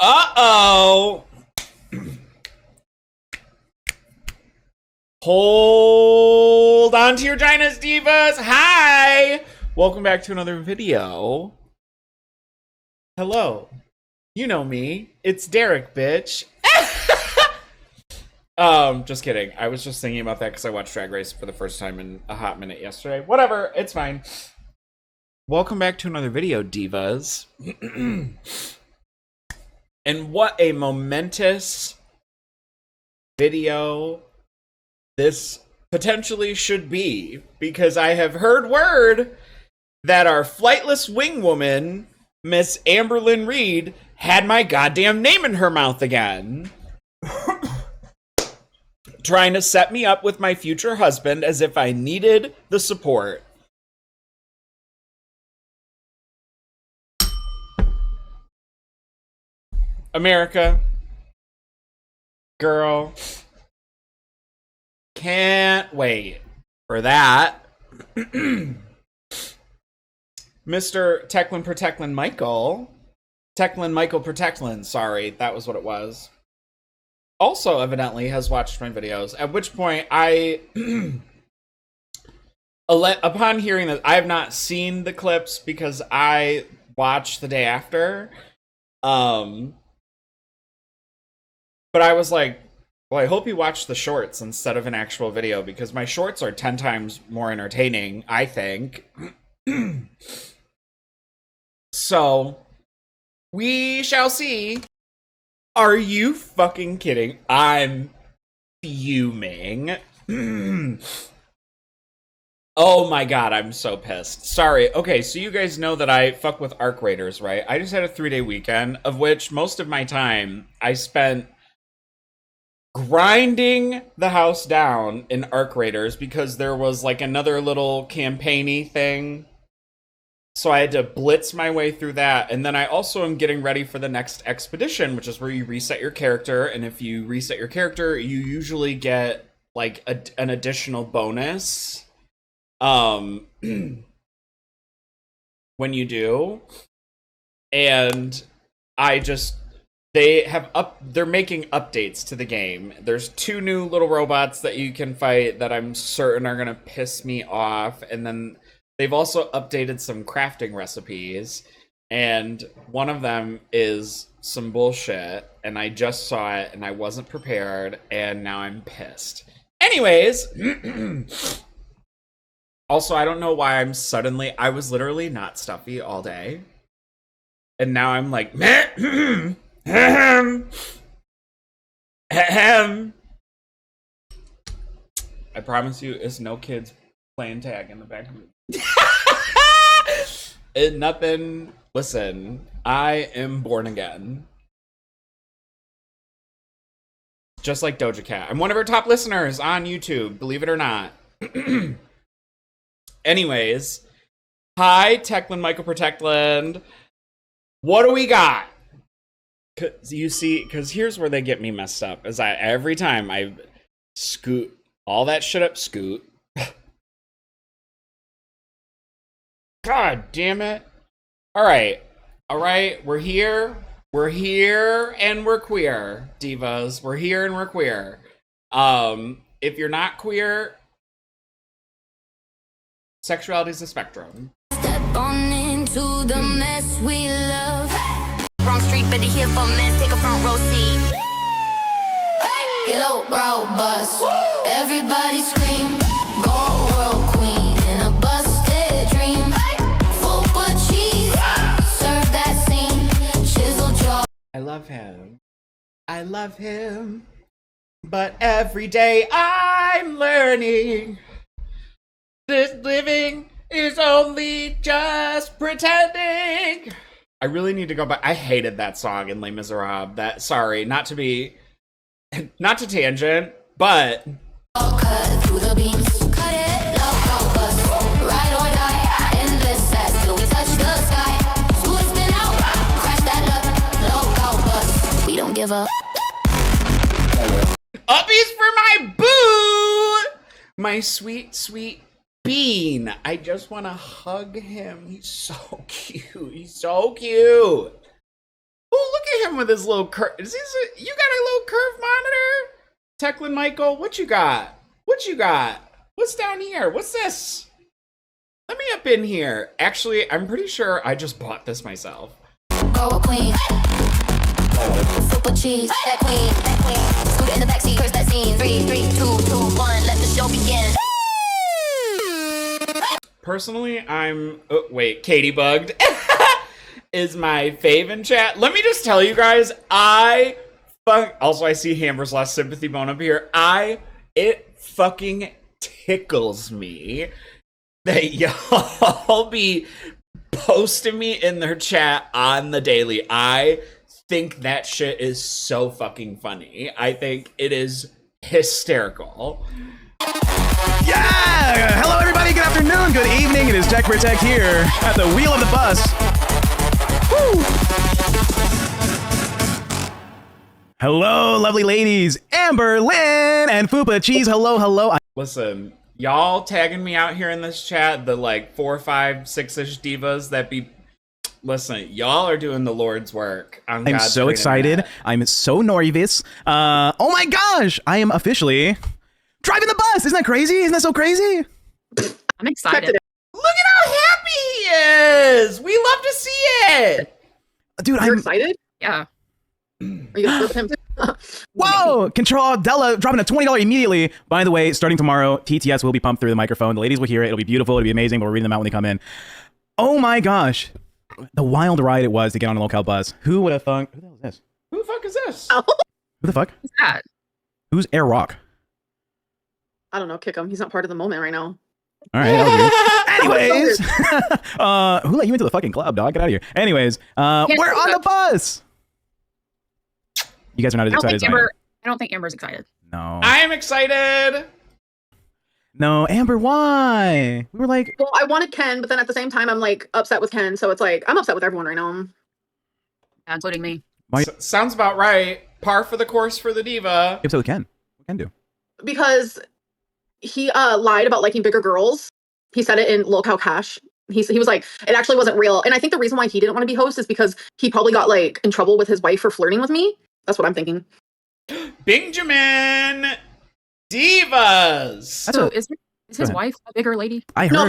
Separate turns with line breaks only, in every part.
Uh-oh. Hold on to your ginas, divas. Hi. Welcome back to another video. Hello. You know me. It's Derek, bitch. Just kidding. I was just thinking about that because I watched Drag Race for the first time in a hot minute yesterday. Whatever. It's fine. Welcome back to another video, divas. And what a momentous video this potentially should be, because I have heard word that our flightless wing woman, Miss Amberlynn Reid, had my goddamn name in her mouth again. Trying to set me up with my future husband as if I needed the support. America, girl, can't wait for that. Mr. Teclin Michael Protectlin, sorry, that was what it was, also evidently has watched my videos, at which point I, upon hearing that, I have not seen the clips because I watched the day after, but I was like, well, I hope you watched the shorts instead of an actual video, because my shorts are 10 times more entertaining, I think. So, we shall see. Are you fucking kidding? I'm fuming. Oh my god, I'm so pissed. Sorry. Okay, so you guys know that I fuck with Arc Raiders, right? I just had a 3-day weekend, of which most of my time I spent grinding the house down in Arc Raiders because there was like another little campaign-y thing. So I had to blitz my way through that. And then I also am getting ready for the next expedition, which is where you reset your character. And if you reset your character, you usually get like an additional bonus when you do. And they're making updates to the game. There's 2 new little robots that you can fight that I'm certain are gonna piss me off, and then they've also updated some crafting recipes, and one of them is some bullshit, and I just saw it and I wasn't prepared, and now I'm pissed. Anyways, also I don't know why I was literally not stuffy all day, and now I'm like Ahem. Ahem. I promise you, it's no kids playing tag in the back of it. Nothing. Listen, I am born again. Just like Doja Cat. I'm one of her top listeners on YouTube, believe it or not. Anyways, hi, Teclin Michael Protectland. What do we got? Because here's where they get me messed up, is every time I scoot all that shit up, God damn it. Alright, we're here, and we're queer, divas. We're here and we're queer. If you're not queer, sexuality is a spectrum. Step on into the mess we love. Wrong street, better hear from men, take a front row seat. Hello, bro, bus. Everybody scream. Gorlworld queen in a busted dream. Full butt cheese, serve that scene. Chisel jaw. I love him. But every day I'm learning this living is only just pretending. I really need to go back. I hated that song in Les Miserables. Sorry, not to tangent, but cut through the beams, cut it, love, bust, ride or die, endless as till we touch the sky. Screw spin out, crash that low, bust. We don't give up. Uppies for my boo, my sweet, sweet Bean. I just want to hug him. He's so cute. Oh, look at him with his little curve. You got a little curve monitor? Techlin Michael, what you got? What you got? What's down here? What's this? Let me up in here. Actually, I'm pretty sure I just bought this myself.
Go queen. Super cheese, that queen. Scooter in the backseat, curse that scene. 3, 2, 2, 1, let the show begin.
Personally, I'm... Oh, wait, Katie bugged. Is my fave in chat. Let me just tell you guys, also, I see Hamber's last sympathy bone up here. It fucking tickles me that y'all be posting me in their chat on the daily. I think that shit is so fucking funny. I think it is hysterical.
Yeah! Hello, everybody. Good afternoon. Good evening. It is Tech Protect here at the wheel of the bus. Woo! Hello, lovely ladies. Amberlynn and Fupa Cheese. Hello, hello.
Listen, y'all tagging me out here in this chat, the like 4, 5, 6-ish divas that be... Listen, y'all are doing the Lord's work. I'm
so excited.
Internet.
I'm so nervous. Oh my gosh. I am officially driving the bus. Isn't that crazy? Isn't that so crazy?
I'm excited.
Look at how happy he is. We love to see it.
Dude,
You're excited?
Yeah.
Are you gonna flip him too?
Whoa! Control Della dropping a $20 immediately. By the way, starting tomorrow, TTS will be pumped through the microphone. The ladies will hear it. It'll be beautiful. It'll be amazing. But we're reading them out when they come in. Oh my gosh. The wild ride it was to get on a local bus. Who would have thunk? Who the hell is this?
Who the fuck is this?
Oh.
Who the fuck?
Who's that?
Who's Air Rock?
I don't know. Kick him. He's not part of the moment right now.
All right. That was weird. Anyways, who let you into the fucking club, dog? Get out of here. Anyways, we're on the bus. You guys are not as excited as I am.
I don't think Amber's excited.
No.
I am excited.
No, Amber, why? We were like...
Well, I wanted Ken, but then at the same time, I'm like upset with Ken. So it's like, I'm upset with everyone right now.
Yeah, including me.
Sounds about right. Par for the course for the diva.
Upset with Ken. What Ken do?
Because he lied about liking bigger girls. He said it in Lolcow Cash. He was like, it actually wasn't real. And I think the reason why he didn't want to be host is because he probably got like in trouble with his wife for flirting with me. That's what I'm thinking.
Benjamin Divas.
Is his wife a bigger lady?
I heard.
No,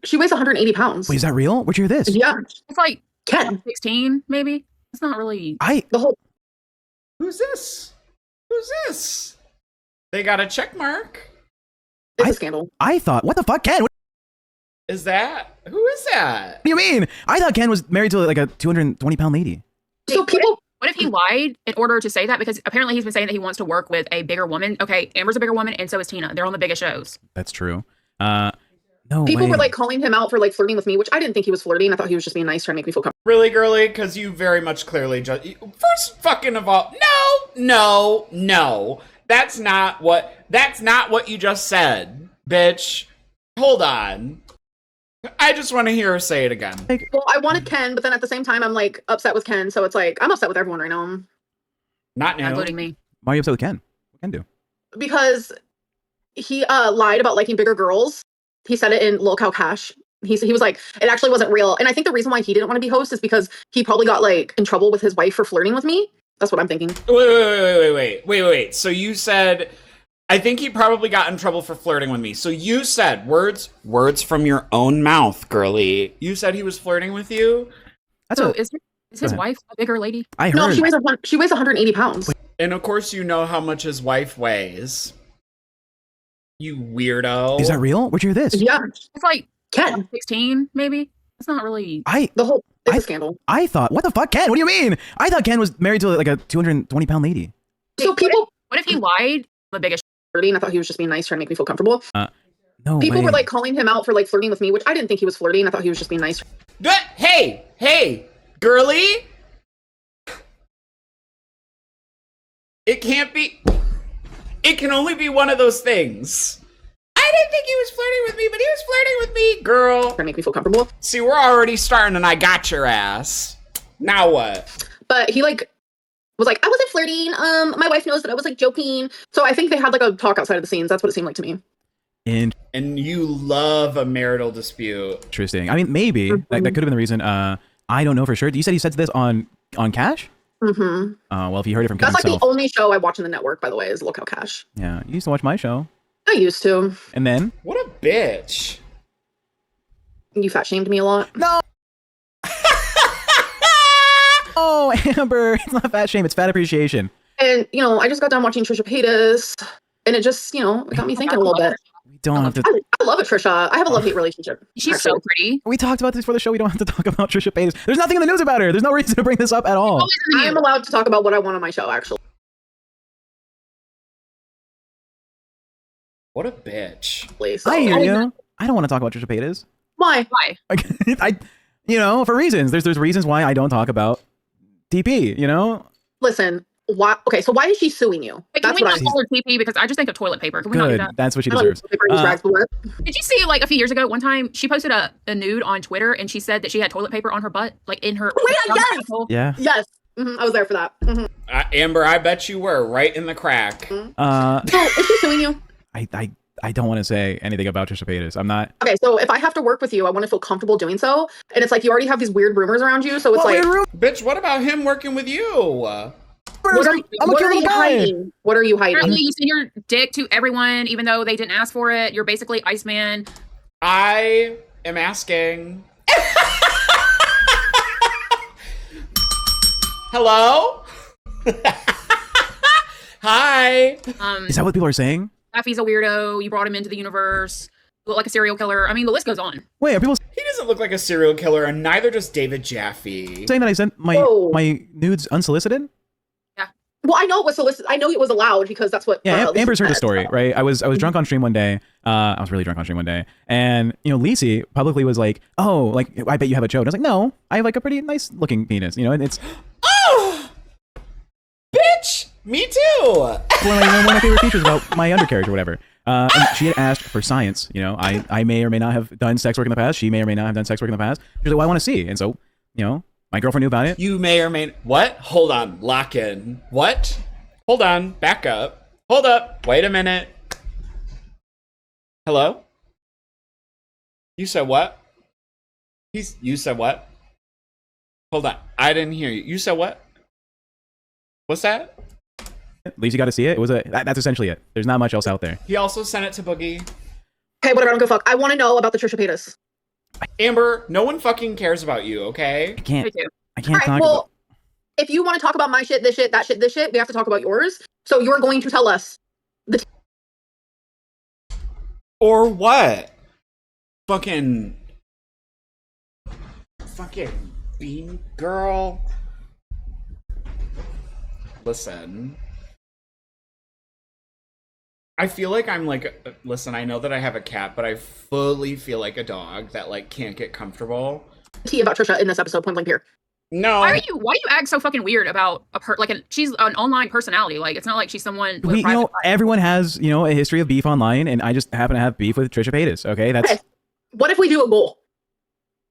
she weighs 180 pounds.
Wait, is that real? Where'd you hear this?
Yeah.
It's like
Ken.
16, maybe. It's not really.
The whole.
Who's this? Who's this? They got a check mark.
It's a scandal.
I thought, what the fuck, Ken? What
Is that? Who is that?
do you mean? I thought Ken was married to like a 220-pound lady.
So people.
What if he lied in order to say that? Because apparently he's been saying that he wants to work with a bigger woman. Okay, Amber's a bigger woman, and so is Tina. They're on the biggest shows.
That's true. No
People
way.
were like calling him out for like flirting with me, which I didn't think he was flirting. I thought he was just being nice, trying to make me feel comfortable.
Really, girly? Because you very much clearly just... First fucking of all... No. That's not what you just said, bitch. Hold on. I just want to hear her say it again.
Well, I wanted Ken, but then at the same time, I'm like upset with Ken. So it's like, I'm upset with everyone right now.
Not now.
Including me.
Why are you upset with Ken? What Ken do?
Because he lied about liking bigger girls. He said it in Lolcow Cash. He was like, it actually wasn't real. And I think the reason why he didn't want to be host is because he probably got like in trouble with his wife for flirting with me. That's what I'm thinking.
Wait. So you said, I think he probably got in trouble for flirting with me. So you said, words from your own mouth, girly. You said he was flirting with you?
Is his wife a bigger lady?
I heard.
No, she weighs 180 pounds.
And of course you know how much his wife weighs. You weirdo.
Is that real? Where'd you hear this?
Yeah.
It's like
Ken.
16, maybe. It's not really.
It's a scandal.
I thought, what the fuck, Ken? What do you mean? I thought Ken was married to like a 220-pound lady.
So people.
What if he lied? The biggest.
Flirting. I thought he was just being nice, trying to make me feel comfortable.
No
People
way.
were like calling him out for like flirting with me, which I didn't think he was flirting. I thought he was just being nice.
Hey, girly. It can't be. It can only be one of those things. I didn't think he was flirting with me, but he was flirting with me, girl.
Trying to make me feel comfortable.
See, we're already starting, and I got your ass. Now what?
But he like was like, I wasn't flirting. My wife knows that I was like joking. So I think they had like a talk outside of the scenes. That's what it seemed like to me.
And you love a marital dispute.
Interesting. I mean, maybe that could have been the reason. I don't know for sure. You said he said this on Cash?
Mm-hmm.
Well, if you heard it from
That's
Kevin
like
himself.
the only show I watch on the network, by the way, is Lookout Cash.
Yeah, you used to watch my show.
I used to.
And then?
What a bitch.
You fat shamed me a lot.
No! Oh, Amber, it's not fat shame, it's fat appreciation.
And, I just got done watching Trisha Paytas, and it just, it got me thinking a little bit.
We don't have to...
I love it, Trisha. I have a love-hate relationship.
She's so pretty.
We talked about this before the show. We don't have to talk about Trisha Paytas. There's nothing in the news about her. There's no reason to bring this up at all.
I am allowed to talk about what I want on my show, actually.
What a bitch.
So,
I hear you. I don't want to talk about Trisha Paytas.
Why?
I for reasons. There's reasons why I don't talk about TP,
Listen, why? Okay, so why is she suing you?
Wait, can
That's
we
what
not call her TP because I just think of toilet paper. Can we not do
Good.
that?
That's what she
I don't know
deserves.
if paper use rags, but what?
Did you see like a few years ago? One time she posted a nude on Twitter and she said that she had toilet paper on her butt, like in her.
Wait, yes!
Yeah.
Yes. I was there for that.
Amber, I bet you were right in the crack.
So, is she suing you?
I don't want to say anything about Trisha Paytas. I'm not.
Okay, so if I have to work with you, I want to feel comfortable doing so. And it's like you already have these weird rumors around you, so it's like,
Bitch, what about him working with you?
what are,
I'm a
what
cute
are
little
you
guy.
hiding? What are you hiding?
Apparently, you send your dick to everyone, even though they didn't ask for it. You're basically Iceman.
I am asking. Hello? Hi.
Is that what people are saying?
Daffy's a weirdo. You brought him into the universe. You look like a serial killer. I mean, the list goes on.
Wait, are people
He doesn't look like a serial killer, and neither does David Jaffe.
saying that I sent my
Whoa.
my nudes unsolicited?
Well, I know it was solicited. I know it was allowed because that's what.
Yeah,
Lisa
Amber's heard the
said,
story,
so.
right? I was drunk on stream one day. I was really drunk on stream one day, and Lisi publicly was like, "Oh, like I bet you have a chode." I was like, "No, I have like a pretty nice looking penis," and it's
Oh! Bitch! Me too!
one of my favorite features about my undercarriage or whatever. And she had asked for science. I may or may not have done sex work in the past. She may or may not have done sex work in the past. She's like, "Well, I want to see," and so my girlfriend knew about it.
You may or may... What? Hold on. Lock in. What? Hold on. Back up. Hold up. Wait a minute. Hello? You said what? You said what? Hold on. I didn't hear you. You said what? What's that?
Lisi got to see it. It was that's essentially it. There's not much else out there.
He also sent it to Boogie.
Okay, whatever. I don't give a fuck. I want to know about the Trisha Paytas.
Amber, no one fucking cares about you, okay?
I can't.
Me too.
I can't
All right.
talk
Well,
about.
if you want to talk about my shit, this shit, that shit, this shit, we have to talk about yours. So you're going to tell us.
Or what? Fucking bean girl. Listen. I feel like I'm like, listen, I know that I have a cat, but I fully feel like a dog that like can't get comfortable.
Tea about Trisha in this episode, point blank here.
No.
Why do you act so fucking weird about she's an online personality? Like it's not like she's someone with a
We,
private life.
everyone has a history of beef online, and I just happen to have beef with Trisha Paytas. Okay, that's
Okay. What if we do a goal?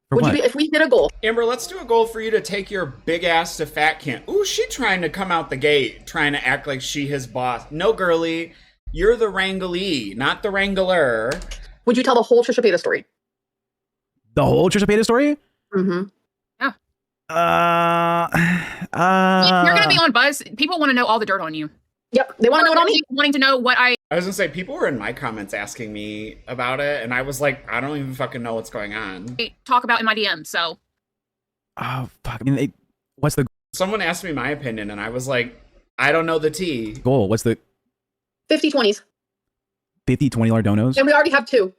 for what?
If we did a goal?
Amber, let's do a goal for you to take your big ass to fat camp. Ooh, she trying to come out the gate, trying to act like she his boss. No, girly. You're the wranglee, not the wrangler.
Would you tell the whole Trisha Paytas story?
The whole Trisha Paytas story?
Mm-hmm.
You're gonna be on Buzz. People want to know all the dirt on you.
Yep. They want to know what I mean.
Wanting to know what I.
I was gonna say, people were in my comments asking me about it, and I was like, I don't even fucking know what's going on.
talk about in my DM. So
Oh fuck! I mean, what's the
Someone asked me my opinion, and I was like, I don't know the tea.
goal? What's the
50/20s.
$50-$20 donos?
And we already have 2.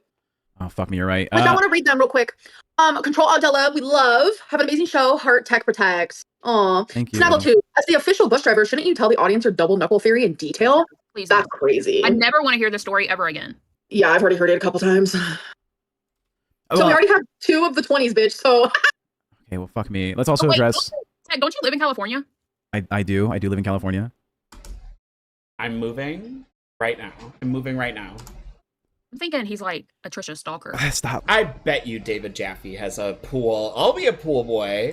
Oh fuck me, you're right.
Which I want to read them real quick. Control Aldella, we love. Have an amazing show. Heart Tech Protects. Aw.
Thank you.
Snaggle 2. As the official bus driver, shouldn't you tell the audience your double knuckle theory in detail?
please,
That's
don't.
crazy.
I never want to hear this story ever again.
Yeah, I've already heard it a couple times. So
Well,
we already have 2 of the 20s, bitch. So
okay, well, fuck me. Let's also
Oh, wait,
address.
don't you live in California?
I do live in California.
I'm moving right now.
I'm thinking he's like a Trisha stalker.
Stop.
I bet you David Jaffe has a pool. I'll be a pool boy.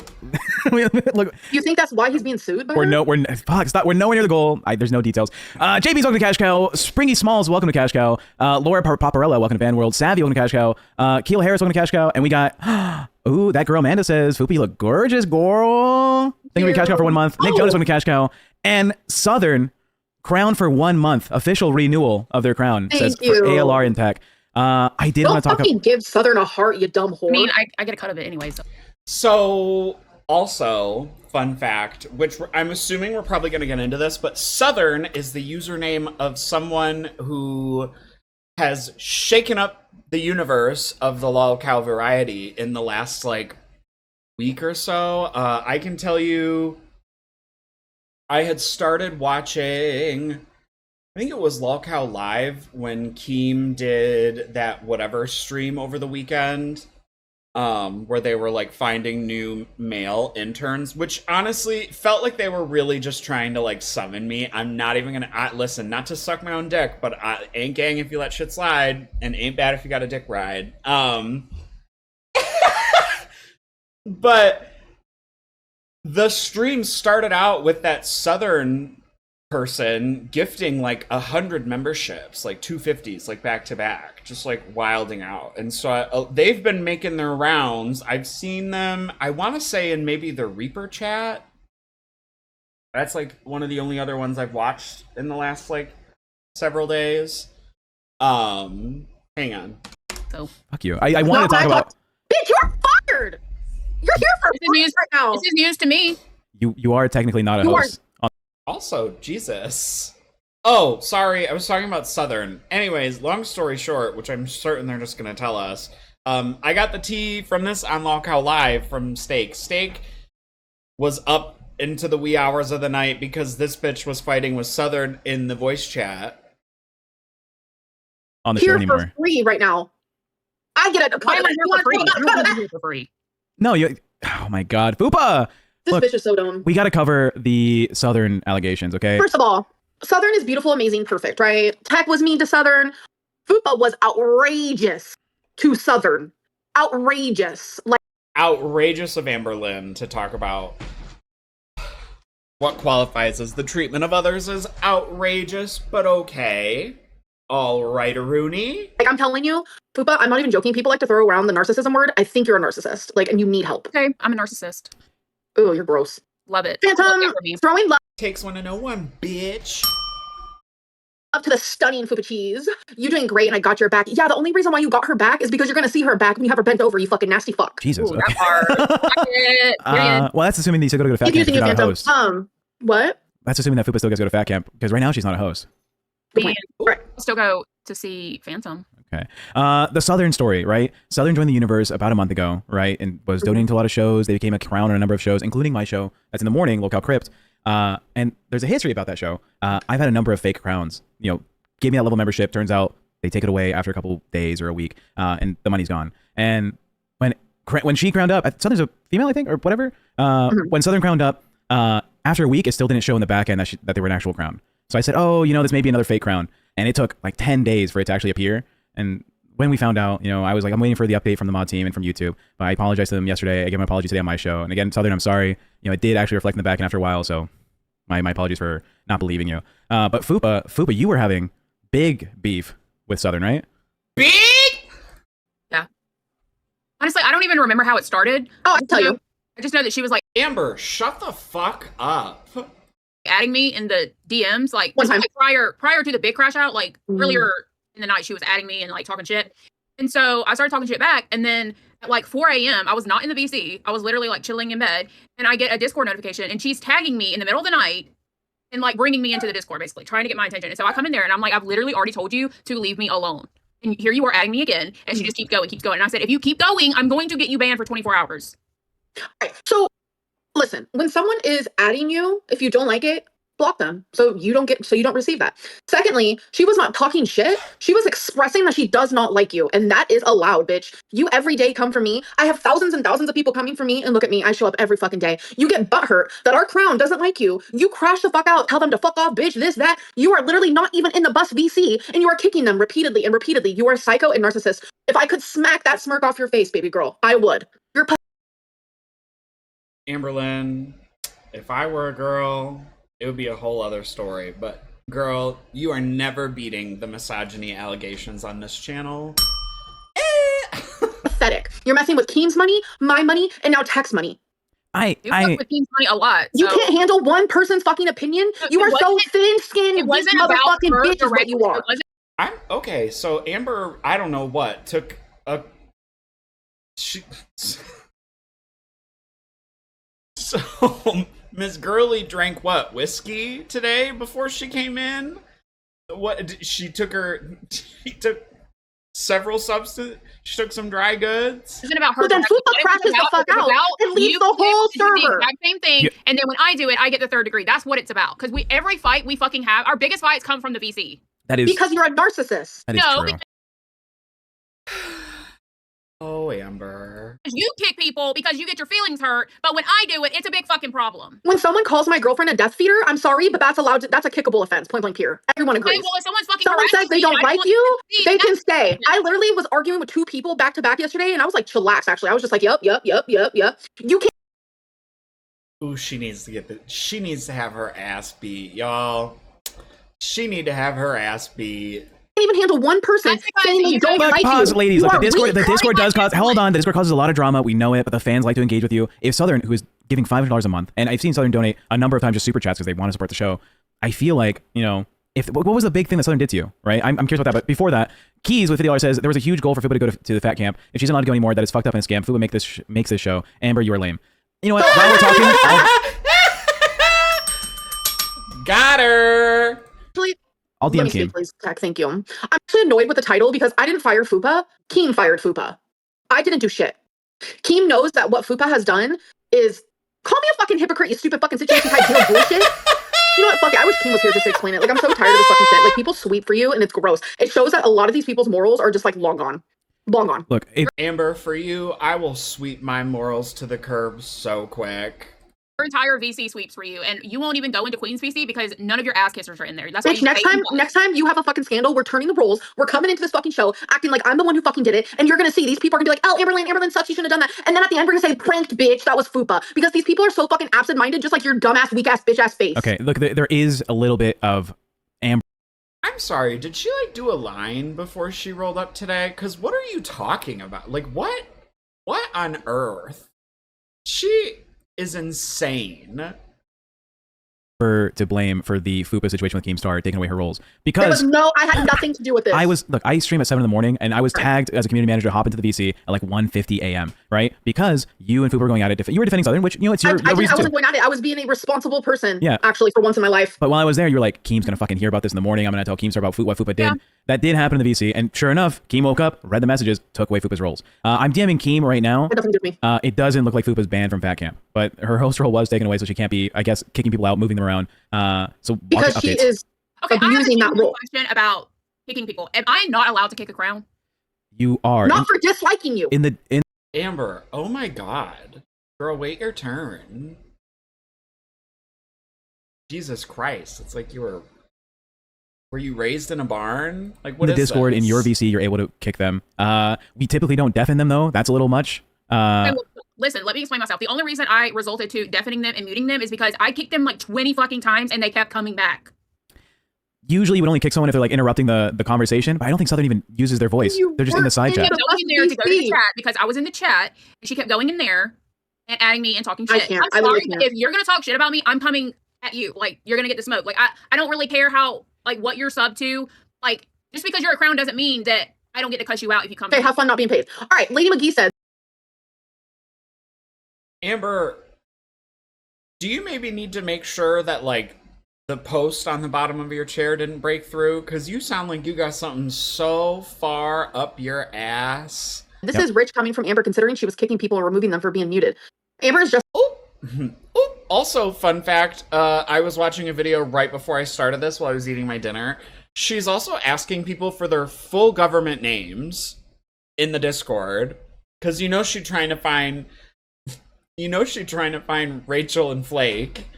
Look,
you think that's why he's being sued by her?
fuck, stop. We're nowhere near the goal. There's no details. JB's welcome to Cash Cow. Springy Smalls, welcome to Cash Cow. Laura Paparella, welcome to Van World. Savvy, welcome to Cash Cow. Keela Harris, welcome to Cash Cow. And we got Ooh, that girl Amanda says, Fupi, you look gorgeous, girl. Thank you for your cash cow for 1 month. Nick Jonas won a cash cow. And Southern, crown for 1 month. Official renewal of their crown.
Thank
says
you.
for ALR in tech. I did want to talk
about... give Southern a heart, you dumb whore.
I mean, I get a cut of it anyways.
So, also, fun fact, which I'm assuming we're probably going to get into this, but Southern is the username of someone who has shaken up the universe of the lol cow variety in the last, like, week or so. I can tell you, I had started watching, I think it was lol cow live when Keem did that whatever stream over the weekend, where they were like finding new male interns, which honestly felt like they were really just trying to like summon me. I'm not even gonna listen, not to suck my own dick, but ain't gang if you let shit slide, and ain't bad if you got a dick ride. But the stream started out with that Southern person gifting like 100 memberships, like 250s, like back to back, just like wilding out. And so they've been making their rounds. I've seen them, I want to say, in maybe the Reaper chat. That's like one of the only other ones I've watched in the last like several days. Hang on.
So
fuck you. I want to talk about.
Bitch, you're fired. You're here for news right now.
This is news to me.
You are technically not a host.
Also, Jesus. Oh, sorry, I was talking about Southern. Anyways, long story short, which I'm certain they're just gonna tell us. I got the tea from this on Lol Cow Live from Steak. Steak was up into the wee hours of the night because this bitch was fighting with Southern in the voice chat.
On the show anymore.
For free right now. I get a cut.
For free.
No, you. Oh my God, Fupa!
This bitch is so dumb.
We got to cover the Southern allegations, okay?
First of all, Southern is beautiful, amazing, perfect, right? Tech was mean to Southern. Fupa was outrageous to Southern. Outrageous. Like
outrageous of Amberlynn to talk about what qualifies as the treatment of others as outrageous, but okay. All right, Rooney.
Like, I'm telling you, Fupa, I'm not even joking. People like to throw around the narcissism word. I think you're a narcissist. Like, and you need help.
Okay, I'm a narcissist.
Ooh, you're gross.
Love it.
Phantom, throwing love.
Takes one to know one, bitch.
Up to the stunning Fupa cheese. You doing great, and I got your back. Yeah, the only reason why you got her back is because you're gonna see her back when you have her bent over. You fucking nasty fuck.
Jesus.
Ooh,
okay.
That
Well, that's assuming that you still go to fat camp. You're not a host.
What?
That's assuming that Fupa still gets to go to fat camp because right now she's not a host.
Right.
Still go to see Phantom.
Okay. The Southern story, right? Southern joined the universe about a month ago, right? And was donating to a lot of shows. They became a crown on a number of shows, including my show that's in the morning, Locale Crypt. And there's a history about that show. I've had a number of fake crowns. You know, gave me that level membership. Turns out they take it away after a couple days or a week, and the money's gone. And when she crowned up, Southern's a female, I think, or whatever. When Southern crowned up, after a week, it still didn't show in the back end that they were an actual crown. So I said, oh, this may be another fake crown. And it took like 10 days for it to actually appear. And when we found out, I was like, I'm waiting for the update from the mod team and from YouTube. But I apologized to them yesterday. I gave my apology today on my show. And again, Southern, I'm sorry. It did actually reflect in the back end after a while. So my apologies for not believing you. But Fupa, you were having big beef with Southern, right?
Big?
Yeah. Honestly, I don't even remember how it started.
Oh, I can tell you.
I just know that she was like,
Amber, shut the fuck up.
adding me in the DMs, like
one time,
like prior to the big crash out, like earlier in the night, she was adding me and like talking shit. And so I started talking shit back. And then at like 4 a.m., I was not in the BC. I was literally like chilling in bed, and I get a Discord notification, and she's tagging me in the middle of the night and like bringing me into the Discord, basically trying to get my attention. And so I come in there and I'm like, I've literally already told you to leave me alone. And here you are adding me again. And she just keeps going. And I said, if you keep going, I'm going to get you banned for 24 hours.
Right. So listen, when someone is adding you, if you don't like it, block them so you don't receive that. Secondly, she was not talking shit. She was expressing that she does not like you, and that is allowed, bitch. You every day come for me. I have thousands and thousands of people coming for me, and look at me, I show up every fucking day. You get butthurt that our crown doesn't like you. You crash the fuck out, tell them to fuck off, bitch, this, that. You are literally not even in the bus VC, and you are kicking them repeatedly and repeatedly. You are psycho and narcissist. If I could smack that smirk off your face, baby girl, I would. You're
Amberlynn, if I were a girl, it would be a whole other story, but girl, you are never beating the misogyny allegations on this channel.
pathetic. You're messing with Keem's money, my money, and now Tech's money.
You fuck with King's money a lot.
You
so-
can't handle one person's fucking opinion. You are so thin-skinned,
It wasn't about
motherfucking
her
bitch is what you are.
It wasn't
I'm okay. So Amber, I don't know what took a. So Miss Gurley drank what, whiskey today before she came in? What she took several substances. She took some dry goods.
It isn't about her.
But then Fupa crashes the fuck out and leaves the whole server.
The exact same thing, and then when I do it, I get the third degree. That's what it's about. Because every fight we fucking have, our biggest fights come from the VC.
That is
because you're a narcissist.
That is
No,
true.
Oh, Amber.
You kick people because you get your feelings hurt, but when I do it, it's a big fucking problem.
When someone calls my girlfriend a death feeder, I'm sorry, but that's allowed. That's a kickable offense. Point blank here. Everyone agrees.
Okay, well, if someone's fucking
Someone says
harassing
they
me
don't
and I
like
want
you,
to see,
they can
that's
stay.
different.
I literally was arguing with 2 people back to back yesterday, and I was like, chillax. Actually, I was just like, yep. You can't
Ooh, she needs to have her ass beat, y'all. She need to have her ass beat.
even handle one person
That's because
saying they
you
don't
But
like
pause,
you.
ladies.
You
Like
are
the
weak.
Discord does cause. Hold on, the Discord causes a lot of drama. We know it, but the fans like to engage with you. If Southern, who is giving $500 a month, and I've seen Southern donate a number of times just super chats because they want to support the show. I feel like, you know, if what was the big thing that Southern did to you, right? I'm curious about that. But before that, Keys with $50 says there was a huge goal for Fuba to go to the fat camp. If she's not allowed to go anymore, that is fucked up and a scam. Fuba makes this show. Amber, you are lame. You know what? While we're talking,
Got her.
I'll
Let
DM
me
Keem.
speak, please, Zach. Thank you. I'm actually annoyed with the title because I didn't fire Fupa. Keem fired Fupa. I didn't do shit. Keem knows that what Fupa has done is call me a fucking hypocrite, you stupid fucking situation type deal bullshit. You know what? Fuck it. I wish Keem was here just to explain it. Like, I'm so tired of this fucking shit. Like, people sweep for you and it's gross. It shows that a lot of these people's morals are just like long gone. Long gone.
Look, if
Amber, for you, I will sweep my morals to the curb so quick.
Her entire VC sweeps for you, and you won't even go into Queen's VC because none of your ass kissers are in there. That's why
Bitch,
you hate them.
next time you have a fucking scandal, we're turning the roles. We're coming into this fucking show acting like I'm the one who fucking did it, and you're gonna see these people are gonna be like, oh, Amberlynn sucks, you shouldn't have done that. And then at the end, we're gonna say, pranked, bitch, that was Fupa. Because these people are so fucking absent-minded, just like your dumbass, weak-ass, bitch-ass face.
okay, look, there is a little bit of Amber.
I'm sorry, did she like do a line before she rolled up today? Because what are you talking about? Like, what on earth? She is insane.
To blame for the Fupa situation with Keemstar taking away her roles
There was
because
I had nothing to do with this.
I stream at 7 in the morning and I was tagged as a community manager to hop into the VC at like 1:50 a.m. right because you and Fupa were going at it. You were defending Southern, which you know it's your
I
reason
wasn't
too.
going at it. I was being a responsible person.
Yeah.
Actually, for once in my life.
But while I was there, you were like, Keem's gonna fucking hear about this in the morning. I'm gonna tell Keemstar about what Fupa did.
Yeah.
That did happen in the VC, and sure enough, Keem woke up, read the messages, took away Fupa's roles. I'm DMing Keem right now.
It doesn't do me.
It doesn't look like Fupa's banned from Fat Camp, but her host role was taken away, so she can't be, I guess, kicking people out, moving them around. So
Because she
updates.
is
Okay, I have a
abusing that
genuine
role.
question about kicking people. Am I not allowed to kick a crown?
You are
Not for disliking you.
in
Amber, oh my god. Girl, wait your turn. Jesus Christ. It's like were you raised in a barn? Like, what
the
is
Discord
this?
in your VC, you're able to kick them. We typically don't deafen them though. That's a little much.
Okay, well, listen, let me explain myself. The only reason I resulted to deafening them and muting them is because I kicked them like 20 fucking times and they kept coming back.
Usually, you would only kick someone if they're like interrupting the conversation, but I don't think Southern even uses their voice. They're just in the side
She
chat.
kept going in there to go to the
VC.
chat because I was in the chat and she kept going in there and adding me and talking
I
shit.
can't. I
I'm
literally
sorry,
can't.
but if you're gonna talk shit about me, I'm coming at you. Like, you're gonna get the smoke. Like, I don't really care how, like, what you're sub to. Like, just because you're a crown doesn't mean that I don't get to cuss you out if you come.
Okay, have fun not being paid. All right, Lady McGee said,
Amber, do you maybe need to make sure that like the post on the bottom of your chair didn't break through? Because you sound like you got something so far up your ass.
this is rich coming from Amber considering she was kicking people and removing them for being muted. Amber is just
Oh, also, fun fact, I was watching a video right before I started this while I was eating my dinner. She's also asking people for their full government names in the Discord. Because you know she's trying to find Rachel and Flake.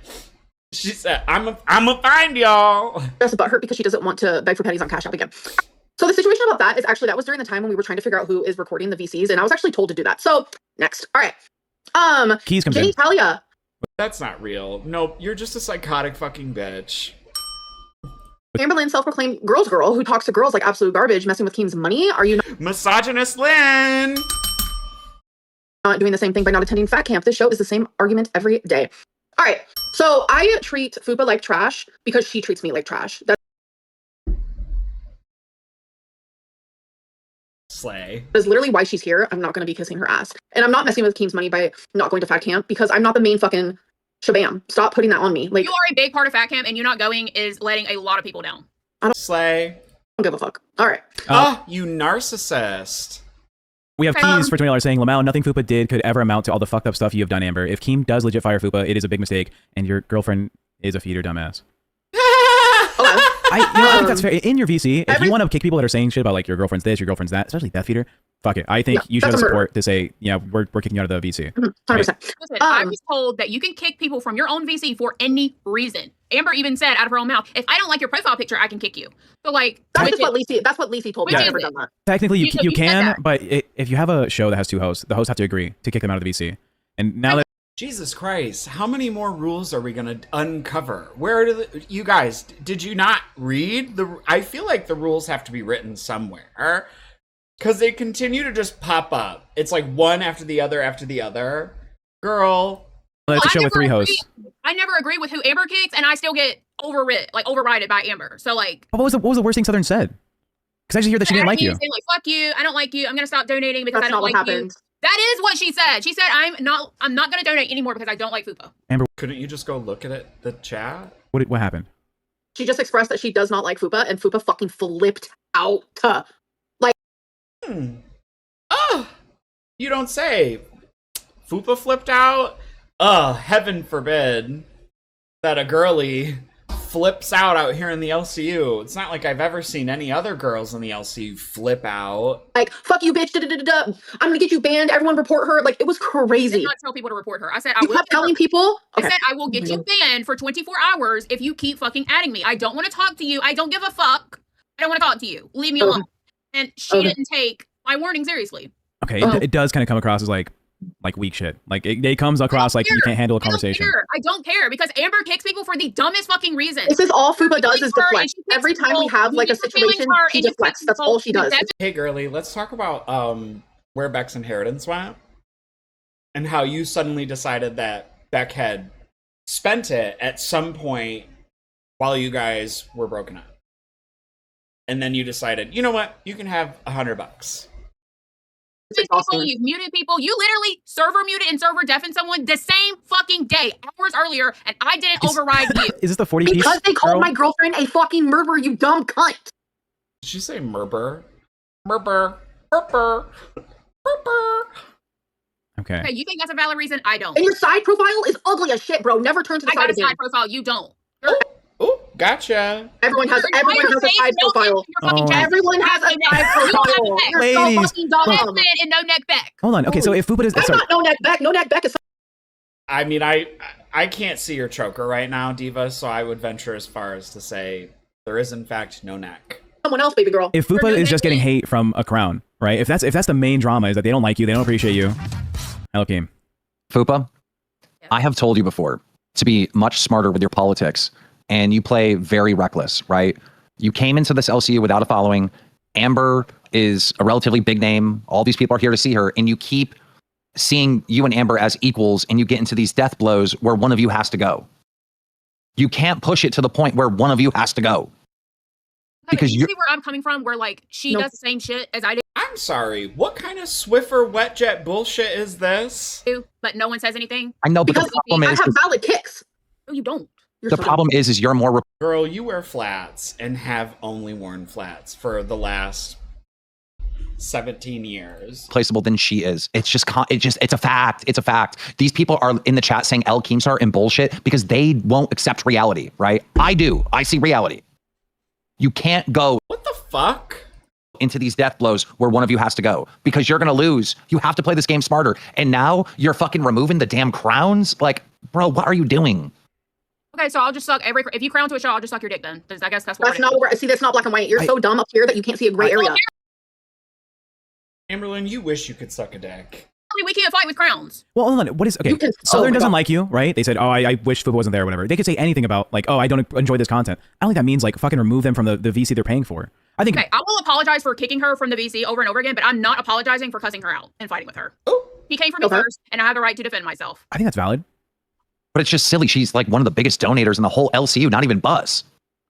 She said, I'm a find y'all.
just butthurt because she doesn't want to beg for pennies on Cash App again. So the situation about that is actually that was during the time when we were trying to figure out who is recording the VCs, and I was actually told to do that. So next, all right.
Keys comes in.
Jenny Talia.
That's not real. Nope, you're just a psychotic fucking bitch.
Amberlynn, self-proclaimed girls girl who talks to girls like absolute garbage, messing with Keem's money. Are you not
Misogynist Lynn!
not doing the same thing by not attending fat camp. This show is the same argument every day. All right. So I treat Fupa like trash because she treats me like trash.
Slay.
That's literally why she's here. I'm not going to be kissing her ass. And I'm not messing with Keem's money by not going to fat camp because I'm not the main fucking shabam. Stop putting that on me. Like,
you are a big part of fat camp, and you not going is letting a lot of people down.
Slay.
I don't give a fuck. All right.
You narcissist.
We have Keys for $20 saying, Lamau, nothing Fupa did could ever amount to all the fucked up stuff you have done, Amber. If Keem does legit fire Fupa, it is a big mistake, and your girlfriend is a feeder dumbass. I think that's fair. In your VC, if you want to kick people that are saying shit about like your girlfriend's this, your girlfriend's that, especially Death Feeder, fuck it. I think you should have support to say, yeah, we're kicking you out of the VC.
100%.
Listen, I was told that you can kick people from your own VC for any reason. Amber even said out of her own mouth, if I don't like your profile picture, I can kick you. So like,
that's what Lacey told me. I've never done that.
Technically, you can, but if you have a show that has 2 hosts, the hosts have to agree to kick them out of the VC. And now that
Jesus Christ, how many more rules are we going to uncover? Where do you guys, did you not read the, I feel like the rules have to be written somewhere because they continue to just pop up. It's like one after the other. Girl.
Well, that's a show with 3 hosts.
I never agree with who Amber kicks, and I still get overridden by Amber. So like,
what was the worst thing Southern said? Because I just hear that she didn't like you.
Saying, like, fuck you, I don't like you, I'm gonna stop donating because
That's
I don't
not
like
what
you.
happened.
That is what she said. She said, I'm not gonna donate anymore because I don't like Fupa.
Amber,
couldn't you just go look at it, the chat?
What happened?
She just expressed that she does not like Fupa, and Fupa fucking flipped out. Like,
Oh, you don't say. Fupa flipped out? Heaven forbid that a girly flips out here in the LCU. It's not like I've ever seen any other girls in the LCU flip out.
Like, fuck you, bitch. I'm gonna get you banned. Everyone report her. Like, it was
I
crazy.
did not tell people to report her. I said
You kept telling people.
I said I will get you banned for 24 hours if you keep fucking adding me. I don't want to talk to you. I don't give a fuck. I don't want to talk to you. Leave me alone. And she didn't take my warning seriously.
Okay, it does kind of come across as like weak shit. Like it comes across like you can't handle a conversation.
I don't care because Amber kicks people for the dumbest fucking reasons.
This is all Fupa does is deflect. Every time we have like a situation, she deflects. That's all she does.
Hey, girly, let's talk about where Beck's inheritance went and how you suddenly decided that Beck had spent it at some point while you guys were broken up. And then you decided, you know what? You can have $100.
You've muted people. You literally server muted and server deafened someone the same fucking day, hours earlier, and I didn't override you.
Is this the 40 piece?
Because they called my girlfriend a fucking murderer, you dumb cunt.
Did you say murder? Murder.
Okay.
Okay, you think that's a valid reason? I don't.
And your side profile is ugly as shit, bro. Never turn to the
I
side
got a
again.
side profile. You don't.
Oh, gotcha.
Everyone has a side profile.
Oh.
Everyone has a side profile. You're
Ladies.
so fucking dumb.
And no neck back.
Hold on. Okay, so if Fupa is
That's not no neck back. No neck back is
I mean, I can't see your choker right now, Diva, so I would venture as far as to say there is in fact no neck.
someone else, baby girl.
if Fupa is just getting hate from a crown, right? If that's the main drama is that they don't like you, they don't appreciate you. Hello, Keem.
Fupa, I have told you before to be much smarter with your politics, and you play very reckless, right? You came into this LCU without a following. Amber is a relatively big name. All these people are here to see her, and you keep seeing you and Amber as equals, and you get into these death blows where one of you has to go. You can't push it to the point where one of you has to go.
Because you see where I'm coming from, where like she does the same shit as I
I'm sorry, what kind of Swiffer wetjet bullshit is this?
do, but no one says anything.
I know, but
Because
the problem
I
is
have valid kicks.
No, you don't.
the problem is you're more
Girl, you wear flats and have only worn flats for the last 17 years.
replaceable than she is. It's just it's a fact. It's a fact. These people are in the chat saying El Keemstar and bullshit because they won't accept reality, right? I do. I see reality. You can't go
What the fuck?
into these death blows where one of you has to go because you're going to lose. You have to play this game smarter. And now you're fucking removing the damn crowns? Like, bro, what are you doing?
Okay, so I'll just suck if you crown to a show, I'll just suck your dick then. I guess that's what
That's not what we're, see, that's not black and white. You're so dumb up here that you can't see a gray area.
Amberlynn, you wish you could suck a dick.
we can't fight with crowns.
Well, hold on. What is okay?
You can-
Southern
oh my
doesn't
God.
like you, right? They said, "Oh, I wish Fupa wasn't there." Or whatever. They could say anything about like, "Oh, I don't enjoy this content." I don't think that means like fucking remove them from the VC they're paying for. I think.
Okay, I will apologize for kicking her from the VC over and over again, but I'm not apologizing for cussing her out and fighting with her.
Oh,
He came for me first, and I have the right to defend myself.
I think that's valid.
But it's just silly. She's like one of the biggest donators in the whole LCU, not even Bus.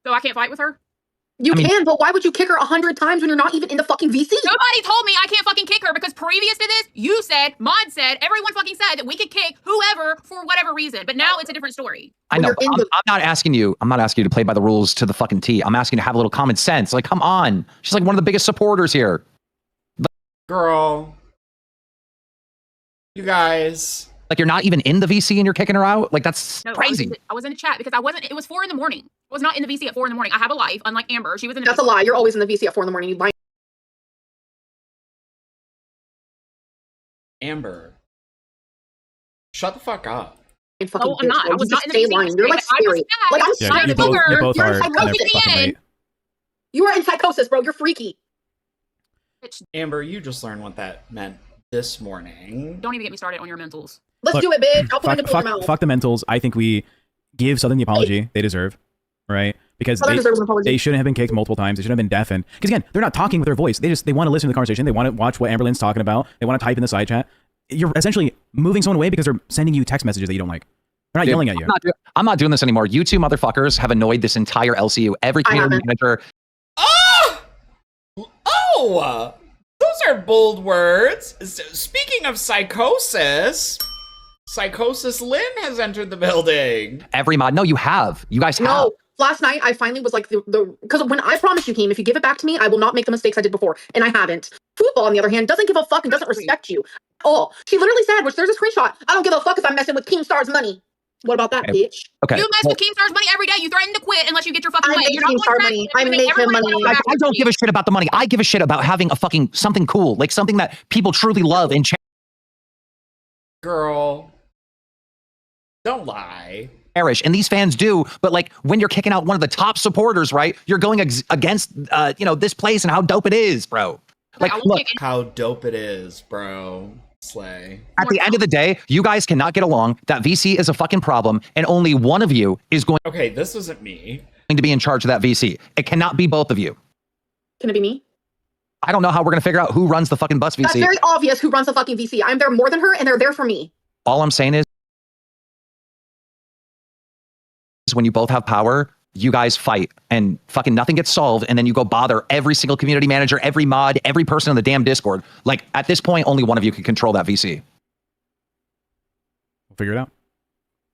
So I can't fight with her?
You can, but why would you kick her 100 times when you're not even in the fucking VC?
Nobody told me I can't fucking kick her because previous to this, you said, Mod said, everyone fucking said that we could kick whoever for whatever reason. But now it's a different story.
I know. I'm not asking you. I'm not asking you to play by the rules to the fucking T. I'm asking you to have a little common sense. Like, come on. She's like one of the biggest supporters here.
Girl. You guys.
Like, you're not even in the VC and you're kicking her out? Like, that's crazy.
I was in the chat because it was 4 a.m. I was not in the VC at 4 a.m. I have a life, unlike Amber. She was in the
That's
VC.
a lie. You're always in the VC at 4 a.m. You lying.
Amber. Shut the fuck up.
No, I'm not. I was not in the VC.
Lying. You're like scary. Like, I'm
Yeah,
trying
you
to
both,
her.
you both
You're
are.
in
And they're
psychosis.
fucking late.
You are in psychosis, bro. You're freaky.
Amber, you just learned what that meant this morning.
Don't even get me started on your mentals.
Let's
Look,
do it, bitch. I'll put it in your mouth.
Fuck the mentals. I think we give Southern the apology they deserve, right? Because
Southern deserves an apology.
they shouldn't have been kicked multiple times. They shouldn't have been deafened. Because again, they're not talking with their voice. They want to listen to the conversation. They want to watch what Amberlynn's talking about. They want to type in the side chat. You're essentially moving someone away because they're sending you text messages that you don't like. They're not yelling at you.
I'm not doing this anymore. You two motherfuckers have annoyed this entire LCU. Every community manager.
Oh! Those are bold words. Speaking of psychosis, Psychosis Lynn has entered the building.
Every mod. No, you have. You guys have.
No. Last night, I finally was like, because when I promised you, Keem, if you give it back to me, I will not make the mistakes I did before. And I haven't. Football, on the other hand, doesn't give a fuck and doesn't respect you at all. She literally said, which there's a screenshot, I don't give a fuck if I'm messing with Keemstar's money. What about that, bitch?
Okay.
You mess with Keemstar's money every day. You threaten to quit unless you get your fucking way. You're not
Keemstar money. I make him money.
I don't give a shit about the money. I give a shit about having a fucking something cool, like something that people truly love and
Girl, don't lie.
cherish. And these fans do, but like when you're kicking out one of the top supporters, right? You're going against, this place and how dope it is, bro. Like, look,
How dope it is, bro. Slay.
at the end of the day, you guys cannot get along. That VC is a fucking problem, and only one of you is going
Okay, this isn't me.
to be in charge of that VC. It cannot be both of you.
Can it be me?
I don't know how we're gonna figure out who runs the fucking bus VC.
That's very obvious who runs the fucking VC. I'm there more than her, and they're there for me.
All I'm saying is when you both have power, you guys fight and fucking nothing gets solved, and then you go bother every single community manager, every mod, every person in the damn Discord. Like, at this point, only one of you can control that VC.
We'll figure it out.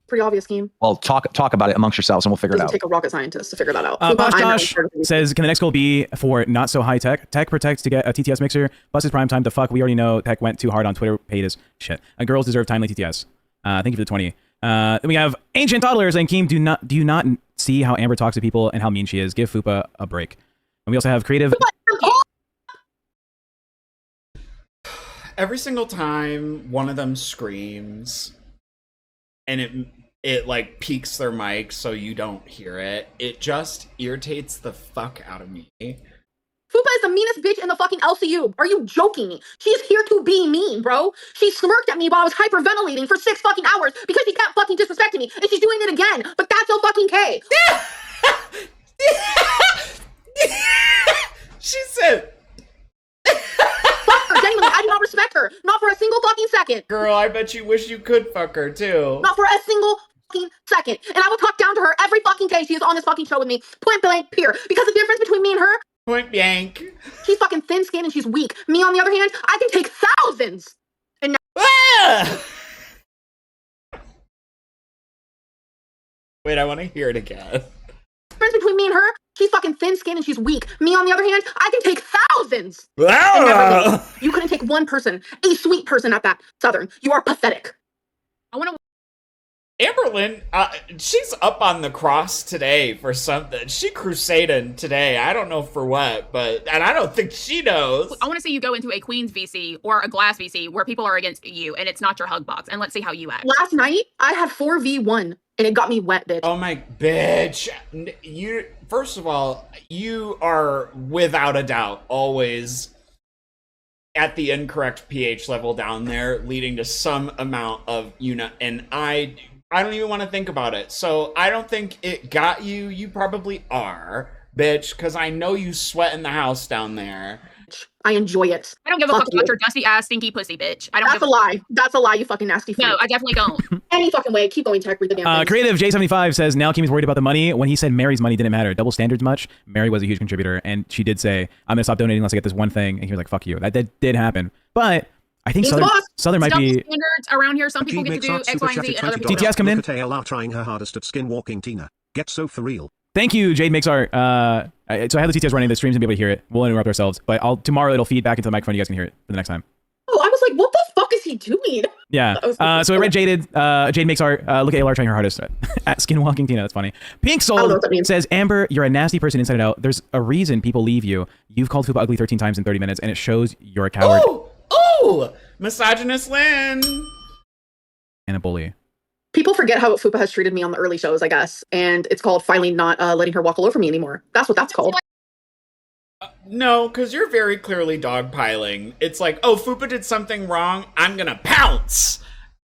Pretty obvious, Keem.
Well, talk about it amongst yourselves and we'll figure it
Doesn't
out.
take a rocket scientist to figure that out.
Boss
I'm
Josh
not sure.
says, can the next goal be for not so high tech? Tech protects to get a TTS mixer. Bus is prime time. The fuck? We already know Tech went too hard on Twitter. Paid as shit. Girls deserve timely TTS. Thank you for the 20. Then we have Ancient Toddlers and Keem. Do you not see how Amber talks to people and how mean she is? Give Fupa a break. And we also have Creative.
Every single time one of them screams and it like peaks their mic so you don't hear it, it just irritates the fuck out of me.
Fupa is the meanest bitch in the fucking LCU. Are you joking me? She's here to be mean, bro. She smirked at me while I was hyperventilating for 6 fucking hours because she kept fucking disrespecting me, and she's doing it again. But that's so fucking K.
She said,
Fuck her, genuinely. I do not respect her. Not for a single fucking second.
girl, I bet you wish you could fuck her too.
Not for a single fucking second. And I will talk down to her every fucking day she is on this fucking show with me. Point blank, period. Because the difference between me and her,
Point blank.
she's fucking thin-skinned and she's weak. Me, on the other hand, I can take thousands. And now
Ah! Wait, I want to hear it again.
the difference between me and her, she's fucking thin-skinned and she's weak. Me, on the other hand, I can take thousands. And never me. You couldn't take one person, a sweet person at that, Southern. You are pathetic.
I want to.
Amberlynn, she's up on the cross today for something. She crusading today. I don't know for what, and I don't think she knows.
I want to see you go into a Queens VC or a Glass VC where people are against you and it's not your hug box, and let's see how you act.
Last night, I had 4v1 and it got me wet, bitch.
Oh my bitch. You, first of all, you are without a doubt always at the incorrect pH level down there, leading to some amount of and I don't even want to think about it. So I don't think it got you. You probably are, bitch, because I know you sweat in the house down there.
I enjoy it.
I don't give a
Fuck
fuck about
you.
your dusty ass, stinky pussy, bitch. I don't
That's
give
a lie. That's a lie, you fucking nasty freak.
No, I definitely don't.
Any fucking way. Keep going, Tech. Read the damn thing.
Creative J75 says, now Kimmy's worried about the money. When he said Mary's money didn't matter, double standards much? Mary was a huge contributor, and she did say, I'm going to stop donating unless I get this one thing. And he was like, fuck you. That did happen. But I think
He's the
Southern,
boss.
Southern might
Double
be...
standards around here. Some people get to do X, Y, and Z, and other people
TTS coming in.
Look at ALR trying her hardest at skinwalking Tina. Get so for real.
Thank you, Jade Makes Art. So I have the TTS running. The streams and be able to hear it. We'll interrupt ourselves. But tomorrow it'll feed back into the microphone. You guys can hear it for the next time.
Oh, I was like, what the fuck is he doing?
Yeah. So I read Jade Makes Art. Look at ALR trying her hardest at skinwalking Tina. That's funny. Pink
I don't know
Soul
what that means.
says, Amber, you're a nasty person inside and out. There's a reason people leave you. You've called Fupa ugly 13 times in 30 minutes, and it shows you're a coward
Ooh! Misogynist Lynn!
and a bully.
People forget how Fupa has treated me on the early shows, I guess. And it's called finally not letting her walk all over me anymore. That's what that's called.
No, because you're very clearly dogpiling. It's like, oh, Fupa did something wrong. I'm gonna pounce.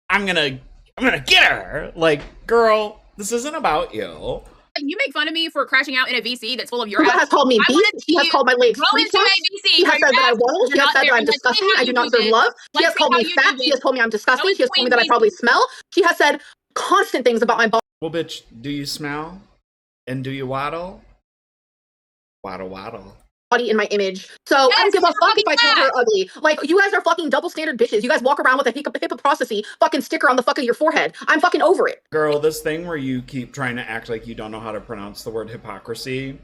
I'm gonna get her. Like, girl, this isn't about you.
You make fun of me for crashing out in a VC that's full of your
Fupa
ass.
has called me
I
beast.
wanna
She has
see
called my legs
go
street
into a
dogs.
VC.
She has said that I waddle. She has said that I'm
Let's see
disgusting.
how
I do
you
not
do
deserve
this.
love. She
Let's
has
see
called
how
me
you
fat.
do
She
this.
has told me I'm disgusting.
Go
She has told me
between
that I
these-
probably smell. She has said constant things about my
Well, bitch, do you smell? And do you waddle? Waddle, waddle.
body and my image. So I don't
Yes,
give a
you're
fuck if I
fucking
call her ugly. Like, you guys are fucking double standard bitches. You guys walk around with a hypocrisy fucking sticker on the fuck of your forehead. I'm fucking over it.
Girl, this thing where you keep trying to act like you don't know how to pronounce the word hypocrisy,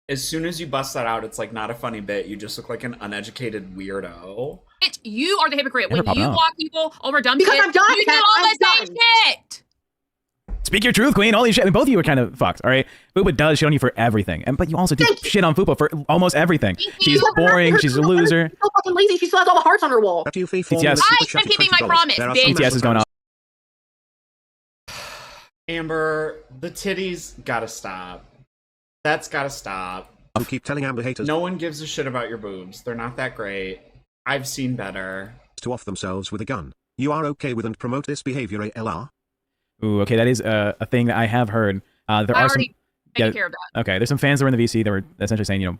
as soon as you bust that out, it's like not a funny bit. You just look like an uneducated weirdo.
Bitch, you are the hypocrite.
Never
When
popped
you
out.
block people over dumb
Because
shit,
I'm done,
you do
Kat.
all
I'm
the same
done.
shit.
Speak your truth, Queen. Holy shit. I mean, both of you are kind of fucked, all right? Fupa does shit on you for everything. But you also do
Thank you.
shit on Fupa for almost everything. She's boring. She's a loser.
She's so fucking lazy. She still has all the hearts on her wall.
At you, Fee,
TTS.
I'm keeping my promise, bitch.
TTS is going on.
Amber, the titties gotta stop. That's gotta stop.
Who keep telling Amber haters
No one gives a shit about your boobs. They're not that great. I've seen better.
to off themselves with a gun. You are okay with and promote this behavior, ALR?
Ooh, okay, that is a thing that I have heard. There
I
are some.
already
Yeah,
taken care of that.
okay, there's some fans that were in the VC that were essentially saying,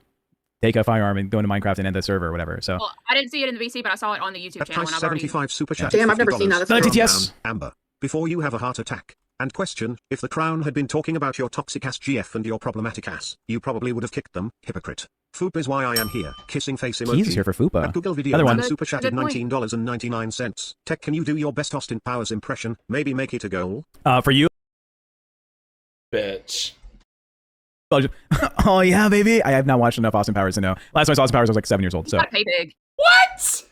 take a firearm and go into Minecraft and end the server or whatever. So,
Well, I didn't see it in the VC, but I saw it on the YouTube
At
channel.
price
And I've already
75 super chat.
Damn, I've never seen that. That's
Hello,
Calm
TTS.
Amber, before you have a heart attack. And question, if the Crown had been talking about your toxic ass GF and your problematic ass, you probably would have kicked them, hypocrite. Fupa is why I am here, kissing face emoji.
he's here for Fupa.
At Google Video
Another
Man
one.
super chatted
Good point.
$19.99. Tech, can you do your best Austin Powers impression? Maybe make it a goal?
For you.
Bitch.
Oh, yeah, baby. I have not watched enough Austin Powers to know. Last time I saw Austin Powers, I was like 7 years old.
You
So,
gotta pay big.
What?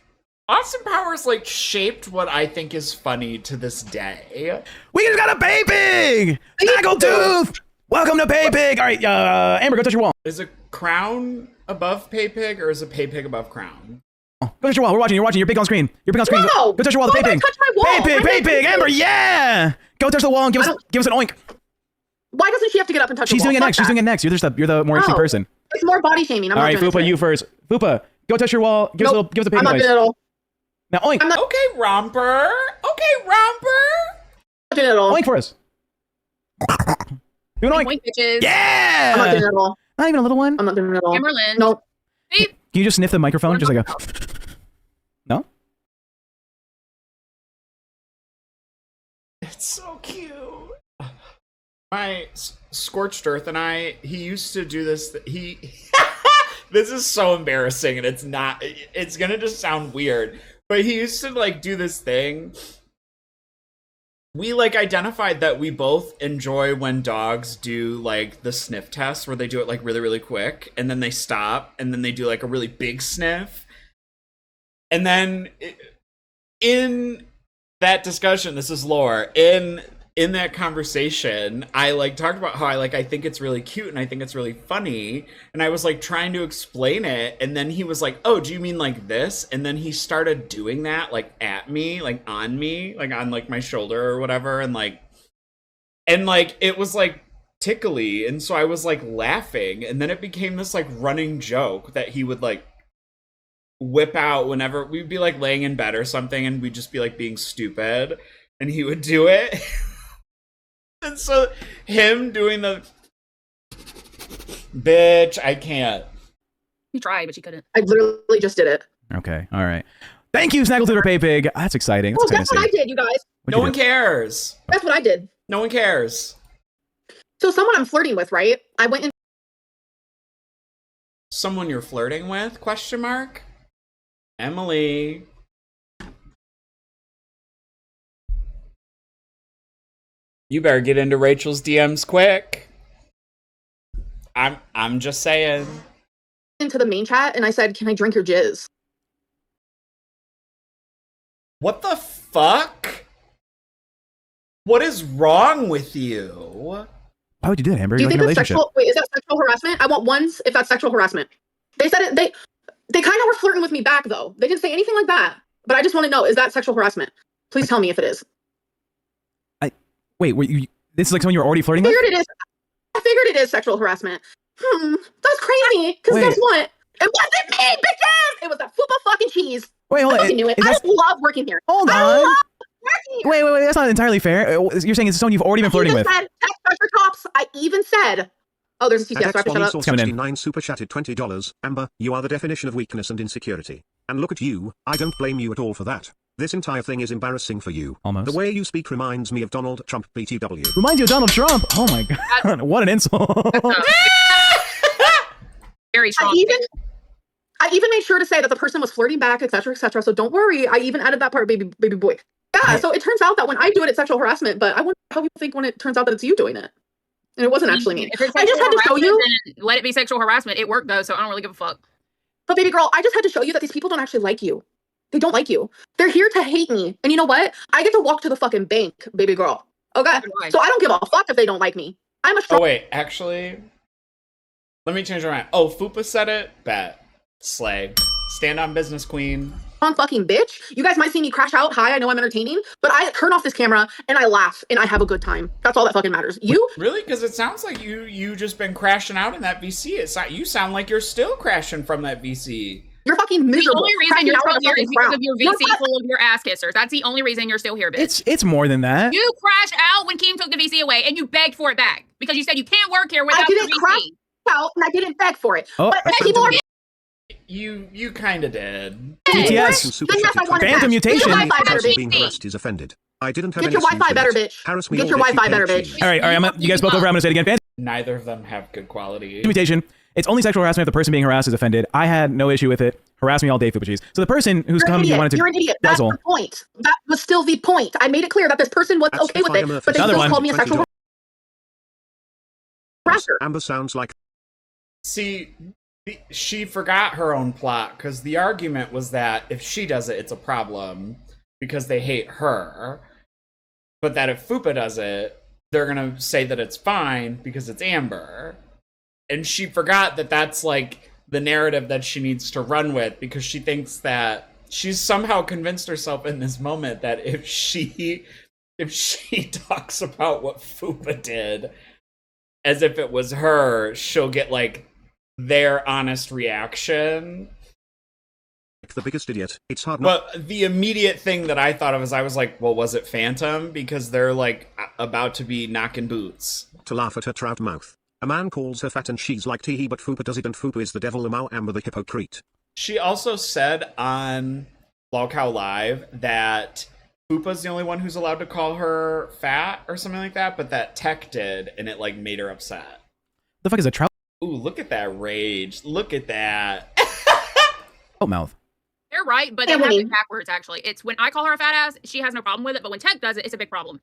Austin Powers, like, shaped what I think is funny to this day.
we just got a pay pig! Snaggletooth! Welcome to Pay Pig! All right, Amber, go touch your wall.
Is a crown above pay pig, or is a pay pig above crown?
Go touch your wall. We're watching. You're watching. You're big on screen. You're big on screen.
No!
Go touch your wall. The
Why
pay
would
pig.
I touch my wall?
Pay pig.
Why
Pay
would I
pig.
do
Amber,
this?
yeah. Go touch the wall and give
I
us an oink.
Why doesn't she have to get up and touch
She's
the wall?
doing it
Fuck
next. She's
that.
doing it next. You're the more interesting
No.
person.
It's more body shaming. I'm
All
not
right,
doing
Fupa,
it.
you first. Fupa, go touch your wall. Give
Nope.
us a pig
I'm not
advice.
doing it at all.
Now oink.
I'm not
Okay, romper. Okay, romper.
doing it at all.
Oink for us. Do an oink.
Point, bitches.
Yeah.
I'm not doing it at all.
Not even a little one.
I'm not doing it at all.
Amberlynn.
Nope.
See?
Can you just sniff the microphone? Just like a. No.
It's so cute. My Scorched Earth and he used to do this. This is so embarrassing, and it's gonna just sound weird, but he used to, like, do this thing. We, like, identified that we both enjoy when dogs do, like, the sniff test, where they do it, like, really, really quick, and then they stop, and then they do, like, a really big sniff. And then in that discussion, this is lore, in that conversation, I, like, talked about how I think it's really cute and I think it's really funny, and I was, like, trying to explain it, and then he was like, oh, do you mean like this? And then he started doing that, like, at me, like, on me, like, on, like, my shoulder or whatever, and it was, like, tickly, and so I was, like, laughing, and then it became this, like, running joke that he would, like, whip out whenever we'd be, like, laying in bed or something, and we'd just be, like, being stupid, and he would do it. And so him doing the bitch, I can't.
You tried, but you couldn't.
I literally just did it.
Okay, all right. Thank you, Snaggletooth Paypig. That's exciting.
Oh, that's what I did, you guys.
No one cares.
That's what I did.
No one cares.
So someone I'm flirting with, right? I went in.
Someone you're flirting with? Question mark. Emily. You better get into Rachel's DMs quick. I'm just saying.
Into the main chat and I said, "Can I drink your jizz?"
What the fuck? What is wrong with you?
Why would you do that, Amber?
Do you
You're
think
like in a
that's
relationship.
sexual? Wait, is that sexual harassment? I want ones if that's sexual harassment. They said it. They kind of were flirting with me back though. They didn't say anything like that. But I just want to know: is that sexual harassment? Please tell me if it is.
Wait, this is like someone you were already flirting with?
I figured it is sexual harassment. That's crazy. Because guess what? It wasn't me, bitches. It was that fupa fucking cheese.
Wait, hold
I
on.
fucking knew it. I just love working here.
Hold
I
on.
love working here.
Wait, that's not entirely fair. You're saying it's someone you've already been flirting with.
Said, text pressure tops. I even said, oh, there's a TTS. So I have to shut up.
Coming in.
69 super chatted $20. Amber, you are the definition of weakness and insecurity. And look at you, I don't blame you at all for that. This entire thing is embarrassing for you.
Almost.
The way you speak reminds me of Donald Trump BTW.
Reminds you of Donald Trump. Oh my god. What an insult.
Very strong.
I even made sure to say that the person was flirting back, etc., etc. So don't worry. I even added that part, baby boy. Yeah. So it turns out that when I do it, it's sexual harassment. But I wonder how people think when it turns out that it's you doing it, and it wasn't actually me.
If it's
I just had to show you.
then let it be sexual harassment. It worked though, so I don't really give a fuck.
But baby girl, I just had to show you that these people don't actually like you. They don't like you. They're here to hate me. And you know what? I get to walk to the fucking bank, baby girl. Okay? So I don't give a fuck if they don't like me. I'm a strong.
Oh wait, actually, let me change my mind. Oh, Fupa said it. Bet. Slay. Stand on business, queen.
Fucking bitch. You guys might see me crash out. Hi, I know I'm entertaining, but I turn off this camera and I laugh and I have a good time. That's all that fucking matters. You
really? Because it sounds like you just been crashing out in that VC. It's not. You sound like you're still crashing from that VC.
You're fucking miserable.
The only reason you're still here is because of your VC full of your ass kissers. That's the only reason you're still here, bitch.
It's more than that.
You crashed out when Keem took the VC away, and you begged for it back because you said you can't work here without
I didn't
the VC.
crash out and I didn't beg for it.
Oh.
But people are.
You kind of did.
TTS. Phantom mutation.
Being harassed is offended. I didn't have
Get your Wi-Fi better, bitch.
Harass me
Get your Wi-Fi better, bitch.
All right. You guys spoke over. I'm gonna say it again. Phantom
Neither of them have good quality.
mutation. It's only sexual harassment if the person being harassed is offended. I had no issue with it. Harass me all day, Fupa cheese. So the person who's come, you wanted to.
You're an idiot. That's the point. That was still the point. I made it clear that this person was okay with it, but they still called me a sexual harasser.
Amber sounds like.
See, she forgot her own plot because the argument was that if she does it, it's a problem because they hate her. But that if Fupa does it, they're gonna say that it's fine because it's Amber. And she forgot that that's like the narrative that she needs to run with because she thinks that she's somehow convinced herself in this moment that if she talks about what Fupa did as if it was her, she'll get like their honest reaction.
The biggest idiot. It's hard not.
But the immediate thing that I thought of is I was like, well, was it Phantom? Because they're like about to be knocking boots.
To laugh at her trout mouth. A man calls her fat and she's like teehee, but Fupa does it and Fupa is the devil. Lamau Amber the hypocrite.
She also said on Lolcow Live that Fupa's the only one who's allowed to call her fat or something like that, but that Tech did, and it like made her upset.
The fuck is a trout?
Ooh, look at that rage. Look at that.
Oh, mouth.
They're right, but they have it backwards, actually. It's when I call her a fat ass, she has no problem with it, but when Tech does it, it's a big problem.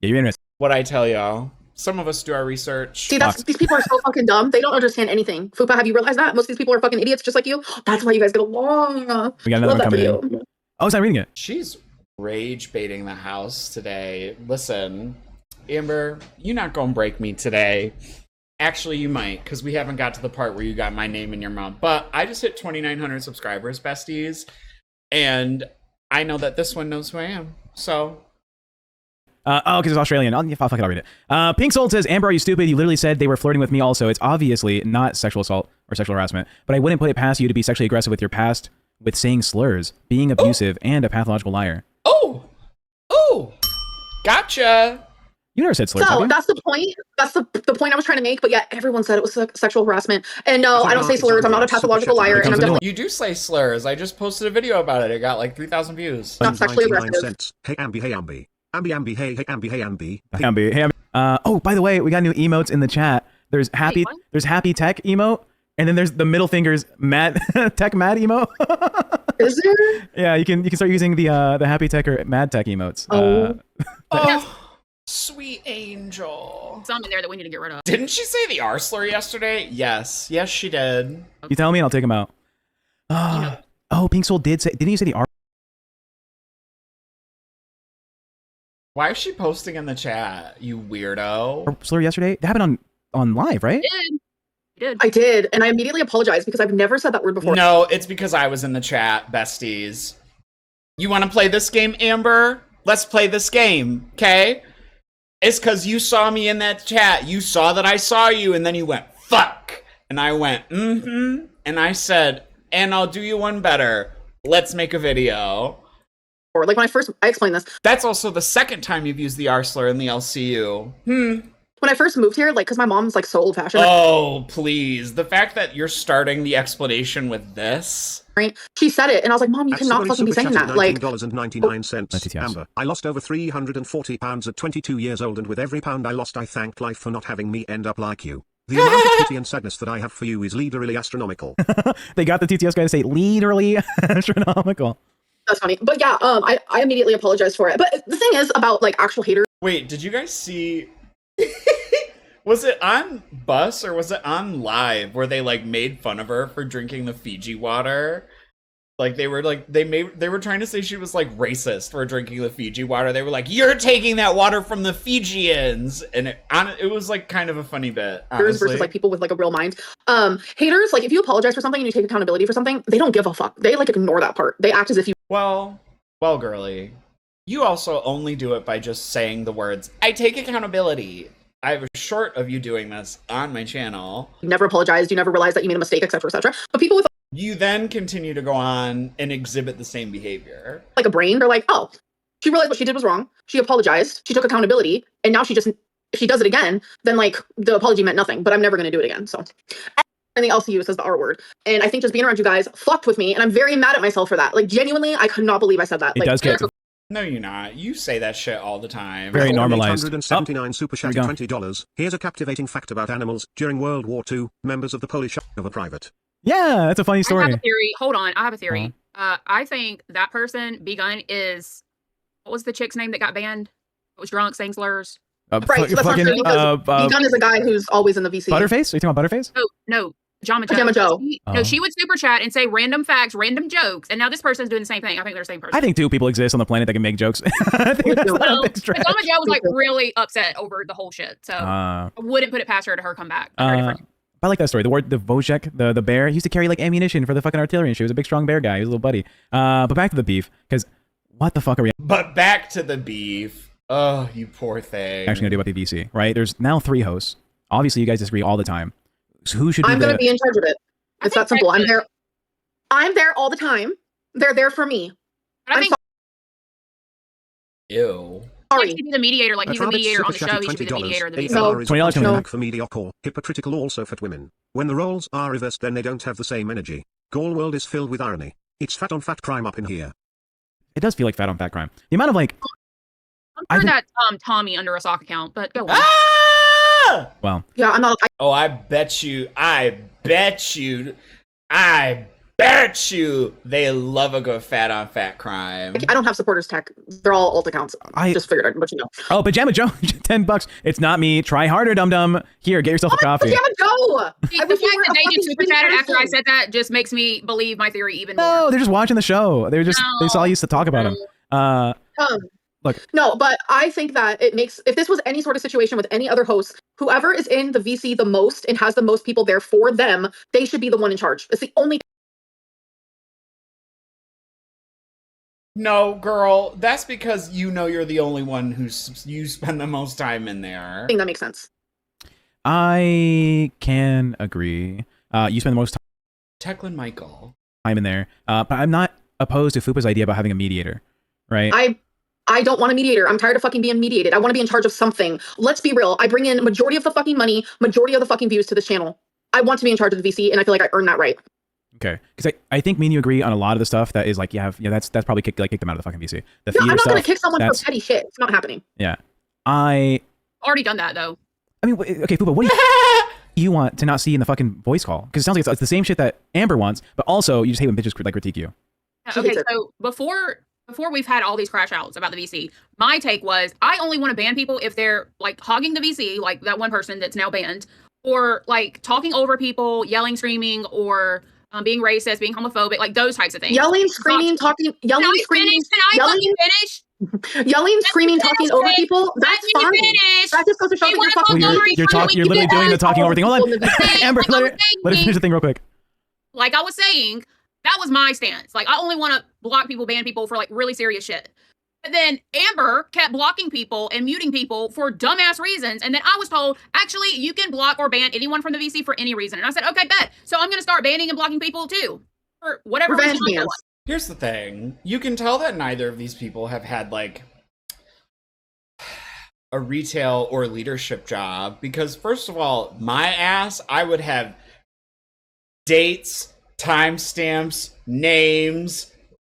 Yeah, you're interested.
What I tell y'all. Some of us do our research.
See, these people are so fucking dumb. They don't understand anything. Fupa, have you realized that? Most of these people are fucking idiots just like you. That's why you guys get along.
We got another one coming in. Oh, it's not reading it.
She's rage baiting the house today. Listen, Amber, you're not gonna break me today. Actually, you might, because we haven't got to the part where you got my name in your mouth. But I just hit 2,900 subscribers, besties. And I know that this one knows who I am. So...
oh, because it's Australian. Fuck it, I'll read it. Pink Soul says, Amber, are you stupid? You literally said they were flirting with me also. It's obviously not sexual assault or sexual harassment, but I wouldn't put it past you to be sexually aggressive with your past, with saying slurs, being abusive, and a pathological liar.
Oh! Gotcha!
You never said slurs. have
So
you?
that's the point. That's the point I was trying to make. But yeah, everyone said it was sexual harassment. And no, I don't say slurs. I'm not a pathological liar, and I'm definitely
You do say slurs. I just posted a video about it. It got like 3,000 views.
not sexually
99
aggressive.
cents. Hey Ambi, hey Ambi. Ambi, hey, hey Ambi, hey Ambi.
Ambi, hey, Ambi. Oh, by the way, we got new emotes in the chat. There's happy.
what?
There's happy tech emote, and then there's the middle fingers mad tech mad emote.
Is there?
Yeah, you can start using the happy tech or mad tech emotes.
Oh.
Oh, sweet angel.
Some in there that we need to get rid of.
Didn't she say the R slur yesterday? Yes. Yes, she did.
You tell me, and I'll take them out. Oh, Pink Soul did say. Didn't you say the R?
Why is she posting in the chat, you weirdo?
slur yesterday? That happened on live, right?
You did.
I did, and I immediately apologized because I've never said that word before.
No, it's because I was in the chat, besties. You want to play this game, Amber? Let's play this game, okay? It's because you saw me in that chat. You saw that I saw you, and then you went, fuck. And I went, mm-hmm. And I said, and I'll do you one better. Let's make a video.
Or like when I explained this.
That's also the second time you've used the R slur in the LCU.
When I first moved here, like, because my mom's like so old fashioned.
Oh, please. The fact that you're starting the explanation with this.
Right? She said it, and I was like, Mom, you cannot fucking be saying that. Like,
$19.99. Amber, I lost over 340 pounds at 22 years old, and with every pound I lost, I thanked life for not having me end up like you. The amount of pity and sadness that I have for you is literally astronomical.
They got the TTS guy to say literally astronomical.
that's funny. But yeah, I immediately apologized for it. But the thing is about like actual haters.
Wait, did you guys see... Was it on Bus or was it on Live where they like made fun of her for drinking the Fiji water? Like they were trying to say she was like racist for drinking the Fiji water. They were like, "You're taking that water from the Fijians," and it was like kind of a funny bit.
Haters
Honestly.
versus like people with like a real mind. Haters, like if you apologize for something and you take accountability for something, they don't give a fuck. They like ignore that part. They act as if you
Well, girly, you also only do it by just saying the words, "I take accountability." I was short of you doing this on my channel.
never apologized, you never realized that you made a mistake, etc., etc. But people with
You then continue to go on and exhibit the same behavior.
like a brain, they're like, oh, she realized what she did was wrong. She apologized. She took accountability, and now if she does it again, then like the apology meant nothing. But I'm never going to do it again. So. Anything else you says the R word, and I think just being around you guys fucked with me, and I'm very mad at myself for that. Like genuinely, I could not believe I said that.
It
Like,
does get
No, you're not. You say that shit all the time.
very normalized.
179 super chat
here we go.
$20. Here's a captivating fact about animals. During World War II, members of the Polish of a private.
Yeah, that's a funny
I
story.
have a theory. Hold on. I have a theory. I think that person, B-Gun, is... What was the chick's name that got banned? It was drunk, saying slurs.
Right, so that's not true because B-Gun is a guy who's always in the VC.
Butterface? Are you talking about Butterface?
Oh, no. Jama
Jama Joe.
No, she would super chat and say random facts, random jokes, and now this person's doing the same thing. I think they're the same person.
I think two people exist on the planet that can make jokes. I think that's not a big stretch.
Jama Joe was like really upset over the whole shit, so I wouldn't put it past her to her come back.
I like that story. The Wojciech, the bear, he used to carry like ammunition for the fucking artillery and shit. He was a big strong bear guy. He was a little buddy. But back to the beef, because what the fuck are we
But back to the beef. Oh, you poor thing.
actually gonna do about the VC, right? There's now 3 hosts. Obviously, you guys disagree all the time. So who should be
I'm going to be in charge of it. It's that simple. I'm there. I'm there all the time. They're there for me.
I think
Ew.
Sorry.
he should be the mediator. Like he's a mediator on the show. He should be the mediator of the VC.
No.
is
$20 coming
like for mediocre, hypocritical also for women. When the roles are reversed, then they don't have the same energy. Gorlworld is filled with irony. It's fat on fat crime up in here.
It does feel like fat on fat crime. The amount of like,
I'm sure that's Tommy under a sock account, but go on.
Ah!
well,
Yeah, I'm not.
Oh, I bet you they love a good fat on fat crime.
I don't have supporters tech. They're all alt accounts.
I
just figured I'd let you know.
oh, Pajama Joe, $10. It's not me. Try harder, dum dum. Here, get yourself a coffee.
Pajama Joe!
The fact that they just super chatted after I said that just makes me believe my theory even more.
No, they're just watching the show. They saw you used to talk about him. Look.
No, but I think that it makes, if this was any sort of situation with any other host, whoever is in the VC the most and has the most people there for them, they should be the one in charge. It's the only
No, girl, that's because you know you're the only one you spend the most time in there.
thing that makes sense.
I can agree. You spend the most
Techlin Michael.
time in there, but I'm not opposed to Fupa's idea about having a mediator, right?
I don't want a mediator. I'm tired of fucking being mediated. I want to be in charge of something. Let's be real. I bring in majority of the fucking money, majority of the fucking views to this channel. I want to be in charge of the VC, and I feel like I earned that right.
Okay, because I think me and you agree on a lot of the stuff that is like, yeah, that's probably kick them out of the fucking VC. The
No, I'm not
stuff,
going to kick someone for petty shit. It's not happening.
Yeah.
Already done that, though.
I mean, okay, Fupa, what do you want to not see in the fucking voice call? Because it sounds like it's the same shit that Amber wants, but also you just hate when bitches like critique you.
Okay, so before we've had all these crash outs about the VC, my take was I only want to ban people if they're like hogging the VC, like that one person that's now banned, or like talking over people, yelling, screaming, or being racist, being homophobic, like those types of things.
Yelling, screaming, talking, yelling, screaming,
yelling,
yelling, screaming, talking over people. That's fine. That just goes to show that you're fucking.
You're literally doing the talking over thing. Hold on, Amber, let her finish the thing real quick.
Like I was saying, that was my stance. Like I only want to block people, ban people for like really serious shit. But then Amber kept blocking people and muting people for dumbass reasons. And then I was told, actually, you can block or ban anyone from the VC for any reason. And I said, okay, bet. So I'm going to start banning and blocking people too. For whatever reason.
Here's the thing. You can tell that neither of these people have had like a retail or leadership job. Because first of all, my ass, I would have dates, timestamps, names,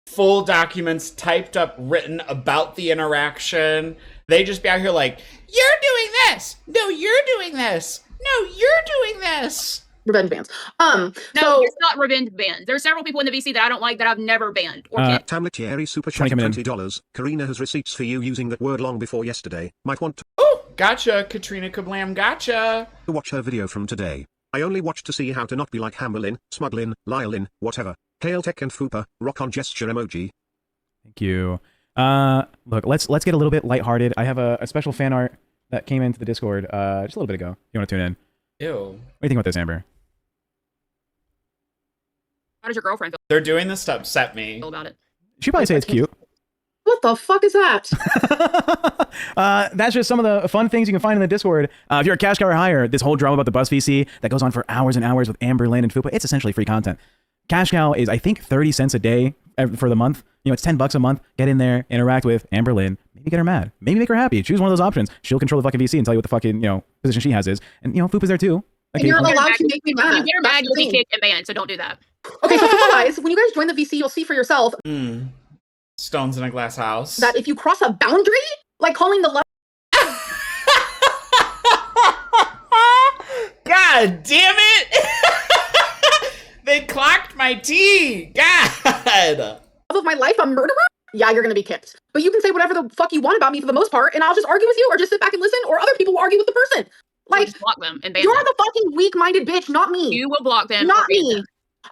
full documents typed up, written about the interaction. They just be out here like, you're doing this. No, you're doing this. No, you're doing this.
Revenge bans.
No, it's not revenge bans. There's several people in the VC that I don't like that I've never banned or kicked.
Tamletieri super chat $20. Karina has receipts for you using that word long before yesterday. Might want to.
Oh, gotcha, Katrina Kablam, gotcha.
Watch her video from today. I only watched to see how to not be like Amberlynn, Smuglin, Lyalin, whatever. Kale Tech and Fupa, rock on gesture emoji.
Thank you. Look, let's get a little bit lighthearted. I have a special fan art that came into the Discord just a little bit ago. You want to tune in?
Ew.
What do you think about this, Amber?
How does your girlfriend feel?
They're doing this to upset me.
About it?
She'd probably say it's cute.
What the fuck is that?
That's just some of the fun things you can find in the Discord. If you're a cash cow or higher, this whole drama about the Buzz VC that goes on for hours and hours with Amberlynn and Fupa, it's essentially free content. Cash cow is, I think, 30 cents a day for the month. You know, it's $10 a month. Get in there, interact with Amberlynn. Maybe get her mad. Maybe make her happy. Choose one of those options. She'll control the fucking VC and tell you what the fucking, position she has is. And, Fupa's there too.
Okay, you're allowed to make me mad.
If you get her mad, you'll be kicked and banned, so don't do that.
Okay, so guys, when you guys join the VC, you'll see for yourself
Stones in a glass house.
that if you cross a boundary, like calling the
God damn it! They clocked my tea! God!
love of my life a murderer, yeah, you're gonna be kicked. But you can say whatever the fuck you want about me for the most part, and I'll just argue with you, or just sit back and listen, or other people will argue with the person. Like,
just block them and ban
you're
them.
the fucking weak-minded bitch, not me.
You will block them.
Not me.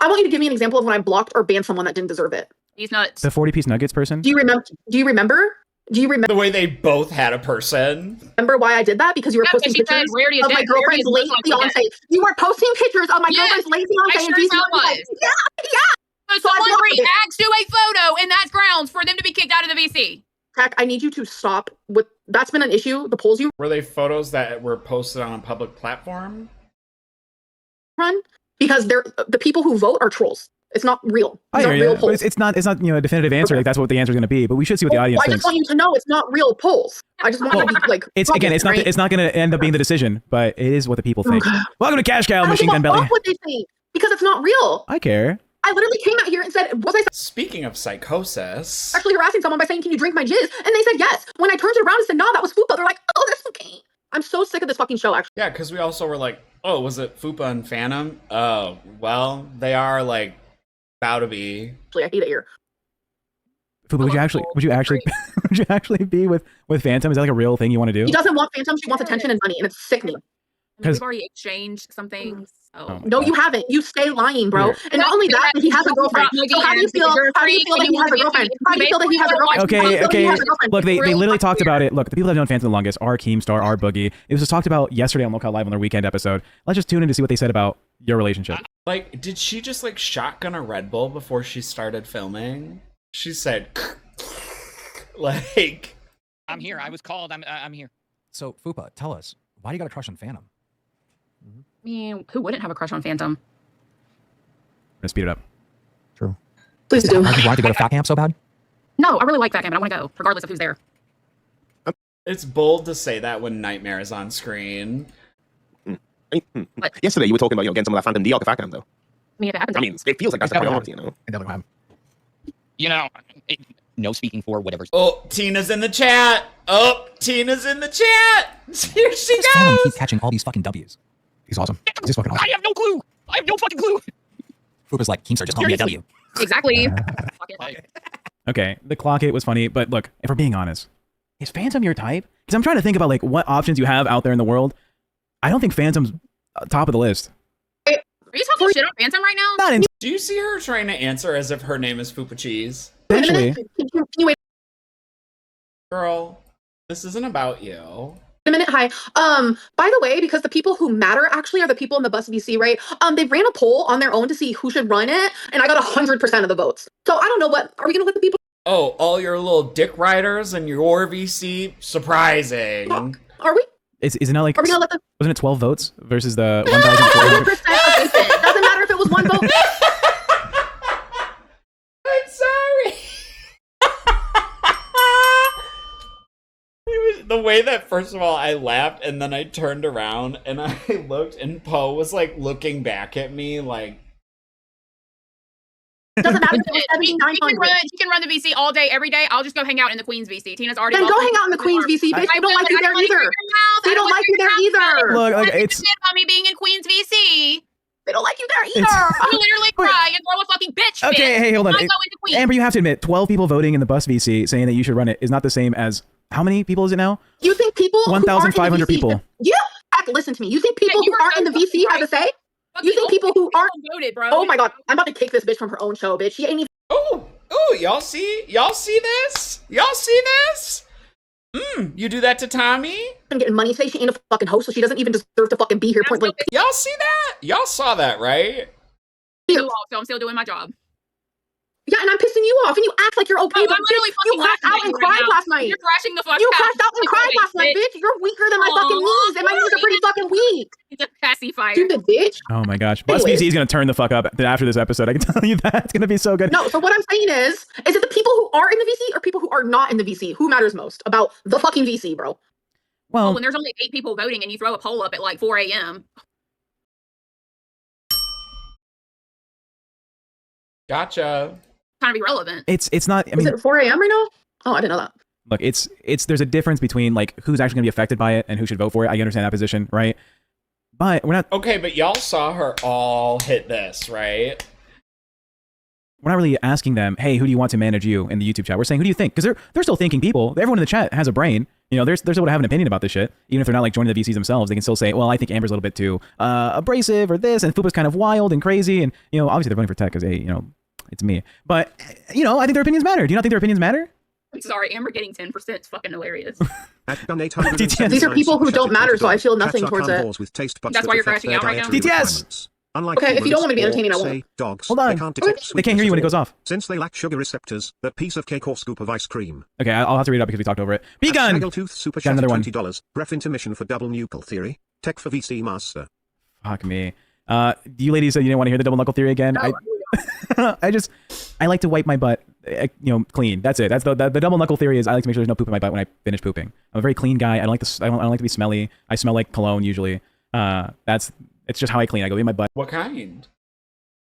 I want you to give me an example of when I blocked or banned someone that didn't deserve it.
He's nuts.
The 40-piece nuggets person?
Do you remember?
The way they both had a person.
Remember why I did that? Because you were posting pictures of my girlfriend's late fiance. You were posting pictures of my girlfriend's late fiance. And yeah.
So someone reacts to a photo, and that's grounds for them to be kicked out of the VC.
Crack, I need you to stop with. That's been an issue. The polls you
Were they photos that were posted on a public platform?
run, because they're the people who vote are trolls. It's not real.
I hear you. It's not a definitive answer. Like that's what the answer is going to be. But we should see what the audience
I
thinks.
just want you to know it's not real polls. I just want you to be like.
It's not going to end up being the decision, but it is what the people think. Welcome to Cash Cow, Machine Gun Belly.
What they think, because it's not real.
I care.
I literally came out here and said, was I
Speaking of psychosis,
actually harassing someone by saying, can you drink my jizz? And they said yes. When I turned it around and said, no, that was Fupa, they're like, oh, that's okay. I'm so sick of this fucking show, actually.
yeah, because we also were like, oh, was it Fupa and Phantom? Oh, well, they are like about to be.
I hate it here.
Fupa, would you actually be with Phantom? Is that like a real thing you want to do?
She doesn't want Phantom. She wants attention and money, and it's sickening.
We've already exchanged something. So.
No, you haven't. You stay lying, bro.
Weird.
And not only that, but he has a girlfriend. So how do you feel? How do you feel that he has a girlfriend? How do you feel that he has a girlfriend?
Okay. Look, they literally talked about it. Look, the people that have known Phantom the longest are Keemstar, are Boogie. It was just talked about yesterday on Local Live on their weekend episode. Let's just tune in to see what they said about your relationship.
Like, did she just like shotgun a Red Bull before she started filming? She said, like,
I'm here. I was called. I'm here.
So, Fupa, tell us, why do you got a crush on Phantom?
I mean, who wouldn't have a crush on Phantom?
Let's speed it up.
True.
Please do.
Why did you go to Fat Camp so bad?
No, I really like backgammon. I want to go, regardless of who's there.
It's bold to say that when Nightmare is on screen.
Yesterday, you were talking about, getting some of that Phantom D out the background, though.
I mean, if it happens,
I mean, it feels like that's the priority,
It definitely happened.
You know, no speaking for whatever.
Oh, Tina's in the chat. Oh, Tina's in the chat. Here she
Just Phantom keep
goes.
catching all these fucking W's. He's awesome. He's just fucking awesome.
I have no clue. I have no fucking clue.
Fupa's like, Keemstar, just call me a W.
exactly. Fuck it.
Hey.
Okay, the clock hit was funny, but look, if we're being honest, is Phantom your type? Because I'm trying to think about like what options you have out there in the world. I don't think Phantom's top of the list.
Are you talking shit on Phantom right now?
Not in
Do you see her trying to answer as if her name is Fupa Cheese?
eventually.
Can you wait
Girl, this isn't about you.
a minute? Hi. By the way, because the people who matter actually are the people in the bus VC, right? They ran a poll on their own to see who should run it, and I got 100% of the votes. So I don't know what are we gonna let the people.
Oh, all your little dick riders and your VC? Surprising.
Are we?
Is it not like,
Are we gonna let the
wasn't it 12 votes versus the 1,400?
100% of it? Doesn't matter if it was one vote.
I'm sorry. It was the way that, first of all, I laughed and then I turned around and I looked and Poe was like looking back at me like,
Doesn't matter if it was
She
7,900.
can run the VC all day, every day. I'll just go hang out in the Queen's VC. Tina's already
Then go hang out in the Queen's VC, bitch. They don't like you there either. They don't like you there either.
Look, like, it's
Shit about me being in Queen's VC.
They don't like you there
It's-
either.
I literally cry and throw a fucking bitch fit.
okay. Hey, hold on.
I go into Queen's.
Amber, you have to admit, 12 people voting in the bus VC saying that you should run it is not the same as how many people is it now?
You think people who aren't in the
1,500
VC
people.
You have to listen to me. You think people
you
who
were
aren't in the
so
VC have a say?
Fucking
You think people who aren't?
voted, bro.
Oh my god, I'm about to kick this bitch from her own show, bitch. She ain't even.
oh, y'all see this? Y'all see this? You do that to Tommy?
Getting money today. She ain't a fucking host, so she doesn't even deserve to fucking be here. Point blank.
Y'all see that? Y'all saw that, right?
So I'm still doing my job.
Yeah, and I'm pissing you off, and you act like you're okay.
Oh,
but
I'm literally
bitch, you
fucking
crashed
laughing
out
at
and
you right
cried
now.
last night.
You're crashing the fuck
You
out.
crashed out and cried last night, bitch. You're weaker than my fucking knees, and my knees are pretty fucking weak.
It's a pacifier.
Stupid bitch.
Oh my gosh. Bus
Anyways.
VC is going to turn the fuck up after this episode. I can tell you that. It's going to be so good.
No, so what I'm saying is it the people who are in the VC or people who are not in the VC? Who matters most about the fucking VC, bro?
Well,
When there's only 8 people voting and you throw a poll up at like 4 a.m.
Gotcha.
Kind of irrelevant.
it's not, I
Is
mean,
it 4 a.m. right now? Oh, I didn't know that.
look, it's there's a difference between like who's actually going to be affected by it and who should vote for it. I understand that position, right? But we're not
Okay, but y'all saw her all hit this, right?
really asking them, hey, who do you want to manage you in the YouTube chat? We're saying, who do you think? Because they're still thinking people. Everyone in the chat has a brain. You know, they're still to have an opinion about this shit. Even if they're not like joining the VCs themselves, they can still say, well, I think Amber's a little bit too abrasive or this, and Fupa's kind of wild and crazy. And, you know, obviously they're voting for Tech because, hey, you know, it's me. But, you know, I think their opinions matter. Do you not think their opinions matter?
I'm sorry, Amber getting 10% is fucking hilarious.
At gun 879
These are people who don't matter, so I feel nothing
Cats are
towards it.
carnivores with taste buds
That's
that
why you're
reflect
crashing
their
out right now?
dietary
DTS!
requirements. Unlike
Okay, if you don't want to be
humans
entertaining, I
or,
won't.
say, dogs,
Hold on.
they can't detect
They can't hear you when it goes off.
Since they lack sugar receptors, that piece of cake or scoop of ice cream.
Okay, I'll have to read it up because we talked over it. Begun!
Snaggletooth super
Got
chat
another one.
$20. Ref intermission for double nucle theory. Tech for VC master.
Fuck me. You ladies said you didn't want to hear the double knuckle theory again. I like to wipe my butt, you know, clean. That's it. That's the double knuckle theory is I like to make sure there's no poop in my butt when I finish pooping. I'm a very clean guy. I don't like to be smelly. I smell like cologne usually. It's just how I clean. I go in my butt.
What kind?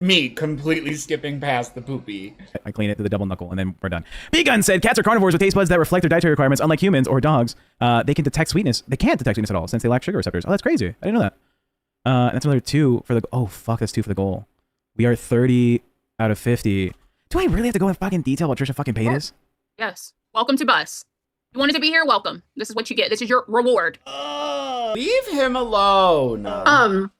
Me completely skipping past the poopy.
I clean it to the double knuckle and then we're done. B-Gun said cats are carnivores with taste buds that reflect their dietary requirements, unlike humans or dogs. They can detect sweetness. They can't detect sweetness at all since they lack sugar receptors. Oh, that's crazy. I didn't know that. That's another 2 for the. Oh fuck, that's 2 for the goal. We are 30 out of 50. Do I really have to go in fucking detail what Trisha fucking paid is?
Yes. Welcome to Bus. You wanted to be here? Welcome. This is what you get. This is your reward.
Leave him alone.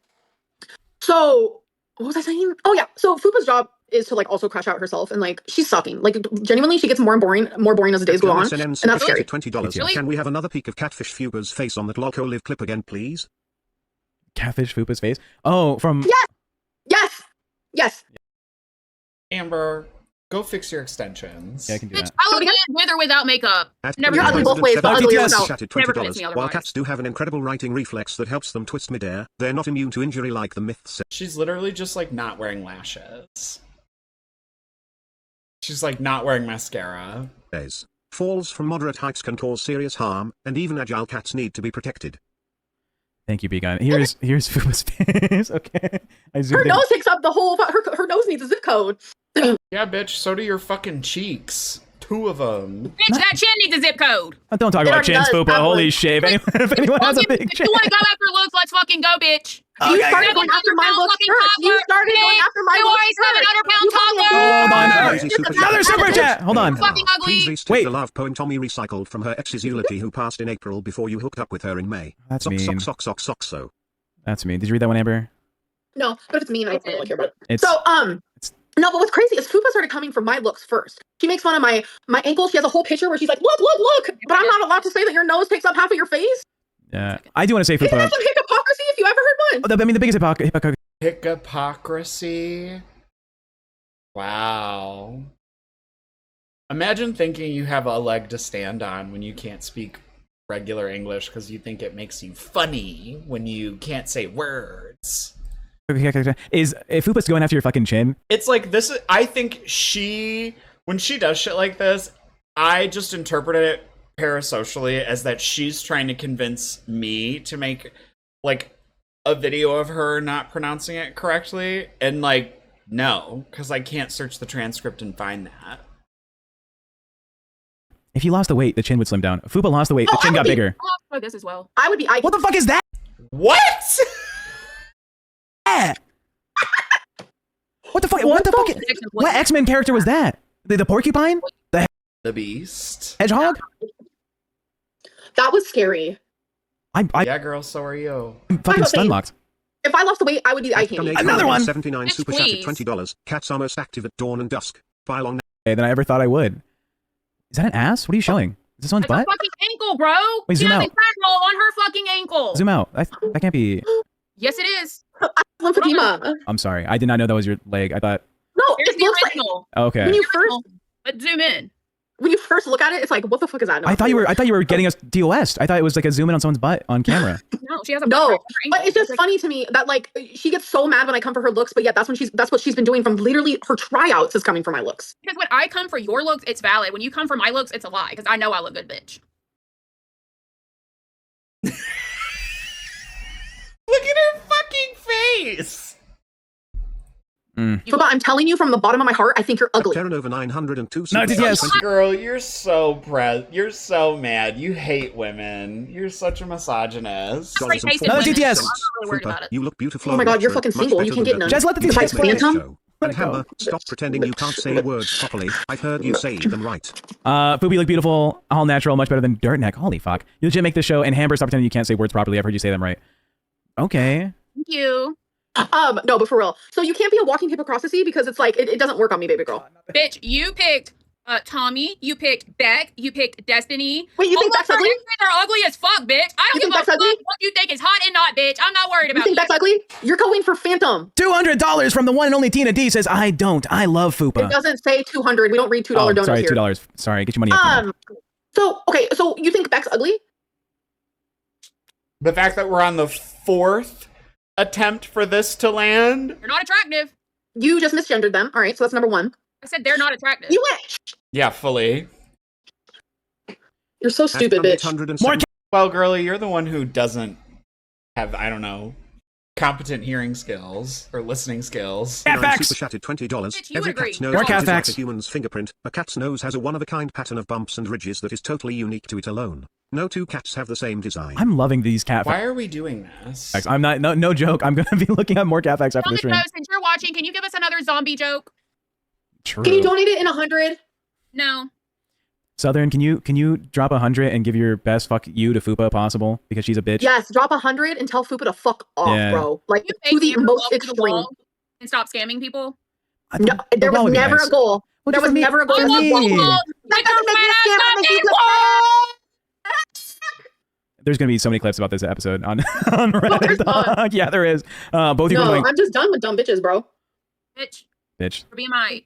So what was I saying? Oh yeah. So Fupa's job is to like also crash out herself, and like she's sucking. Like genuinely, she gets more boring as the days go on, and that's scary.
$20.
Really?
Can we have another peek of Catfish Fuga's face on that Loco Live clip again, please?
Catfish Fupa's face. Oh, from
Yes.
Amber, go fix your extensions.
Yeah, I can do
Bitch,
that.
I look good with or without makeup.
At
Never
You're ugly both ways, but
ugly
uglier
without.
without.
Chatted
Never
$20.
convinced me
While
otherwise.
cats do have an incredible writing reflex that helps them twist midair, they're not immune to injury like the myth says.
She's literally just like not wearing lashes. She's like not wearing mascara.
Says, falls from moderate heights can cause serious harm, and even agile cats need to be protected.
Thank you, Beacon. Here's Fuba's face. Okay. I zoomed
Her
in.
nose takes up the whole. Her nose needs a zip code.
Yeah, bitch, so do your fucking cheeks. 2 of them.
Bitch, that chin needs a zip code.
Don't talk
It
about
already
chins,
does,
Fuba.
that
Holy
one.
shit. If anyone has a big
If
chin.
you want to go after looks, let's fucking go, bitch.
You
Okay.
started going after my looks first. You started going after my looks first.
700-pound
Hold on.
toddler.
Crazy super
Another
chat.
super chat. Hold on.
Fucking
Please
ugly.
restate
Wait.
the love poem Tommy recycled from her ex's eulogy who passed in April before you hooked up with her in May.
That's
Sock,
mean.
sock, so.
That's me. Did you read that one, Amber?
No, but if it's mean, I don't really care about it.
It's
So, no, but what's crazy is Fupa started coming from my looks first. She makes fun of my ankles. She has a whole picture where she's like, look. But I'm not allowed to say that your nose takes up half of your face.
yeah. I do want to say
Isn't
Fuba.
that some hypocrisy if you ever heard one?
I mean, the biggest hypocrisy.
Hypocrisy. Wow. Imagine thinking you have a leg to stand on when you can't speak regular English because you think it makes you funny when you can't say words.
Is if Fuba's going after your fucking chin?
It's like this. I think when she does shit like this, I just interpret it parasocially as that she's trying to convince me to make like a video of her not pronouncing it correctly, and like no, because I can't search the transcript and find that.
If you lost the weight, the chin would slim down. Fuba lost the weight, the chin got bigger.
Oh, this as well.
I would be.
What the fuck is that?
What?
What the fuck? What the fuck? What X-Men character was that? The porcupine?
The Beast.
Hedgehog?
That was scary.
Yeah, girl. So are you.
I'm fucking
I'm
stun locked.
If I lost the weight, I would be eye candy.
Another one!
79
Bitch,
super chat
please.
at $20. Cats are most active at dawn and dusk. File on
Than I ever thought I would. Is that an ass? What are you showing? Is this someone's
It's a
butt?
fucking ankle, bro.
Wait,
She
zoom
has
out.
a crack roll on her fucking ankle.
Zoom out. That can't be.
Yes, it is.
Lymphedema.
I'm sorry. I did not know that was your leg. I thought.
No,
Here's
it
the
looks like
original.
Okay.
But zoom in.
when you first look at it, it's like, what the fuck is that? No,
I thought you were getting us DOS. I thought it was like a zoom in on someone's butt on camera.
No, she has a
No,
crack
but it's just funny to me that like she gets so mad when I come for her looks, but yet that's what she's been doing from literally her tryouts is coming for my looks.
Because when I come for your looks, it's valid. When you come for my looks, it's a lie. Because I know I look good, bitch.
Look at her fucking face.
But I'm telling you from the bottom of my heart, I think you're ugly.
Terranova 902.
No, yes.
Girl, you're so you're so mad. You hate women. You're such a misogynist.
Straight tasted
No,
women,
TTS.
so I'm not really worried about it.
You look beautiful.
Oh my God, you're
Richard.
fucking
Much
single. You
better
can't
than
get none.
Just let the
Besides
TTS
Phantom.
And Hammer, stop pretending you can't say words properly. I've heard you say them right.
Fubi look beautiful, all natural, much better than Dirt Neck. Holy fuck. You legit make this show, and Hamber, stop pretending you can't say words properly. I've heard you say them right. Okay.
Thank you.
No, but for real. So you can't be a walking hypocrisy because it's like it doesn't work on me, baby girl.
Bitch, you picked Tommy, you picked Beck, you picked Destiny.
Wait, you think Beck's ugly?
They're ugly as fuck, bitch. I
You
don't give
think
a
Beck's
fuck
ugly?
what you think is hot and not, bitch. I'm not worried
You
about
think Beck's ugly? You're going for Phantom.
$200 from the one and only Tina D says, I don't. I love Fupa.
It doesn't say 200. We don't read $2
Oh,
donuts
sorry,
here.
$2. Sorry, get your money up.
So okay, so you think Beck's ugly?
The fact that we're on the fourth attempt for this to land.
They're not attractive.
You just misgendered them. All right, so that's number one.
I said they're not attractive.
You went.
Yeah, fully.
You're so stupid, bitch.
More
Well, girly, you're the one who doesn't have, I don't know, competent hearing skills or listening skills.
Cat facts.
Super chatted $20.
Bitch, you
Every
agree.
cat's nose
More cat
is like
facts.
a human's fingerprint. A cat's nose has a one-of-a-kind pattern of bumps and ridges that is totally unique to it alone. No two cats have the same design.
I'm loving these cat
Why
facts.
are we doing this?
I'm not, no joke. I'm going to be looking up more cat facts after
On
this
the
stream.
show, since you're watching, can you give us another zombie joke?
True.
Can you donate it in 100?
No.
Southern, can you drop 100 and give your best fuck you to Fupa possible? Because she's a bitch.
Yes, drop 100 and tell Fupa to fuck off,
Yeah.
bro. Like
You
to the
take Amber
most
off to the
extreme.
wall and stop scamming people.
No, there was never a goal.
Well,
There
good
was
for me.
never a goal.
For
to
me.
wall.
That
That doesn't make me a scammer. That makes you look
There's going to be so many clips about this episode on Reddit.
there's not.
Yeah, there is. Both you
No,
were going,
I'm just done with dumb bitches, bro.
Bitch,
bitch.
for BMI.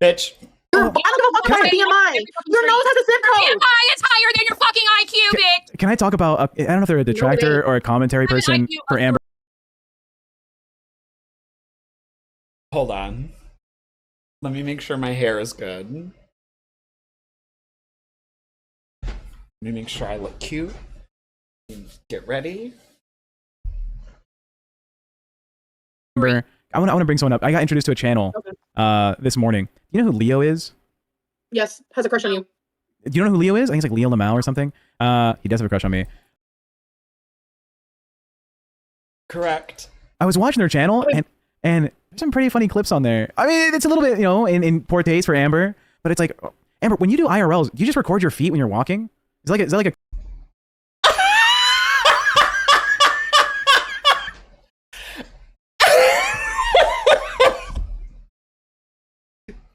Bitch.
I don't give a fuck about BMI. Your nose has a zip code.
BMI is higher than your fucking IQ, bitch.
Can I talk about, I don't know if they're a detractor or a commentary
I mean,
person
IQ
for Amber.
Hold on. Let me make sure my hair is good. Let me make sure I look cute. Get ready.
Amber, I want to bring someone up. I got introduced to a channel this morning. You know who Leo is?
Yes, has a crush on you.
Do you know who Leo is? I think it's like Leo Lamau or something. He does have a crush on me.
Correct.
I was watching their channel and there's some pretty funny clips on there. I mean, it's a little bit, you know, in poor taste for Amber, but it's like, Amber, when you do IRLs, do you just record your feet when you're walking? Is that like a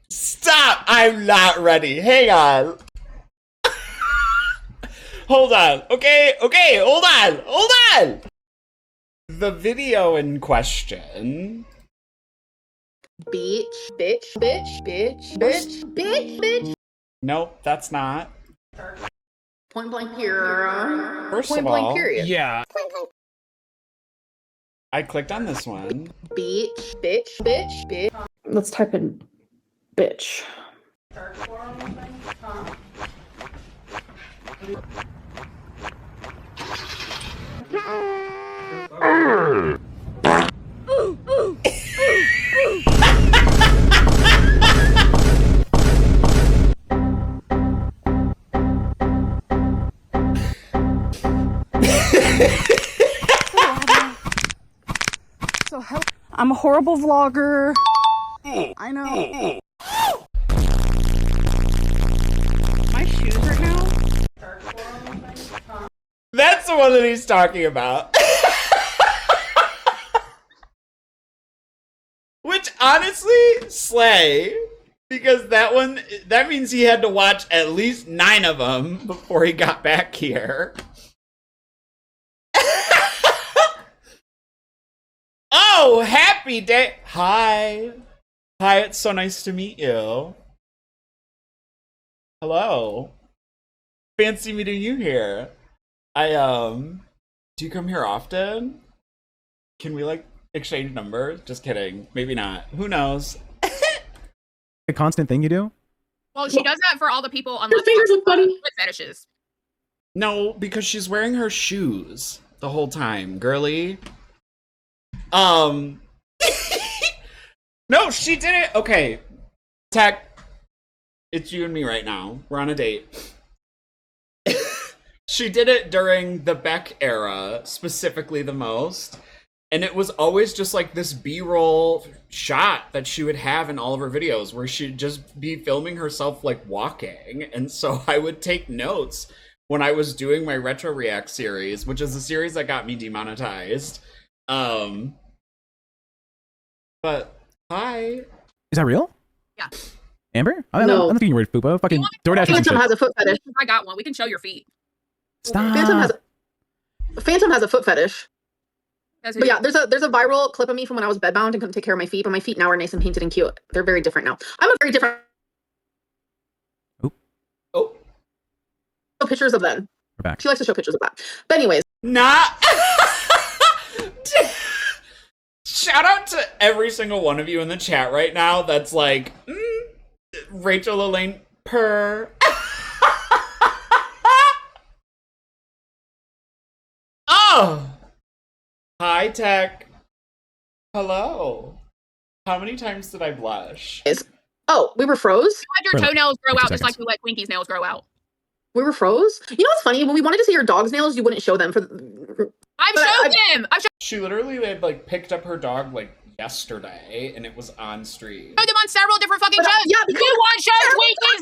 Stop! I'm not ready. Hang on. Hold on. Okay, hold on. The video in question.
Bitch, bitch, bitch, bitch, bitch, bitch, bitch.
Nope, that's not.
Point blank period.
First
Point
of
blank
all,
period.
yeah. I clicked on this one.
Bitch, bitch, bitch, bitch. Let's type in bitch.
So help. I'm a horrible vlogger. I know. My shoes right now.
That's the one that he's talking about. Which honestly, slay. Because that means he had to watch at least 9 of them before he got back here. Oh, happy day. Hi, it's so nice to meet you. Hello. Fancy meeting you here. Do you come here often? Can we like exchange numbers? Just kidding. Maybe not. Who knows?
a constant thing you do?
Well, she does that for all the people on
Your fingers look funny.
foot fetishes.
No, because she's wearing her shoes the whole time, girly. No, she did it. Okay. Tech, it's you and me right now. We're on a date. She did it during the Beck era, specifically the most. And it was always just like this B-roll shot that she would have in all of her videos where she'd just be filming herself like walking. And so I would take notes when I was doing my Retro React series, which is a series that got me demonetized. But hi.
Is that real?
Yeah.
Amber?
No.
I'm thinking you're weird, Fupa. Fucking DoorDash and
Phantom
shit.
has a foot fetish.
I got one. We can show your feet.
Stop.
Phantom has a foot fetish.
That's
But yeah, there's a viral clip of me from when I was bedbound and couldn't take care of my feet, but my feet now are nice and painted and cute. They're very different now. I'm a very different.
Oh.
Show pictures of them.
We're back.
She likes to show pictures of that. But anyways,
Not. Shout out to every single one of you in the chat right now that's like, Rachel Elaine purr. Oh. Hi, Tech. Hello. How many times did I blush?
we were froze.
You let your toenails grow
50
out just like
seconds.
you let Twinkies' nails grow out.
We were froze. You know what's funny? When we wanted to see your dog's nails, you wouldn't show them for.
I've showed them. I've
She literally had like picked up her dog like yesterday and it was on stream.
showed them on several different fucking
But,
shows.
yeah, because-
You want to show Twinkies'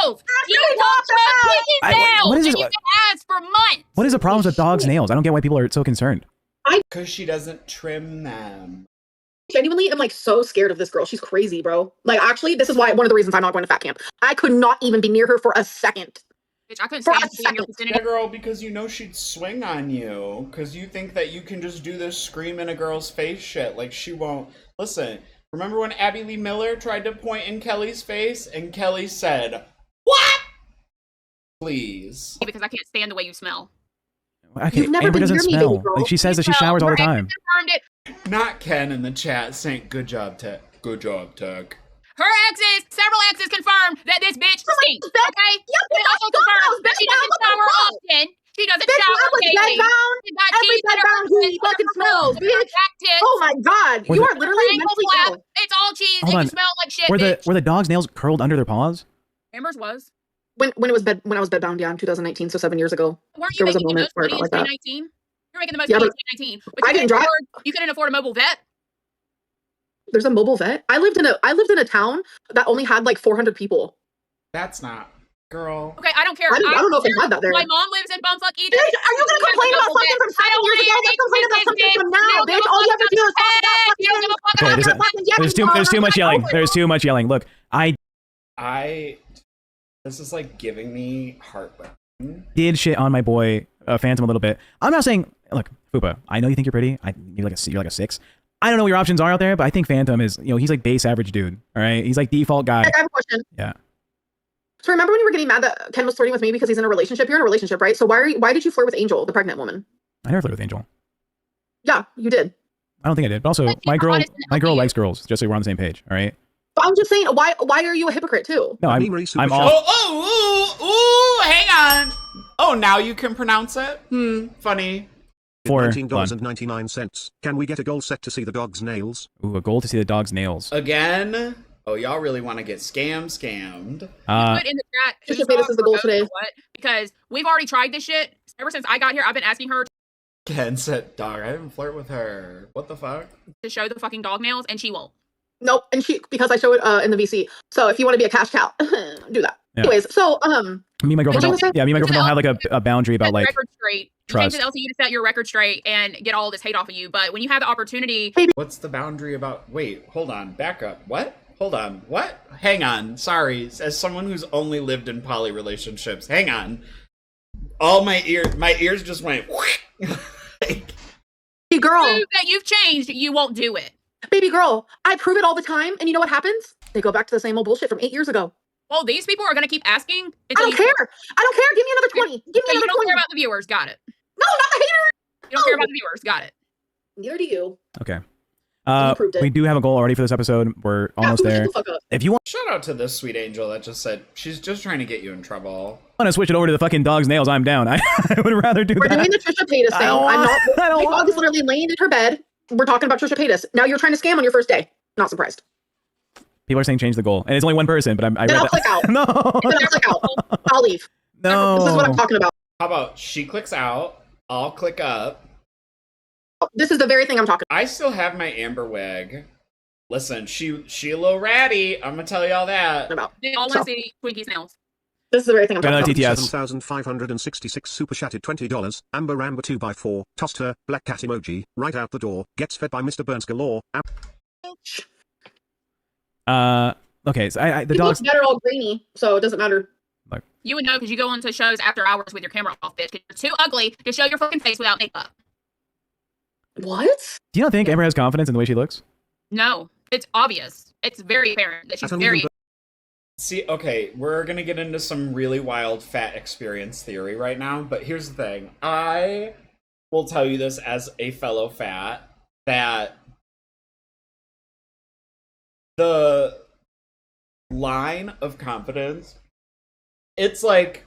nails? You want to show Twinkies' nails?
What is
And
this?
you can ask for months.
What is the problem with dogs' nails? I don't get why people are so concerned.
Because she doesn't trim them.
Genuinely, I'm like so scared of this girl. She's crazy, bro. Like, actually, this is why one of the reasons I'm not going to fat camp. I could not even be near her for a second.
Bitch, I couldn't
For
stand
a
to be in your
second.
vicinity.
Yeah, girl, because you know she'd swing on you. Because you think that you can just do this scream in a girl's face shit. Like, she won't. Listen, remember when Abby Lee Miller tried to point in Kelly's face and Kelly said, "What?" Please.
Because I can't stand the way you smell.
Okay,
You've never
Amber
been
doesn't
near me,
smell.
baby girl.
Like she says that she
Well,
showers all the
her ex
time.
confirmed it.
Not Ken in the chat saying, "Good job, Tech. Good job, Tech."
Her exes, several exes confirmed that this bitch stinks. Okay?
Yeah,
They also confirmed that she doesn't
bedbound.
It got
Every
cheese in her
bedbound
pussy,
he fucking
in her
smells,
mouth, in her
bitch.
back tits,
Oh my god,
Was
you
it-
are literally
ankle
mentally
flap.
ill.
It's all cheese
Hold
and
on.
you smell like shit,
Were
bitch.
the dog's nails curled under their paws?
Amber's was.
When I was bedbound, yeah, in 2019, so 7 years ago.
Weren't you
There was a
making the
moment
most
where I
money
felt
in
like that.
2019? You're making the most
Yeah,
money in
but
2019. But
I didn't drive.
You couldn't afford a mobile vet.
There's a mobile vet. I lived in a town that only had like 400 people.
That's not, girl.
Okay, I don't care.
I don't know if they had that there.
My mom lives in bumfuck Egypt.
Bitch, are you gonna complain about something from 7 years ago? Let's complain about something from now, bitch. All you ever do is talk about fucking
Okay, there's too much yelling. There's too much yelling. Look,
This is like giving me heartburn.
did shit on my boy Phantom a little bit. I'm not saying, look, Fupa, I know you think you're pretty. You're like a 6. I don't know what your options are out there, but I think Phantom is, he's like base average dude. All right, he's like default guy.
I have a question.
Yeah.
So remember when you were getting mad that Ken was flirting with me because he's in a relationship? You're in a relationship, right? So why did you flirt with Angel, the pregnant woman?
I never flirted with Angel.
Yeah, you did.
I don't think I did. But also, my girl likes girls. Just so we're on the same page. All right.
But I'm just saying, why are you a hypocrite too?
No, I'm all.
Oh, hang on. Oh, now you can pronounce it? Funny.
$19.99. Can we get a goal set to see the dog's nails?
Ooh, a goal to see the dog's nails.
Again? Oh, y'all really want to get scammed.
Put in the chat.
Trisha Paytas is the goal today.
What? Because we've already tried this shit. Ever since I got here, I've been asking her
Ken said, dog, I didn't flirt with her. What the fuck?
to show the fucking dog nails, and she won't.
Nope, and because I show it in the VC. So if you want to be a cash cow, do that.
Yeah.
Anyways, so
me and my girlfriend
What
don't,
was
me and my girlfriend don't have like a boundary about
Set the
like
record straight. You
trust.
came to the LCU to set your record straight and get all this hate off of you. But when you have the opportunity,
What's the boundary about? Wait, hold on. Back up. What? Hold on. What? Hang on. Sorry. As someone who's only lived in poly relationships, hang on. All my ears just went.
baby girl,
prove that you've changed, you won't do it.
baby girl, I prove it all the time, and you know what happens? They go back to the same old bullshit from 8 years ago.
Well, these people are going to keep asking.
I don't care. I don't care. Give me another 20. Give me
You
another
don't
20.
care about the viewers. Got it.
No, not the hater.
You don't care about the viewers. Got it.
Neither do you.
Okay.
You proved it.
We do have a goal already for this episode. We're almost
shut
there.
the fuck up.
If you want
Shout out to this sweet angel that just said she's just trying to get you in trouble.
to switch it over to the fucking dog's nails, I'm down. I would rather do
We're
that.
doing the Trisha Paytas thing. I'm not.
I don't
My dog is literally laying in her bed. We're talking about Trisha Paytas. Now you're trying to scam on your first day. Not surprised.
People are saying change the goal, and it's only one person. But I
Then
read
I'll
that.
click out.
No.
Then I'll click out. I'll leave.
No.
This is what I'm talking about.
How about she clicks out, I'll click up.
This is the very thing I'm talking
I still have my Amber wig. Listen, she a little ratty. I'm gonna tell y'all that.
about.
They all want to see Twinkie's nails.
This is the very thing I'm talking
Another
about.
TTS.
7,566 super chatted $20. Amber 2x4. Tossed her. Black cat emoji. Right out the door. Gets fed by Mr. Burns galore.
Okay. So the
It
dog's.
looks better all grainy, so it doesn't matter.
You would know because you go into shows after hours with your camera off, bitch. Because you're too ugly to show your fucking face without makeup.
What?
Do you not think Amber has confidence in the way she looks?
No, it's obvious. It's very apparent that she's very.
See, okay, we're gonna get into some really wild fat experience theory right now, but here's the thing. I will tell you this as a fellow fat, that the line of confidence, it's like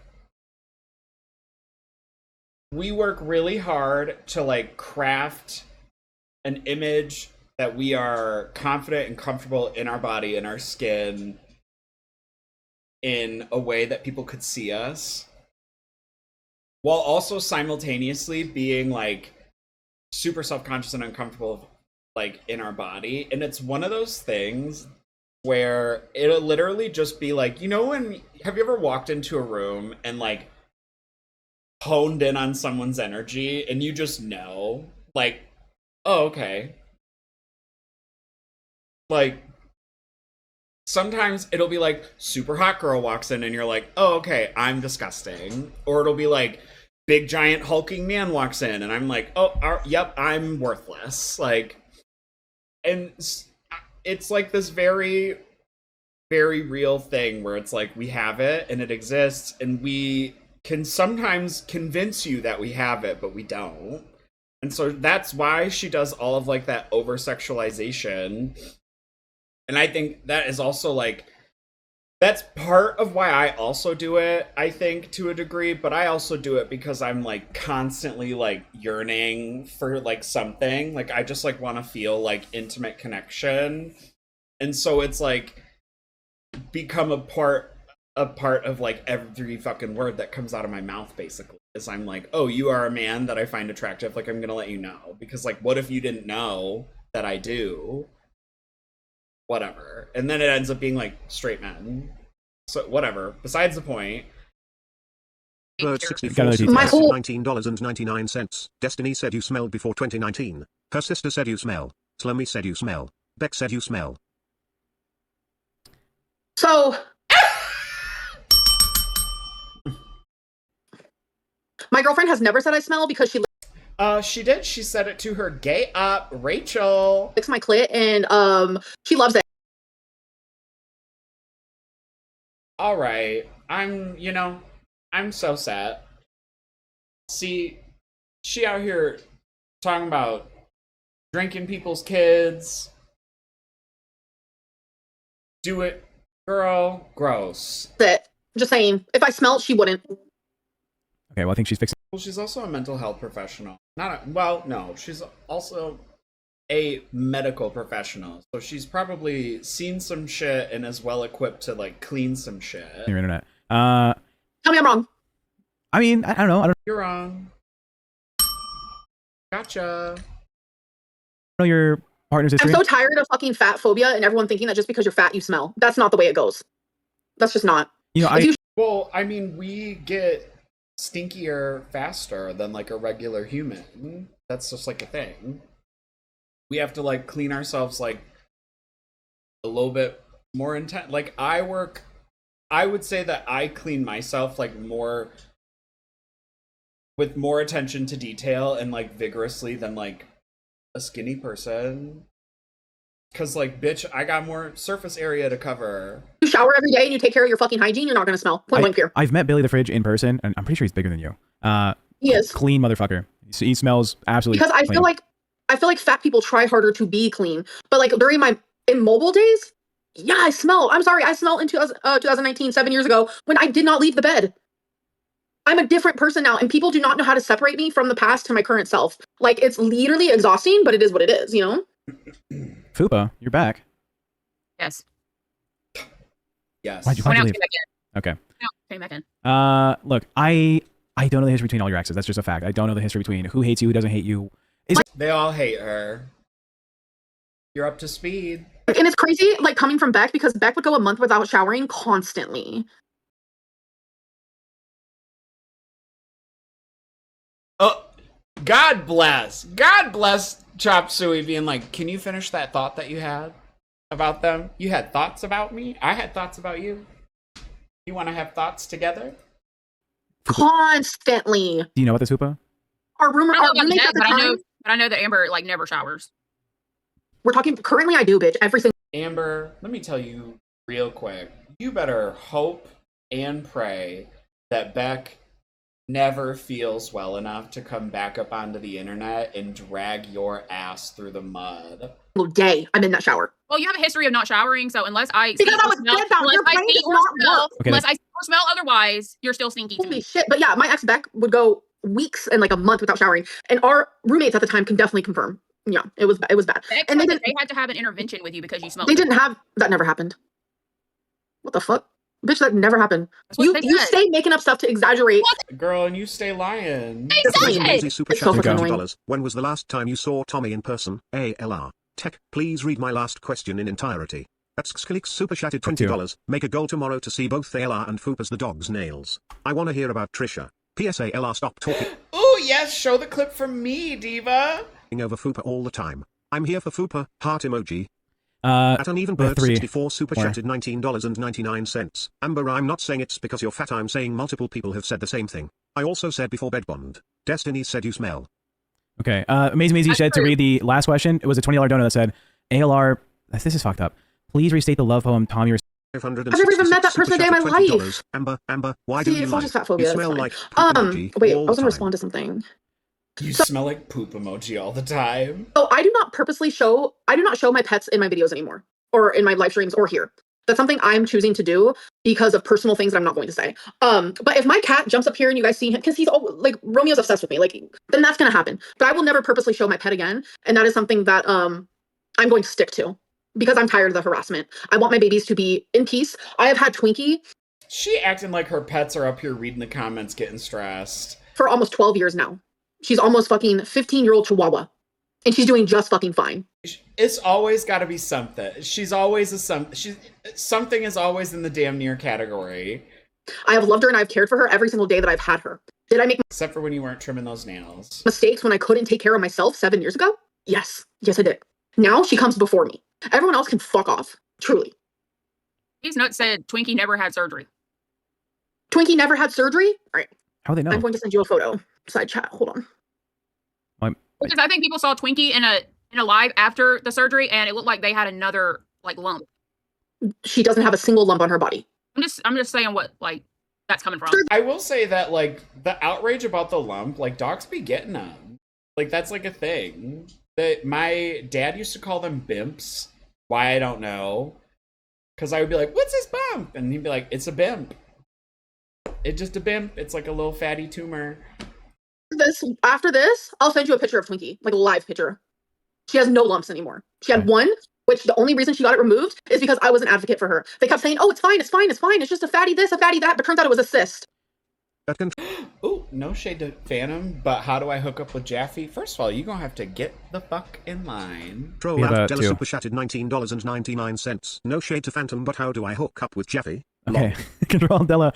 we work really hard to like craft an image that we are confident and comfortable in our body, in our skin, in a way that people could see us, while also simultaneously being like super self-conscious and uncomfortable like in our body. And it's one of those things where it'll literally just be like, when have you ever walked into a room and like honed in on someone's energy and you just know, like, oh, okay, like sometimes it'll be like super hot girl walks in and you're like, oh, okay, I'm disgusting. Or it'll be like big giant hulking man walks in and I'm like, oh, yep, I'm worthless. Like, and it's like this very, very real thing where it's like we have it and it exists and we can sometimes convince you that we have it, but we don't. And so that's why she does all of like that over sexualization. And I think that is also like That's part of why I also do it, I think, to a degree, but I also do it because I'm like constantly like yearning for like something. Like I just like want to feel like intimate connection. And so it's like become a part of like every fucking word that comes out of my mouth, basically. Is I'm like, oh, you are a man that I find attractive, like I'm gonna let you know. Because like what if you didn't know that I do? Whatever. And then it ends up being like straight men. So whatever. Besides the point.
Bird 64 $19.99. Destiny said you smelled before 2019. Her sister said you smell. Slummy said you smell. Beck said you smell.
So my girlfriend has never said I smell because
she did. She said it to her gay Rachel.
licks my clit and she loves it.
All right. I'm so sad. See, she out here talking about drinking people's kids. Do it, girl. Gross.
It. Just saying. If I smelled, she wouldn't.
Okay, well, I think she's fixing.
Well, she's also a mental health professional. No, she's also a medical professional. So she's probably seen some shit and is well equipped to like clean some shit.
Your internet.
Tell me I'm wrong.
I mean, I don't know.
You're wrong. Gotcha.
I don't know your partner's history.
I'm so tired of fucking fat phobia and everyone thinking that just because you're fat, you smell. That's not the way it goes. That's just not.
You know,
Well, I mean, we get stinkier faster than like a regular human. That's just like a thing. We have to like clean ourselves like a little bit more intense. Like I would say that I clean myself like more with more attention to detail and like vigorously than like a skinny person. Cause like, bitch, I got more surface area to cover.
You shower every day and you take care of your fucking hygiene, you're not gonna smell. Point blank here.
I've met Billy the Fridge in person, and I'm pretty sure he's bigger than you.
He is.
Clean motherfucker. He smells absolutely
because I
clean.
feel like fat people try harder to be clean. But like during my immobile days, yeah, I smell. I'm sorry, I smelled in 2019, 7 years ago, when I did not leave the bed. I'm a different person now, and people do not know how to separate me from the past to my current self. Like, it's literally exhausting, but it is what it is, you know?
Fupa, you're back.
Yes.
Yes.
Why'd you leave? Okay.
No, came back in.
Look, I don't know the history between all your exes. That's just a fact. I don't know the history between who hates you, who doesn't hate you.
They all hate her. You're up to speed.
And it's crazy, like, coming from Beck, because Beck would go a month without showering constantly.
Oh, God bless Chop Suey being like, can you finish that thought that you had about them? You had thoughts about me? I had thoughts about you. You want to have thoughts together?
Constantly.
Do you know about this, Hoopa?
Our roommates at the time.
But I know that Amber like never showers.
We're talking currently. I do, bitch. Every single.
Amber, let me tell you real quick. You better hope and pray that Beck never feels well enough to come back up onto the internet and drag your ass through the mud.
Day I'm in that shower.
Well, you have a history of not showering, so unless I
because I was dead down. Your brain does not work.
Unless I smell otherwise, you're still stinky to me.
Shit. But yeah, my ex Beck would go weeks and like a month without showering, and our roommates at the time can definitely confirm. Yeah, it was bad.
And they had to have an intervention with you because you smelled.
They didn't have that. Never happened. What the fuck, bitch? That never happened. You stay making up stuff to exaggerate.
Girl, and you stay lying.
Super chat $20. When was the last time you saw Tommy in person? ALR. Tech, please read my last question in entirety. That's Sklik super chatted $20. Make a goal tomorrow to see both ALR and Fupa's the dog's nails. I want to hear about Trisha. PSA LR stop talking.
Ooh, yes, show the clip from me, diva.
Over Fupa all the time. I'm here for Fupa, heart emoji. At an even bird 64 super chatted $19.99. Amber, I'm not saying it's because you're fat, I'm saying multiple people have said the same thing. I also said before bed bond. Destiny said you smell.
Okay, Amazing said to read the last question. It was a $20 donor that said, ALR, this is fucked up. Please restate the love poem Tommy.
I've never even met that person a day in my life.
Amber, why do you lie?
Fat phobia,
you smell like
wait, I was gonna respond to something.
You smell like poop emoji all the time.
Oh, I do not show my pets in my videos anymore, or in my live streams, or here. That's something I'm choosing to do because of personal things that I'm not going to say. But if my cat jumps up here and you guys see him, because he's like Romeo's obsessed with me, like then that's gonna happen. But I will never purposely show my pet again, and that is something that I'm going to stick to because I'm tired of the harassment. I want my babies to be in peace. I have had Twinkie.
She acting like her pets are up here reading the comments, getting stressed.
For almost 12 years now. She's almost fucking 15-year-old Chihuahua. And she's doing just fucking fine.
It's always got to be something. She's always something is always in the damn near category.
I have loved her and I've cared for her every single day that I've had her. Did I make
except for when you weren't trimming those nails?
Mistakes when I couldn't take care of myself 7 years ago? Yes. Yes, I did. Now she comes before me. Everyone else can fuck off. Truly.
These nuts said Twinkie never had surgery.
Twinkie never had surgery? All right.
How they know?
I'm going to send you a photo. Side chat. Hold on.
Because I think people saw Twinkie in a live after the surgery, and it looked like they had another like lump.
She doesn't have a single lump on her body.
I'm just saying what like that's coming from.
I will say that like the outrage about the lump, like dogs be getting them. Like that's like a thing. That my dad used to call them bimps. Why I don't know. Because I would be like, "What's this bump?" And he'd be like, "It's a bimp. It's just a bimp. It's like a little fatty tumor."
After this, I'll send you a picture of Twinkie, like a live picture. She has no lumps anymore. She had one, which the only reason she got it removed is because I was an advocate for her. They kept saying, "Oh, it's fine, it's fine, it's fine. It's just a fatty this, a fatty that," but turns out it was a cyst.
Ooh, no shade to Phantom, but how do I hook up with Jaffe? First of all, you're gonna have to get the fuck in line.
Troll out Della super chatted $19.99. No shade to Phantom, but how do I hook up with Jaffe?
Okay, Control Della,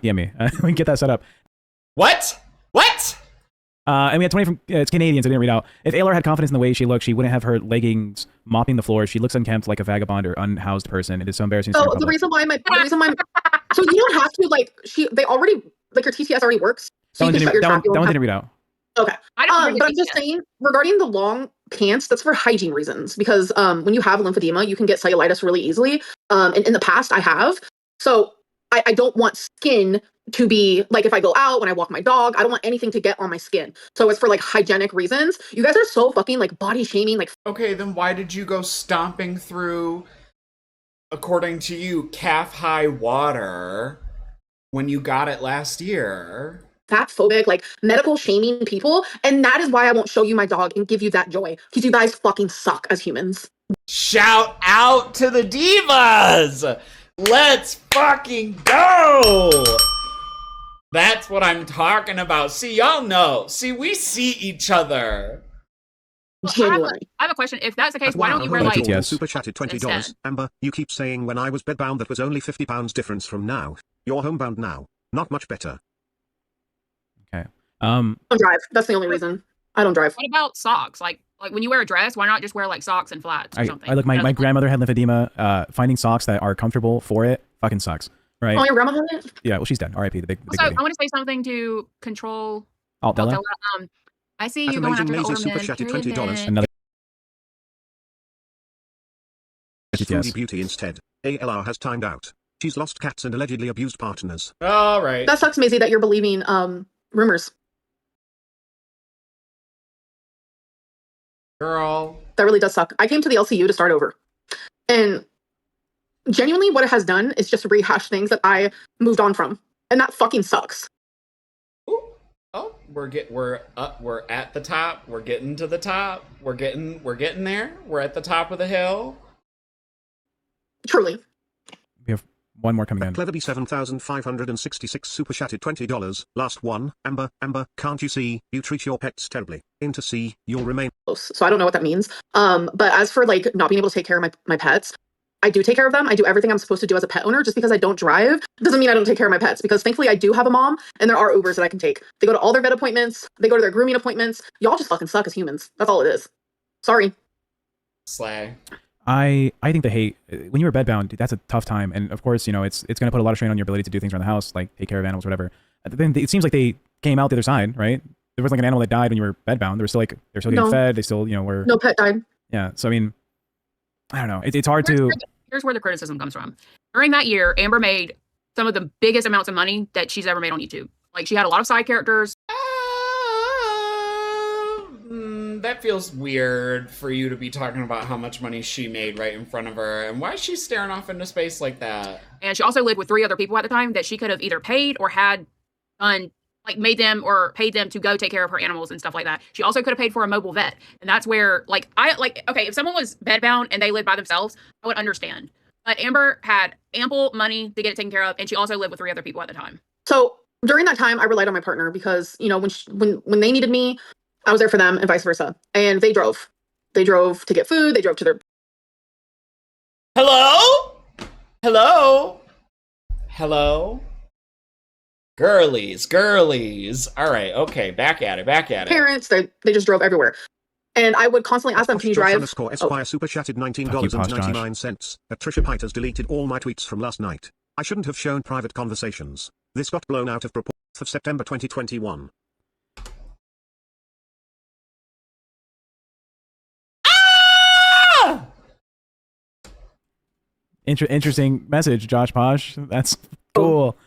yeah, me. We can get that set up.
What?
And we had 20 from, it's Canadian, so I didn't read out. If Aylar had confidence in the way she looked, she wouldn't have her leggings mopping the floor. She looks unkempt like a vagabond or unhoused person. It is so embarrassing.
So the reason why so you don't have to like, they already, like your TTS already works. So
that one didn't read out.
Okay. But I'm just saying, regarding the long pants, that's for hygiene reasons. Because when you have lymphedema, you can get cellulitis really easily. And in the past, I have. So I don't want skin to be like if I go out when I walk my dog, I don't want anything to get on my skin. So it's for like hygienic reasons. You guys are so fucking like body shaming. Like,
okay, then why did you go stomping through, according to you, calf high water when you got it last year?
Fat phobic, like medical shaming people. And that is why I won't show you my dog and give you that joy. Because you guys fucking suck as humans.
Shout out to the divas! Let's fucking go! That's what I'm talking about. See, y'all know. See, we see each other.
I have a question. If that's the case, why don't you wear like
super chatted $20. Amber, you keep saying when I was bedbound that was only 50 pounds difference from now. You're homebound now. Not much better.
Okay.
I don't drive. That's the only reason. I don't drive.
What about socks? Like when you wear a dress, why not just wear like socks and flats or something?
I look, my grandmother had lymphedema. Finding socks that are comfortable for it fucking sucks. Right.
Oh, your grandma had it?
Yeah, well, she's dead. R.I.P. The big
So
lady.
I want to say something to Control.
Della?
I see you going after the older
super
men.
chatted $20.
Another.
Foodie Beauty instead. ALR has timed out. She's lost cats and allegedly abused partners.
All right.
That sucks, Maisie, that you're believing rumors.
Girl.
That really does suck. I came to the LCU to start over. And genuinely what it has done is just rehash things that I moved on from. And that fucking sucks.
Ooh. Oh, we're at the top. We're getting to the top. We're getting there. We're at the top of the hill.
Truly.
We have one more coming in.
Cleverby 7,566 super chatted $20. Last one. Amber, can't you see? You treat your pets terribly. Into C, you'll remain.
So I don't know what that means. But as for like not being able to take care of my pets, I do take care of them. I do everything I'm supposed to do as a pet owner. Just because I don't drive doesn't mean I don't take care of my pets, because thankfully I do have a mom and there are Ubers that I can take. They go to all their vet appointments. They go to their grooming appointments. Y'all just fucking suck as humans. That's all it is. Sorry.
Slay.
I think the hate, when you were bedbound, that's a tough time. And of course, you know, it's going to put a lot of strain on your ability to do things around the house, like take care of animals, whatever. Then it seems like they came out the other side, right? There was like an animal that died when you were bedbound. They were still like, they're still getting fed. They still, you know, were.
No pet died.
Yeah. So, I mean, I don't know. It's hard to.
Here's where the criticism comes from. During that year, Amber made some of the biggest amounts of money that she's ever made on YouTube. Like she had a lot of side characters.
That feels weird for you to be talking about how much money she made right in front of her. And why is she staring off into space like that?
And she also lived with 3 other people at the time that she could have either paid or had done, like made them or paid them to go take care of her animals and stuff like that. She also could have paid for a mobile vet. And that's where, like, okay, if someone was bedbound and they lived by themselves, I would understand. But Amber had ample money to get it taken care of, and she also lived with 3 other people at the time.
So during that time, I relied on my partner because, you know, when they needed me, I was there for them and vice versa. And they drove. They drove to get food. They drove to their...
Hello? Hello? Hello? Girlies. All right, okay, back at it.
parents. They just drove everywhere. And I would constantly ask them, can you drive?
Esquire super chatted $19.99. Trisha Pite has deleted all my tweets from last night. I shouldn't have shown private conversations. This got blown out of proportion of September 2021.
Interesting message, Josh Posh. That's cool.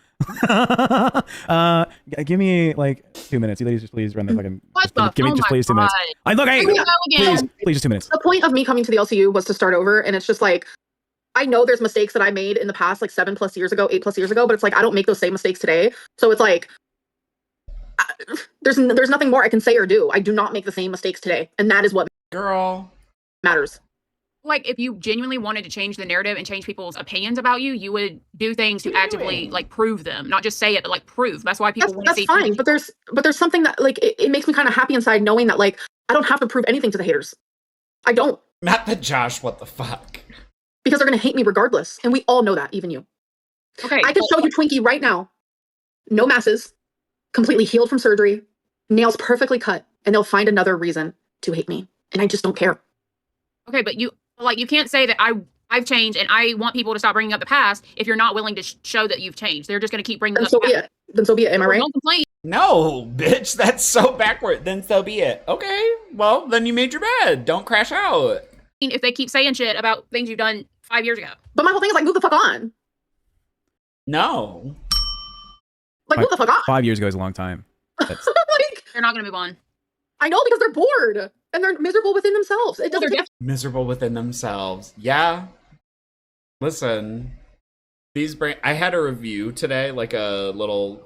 Give me like 2 minutes. You ladies just please run the fucking. Give me just please 2 minutes. I look. Hey, please just 2 minutes.
The point of me coming to the LCU was to start over, and it's just like, I know there's mistakes that I made in the past, like 7+ years ago, 8+ years ago, but it's like I don't make those same mistakes today. So it's like there's nothing more I can say or do. I do not make the same mistakes today, and that is what matters.
Like, if you genuinely wanted to change the narrative and change people's opinions about you, you would do things to actively like prove them, not just say it, but like prove. That's why people want to see.
That's fine, but there's something that like it makes me kind of happy inside knowing that like I don't have to prove anything to the haters. I don't.
Not the Josh. What the fuck?
Because they're gonna hate me regardless, and we all know that, even you.
Okay.
I can show you Twinkie right now, no masses, completely healed from surgery, nails perfectly cut, and they'll find another reason to hate me, and I just don't care.
Okay, but you can't say that I've changed and I want people to stop bringing up the past if you're not willing to show that you've changed. They're just going to keep bringing up the past.
Then so be it. Am I right?
Don't complain.
No, bitch, that's so backward. Then so be it. Okay, well, then you made your bed. Don't crash out.
If they keep saying shit about things you've done 5 years ago.
But my whole thing is like, move the fuck on.
No.
Like, move the fuck on.
5 years ago is a long time.
Like,
they're not going to move on.
I know, because they're bored and they're miserable within themselves. It doesn't take...
Miserable within themselves. Yeah. Listen, I had a review today, like a little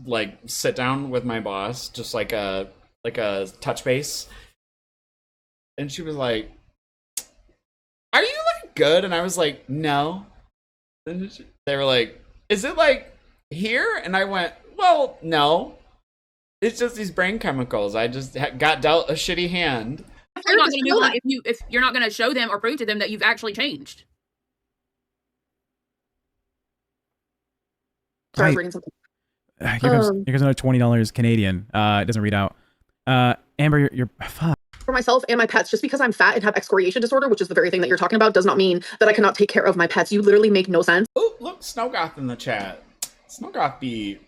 like sit down with my boss, just like a touch base. And she was like, "Are you like good?" And I was like, "No." And they were like, "Is it like here?" And I went, "Well, no. It's just these brain chemicals. I just got dealt a shitty hand."
You're not going to move on if you're not going to show them or prove to them that you've actually changed.
Sorry, I was reading something.
Here comes another $20 Canadian. It doesn't read out. Amber, you're fuck.
For myself and my pets, just because I'm fat and have excoriation disorder, which is the very thing that you're talking about, does not mean that I cannot take care of my pets. You literally make no sense.
Oh, look, Snowgoth in the chat. Snowgoth be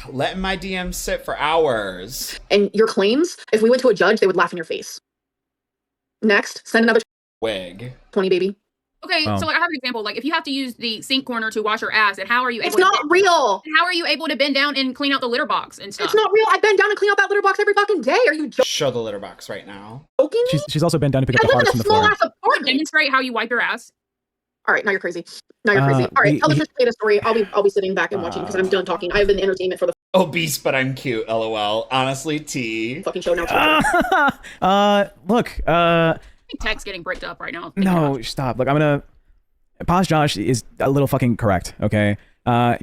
letting my DMs sit for hours.
And your claims, if we went to a judge, they would laugh in your face. Next, send another
wig.
20, baby.
Okay, so like I have an example. Like if you have to use the sink corner to wash your ass, and how are you able
It's not real.
How are you able to bend down and clean out the litter box and stuff?
It's not real. I bend down and clean out that litter box every fucking day. Are you joking?
Show the litter box right now.
She's also bent down to pick up the hearts from the floor.
Demonstrate how you wipe your ass.
All right, now you're crazy. All right, tell the Trisha Paytas story. I'll be sitting back and watching because I'm done talking. I have been entertainment for the
obese, but I'm cute. LOL. Honestly, T.
Fucking show now.
Look.
I think Tech's getting bricked up right now.
No, stop. Look, I'm gonna. Paz Josh is a little fucking correct. Okay.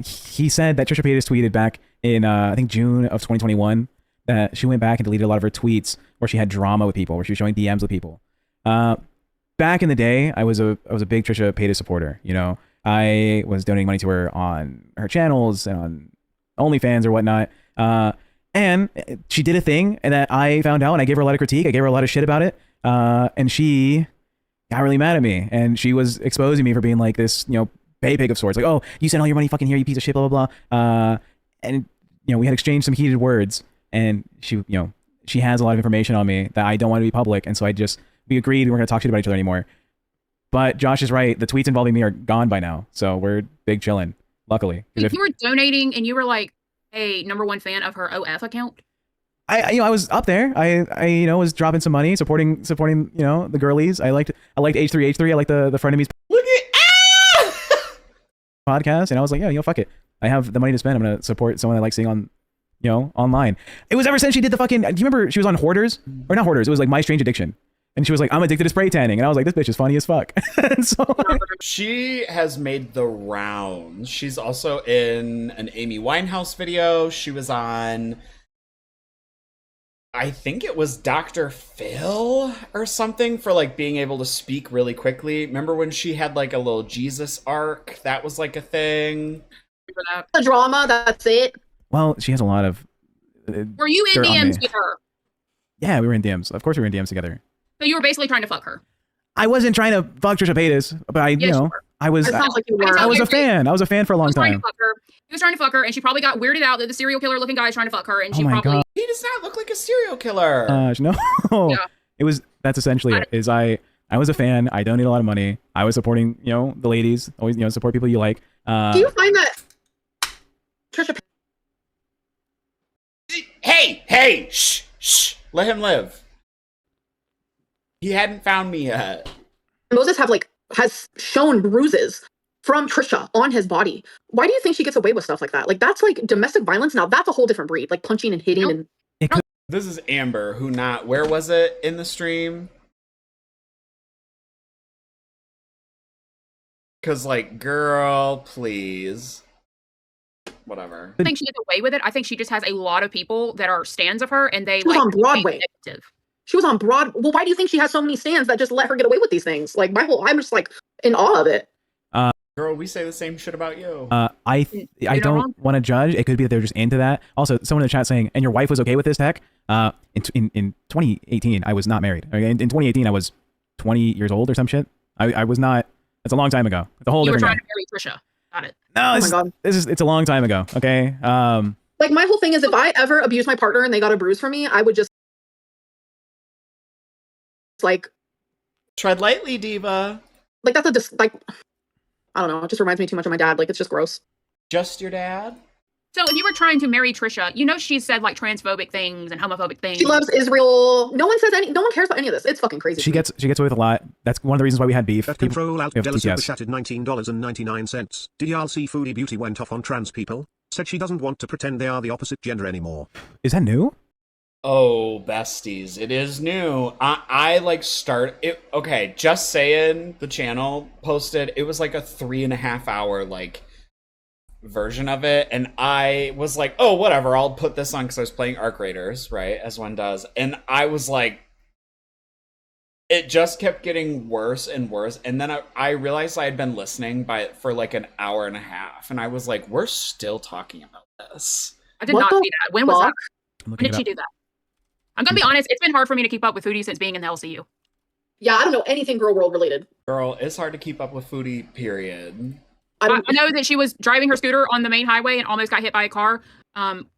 He said that Trisha Paytas tweeted back in I think June of 2021 that she went back and deleted a lot of her tweets where she had drama with people, where she was showing DMs with people. Back in the day, I was a big Trisha Paytas supporter. You know, I was donating money to her on her channels and on OnlyFans or whatnot. And she did a thing and that I found out, and I gave her a lot of critique. I gave her a lot of shit about it. And she got really mad at me, and she was exposing me for being like this, you know, bay pig of sorts. Like, oh, you sent all your money fucking here, you piece of shit, blah, blah, blah. And, you know, we had exchanged some heated words, and she, you know, she has a lot of information on me that I don't want to be public. And so we agreed we weren't going to talk shit about each other anymore. But Josh is right. The tweets involving me are gone by now. So we're big chilling, luckily.
If you were donating and you were like a #1 fan of her OF account.
I was up there. I was dropping some money, supporting the girlies. I liked H3H3. I liked the frenemies
Look at
podcast, and I was like, yeah, fuck it. I have the money to spend. I'm gonna support someone I like seeing on, online. It was ever since she did the fucking. Do you remember she was on Hoarders or not Hoarders? It was like My Strange Addiction, and she was like, I'm addicted to spray tanning, and I was like, this bitch is funny as fuck. And so
she has made the rounds. She's also in an Amy Winehouse video. She was on, I think it was Dr. Phil or something, for like being able to speak really quickly. Remember when she had like a little Jesus arc? That was like a thing.
The drama, that's it.
Well, she has a lot of.
Were you in DMs with her?
Yeah, we were in DMs. Of course, we were in DMs together.
So you were basically trying to fuck her.
I wasn't trying to fuck Trisha Paytas, but I was. I was a fan. I was a fan for a long time.
He was trying to fuck her, and she probably got weirded out that the serial killer looking guy is trying to fuck her, and she probably.
God.
He does not look like a serial killer.
No. Yeah. It was. That's essentially it. Is I was a fan. I donated a lot of money. I was supporting the ladies. Always support people you like.
Do you find that Trisha?
Hey, shh, let him live. He hadn't found me yet.
Moses has shown bruises from Trisha on his body. Why do you think she gets away with stuff like that? Like, that's like domestic violence. Now that's a whole different breed, like punching and hitting. And
this is Amber, who where was it in the stream? Cause like, girl, please. Whatever.
I think she gets away with it. I think she just has a lot of people that are stans of her, and they
she was on Broadway. She was on Broadway. Well, why do you think she has so many stans that just let her get away with these things? Like I'm just like in awe of it.
Girl, we say the same shit about you.
I don't want to judge. It could be that they're just into that. Also, someone in the chat saying, "And your wife was okay with this tech?" In 2018, I was not married. Okay? In 2018, I was 20 years old or some shit. I was not. That's a long time ago. It's a whole different.
You were trying to marry Trisha. Got it.
No, it's a long time ago. Okay.
Like, my whole thing is, if I ever abuse my partner and they got a bruise from me, I would just like
tread lightly, diva.
Like, that's I don't know. It just reminds me too much of my dad. Like, it's just gross.
Just your dad?
So if you were trying to marry Trisha, she's said like transphobic things and homophobic things.
She loves Israel. No one cares about any of this. It's fucking crazy.
She gets away with a lot. That's one of the reasons why we had beef.
That control out Della super chatted $19.99. Did y'all see Foodie Beauty went off on trans people? Said she doesn't want to pretend they are the opposite gender anymore.
Is that new?
Oh, besties, it is new. I like start it. Okay, just saying, the channel posted, it was like a 3.5 hour like version of it, and I was like, oh, whatever, I'll put this on because I was playing Arc Raiders, right, as one does, and I was like, it just kept getting worse and worse, and then I realized I had been listening for like an hour and a half, and I was like, we're still talking about this.
I did not see that. When was that? When did she do that? I'm gonna be honest, it's been hard for me to keep up with Foodie since being in the LCU.
Yeah, I don't know anything Girl World related.
Girl, it's hard to keep up with Foodie, period.
I know that she was driving her scooter on the main highway and almost got hit by a car,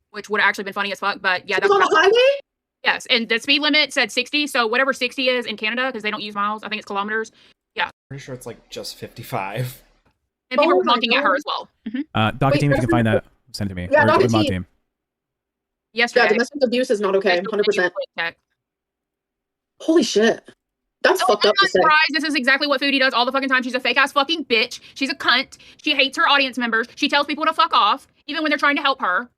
which would have actually been funny as fuck, but yeah.
She was on the highway?
Yes, and the speed limit said 60, so whatever 60 is in Canada, because they don't use miles, I think it's kilometers. Yeah.
Pretty sure it's like just 55.
And people were honking at her as well.
Docket team, if you can find that, send it to me.
Yeah, Docket
team.
Yesterday.
Yeah, domestic abuse is not okay, 100%. Holy shit. That's fucked up to say.
Surprised. This is exactly what Foodie does all the fucking time. She's a fake ass fucking bitch. She's a cunt. She hates her audience members. She tells people to fuck off, even when they're trying to help her.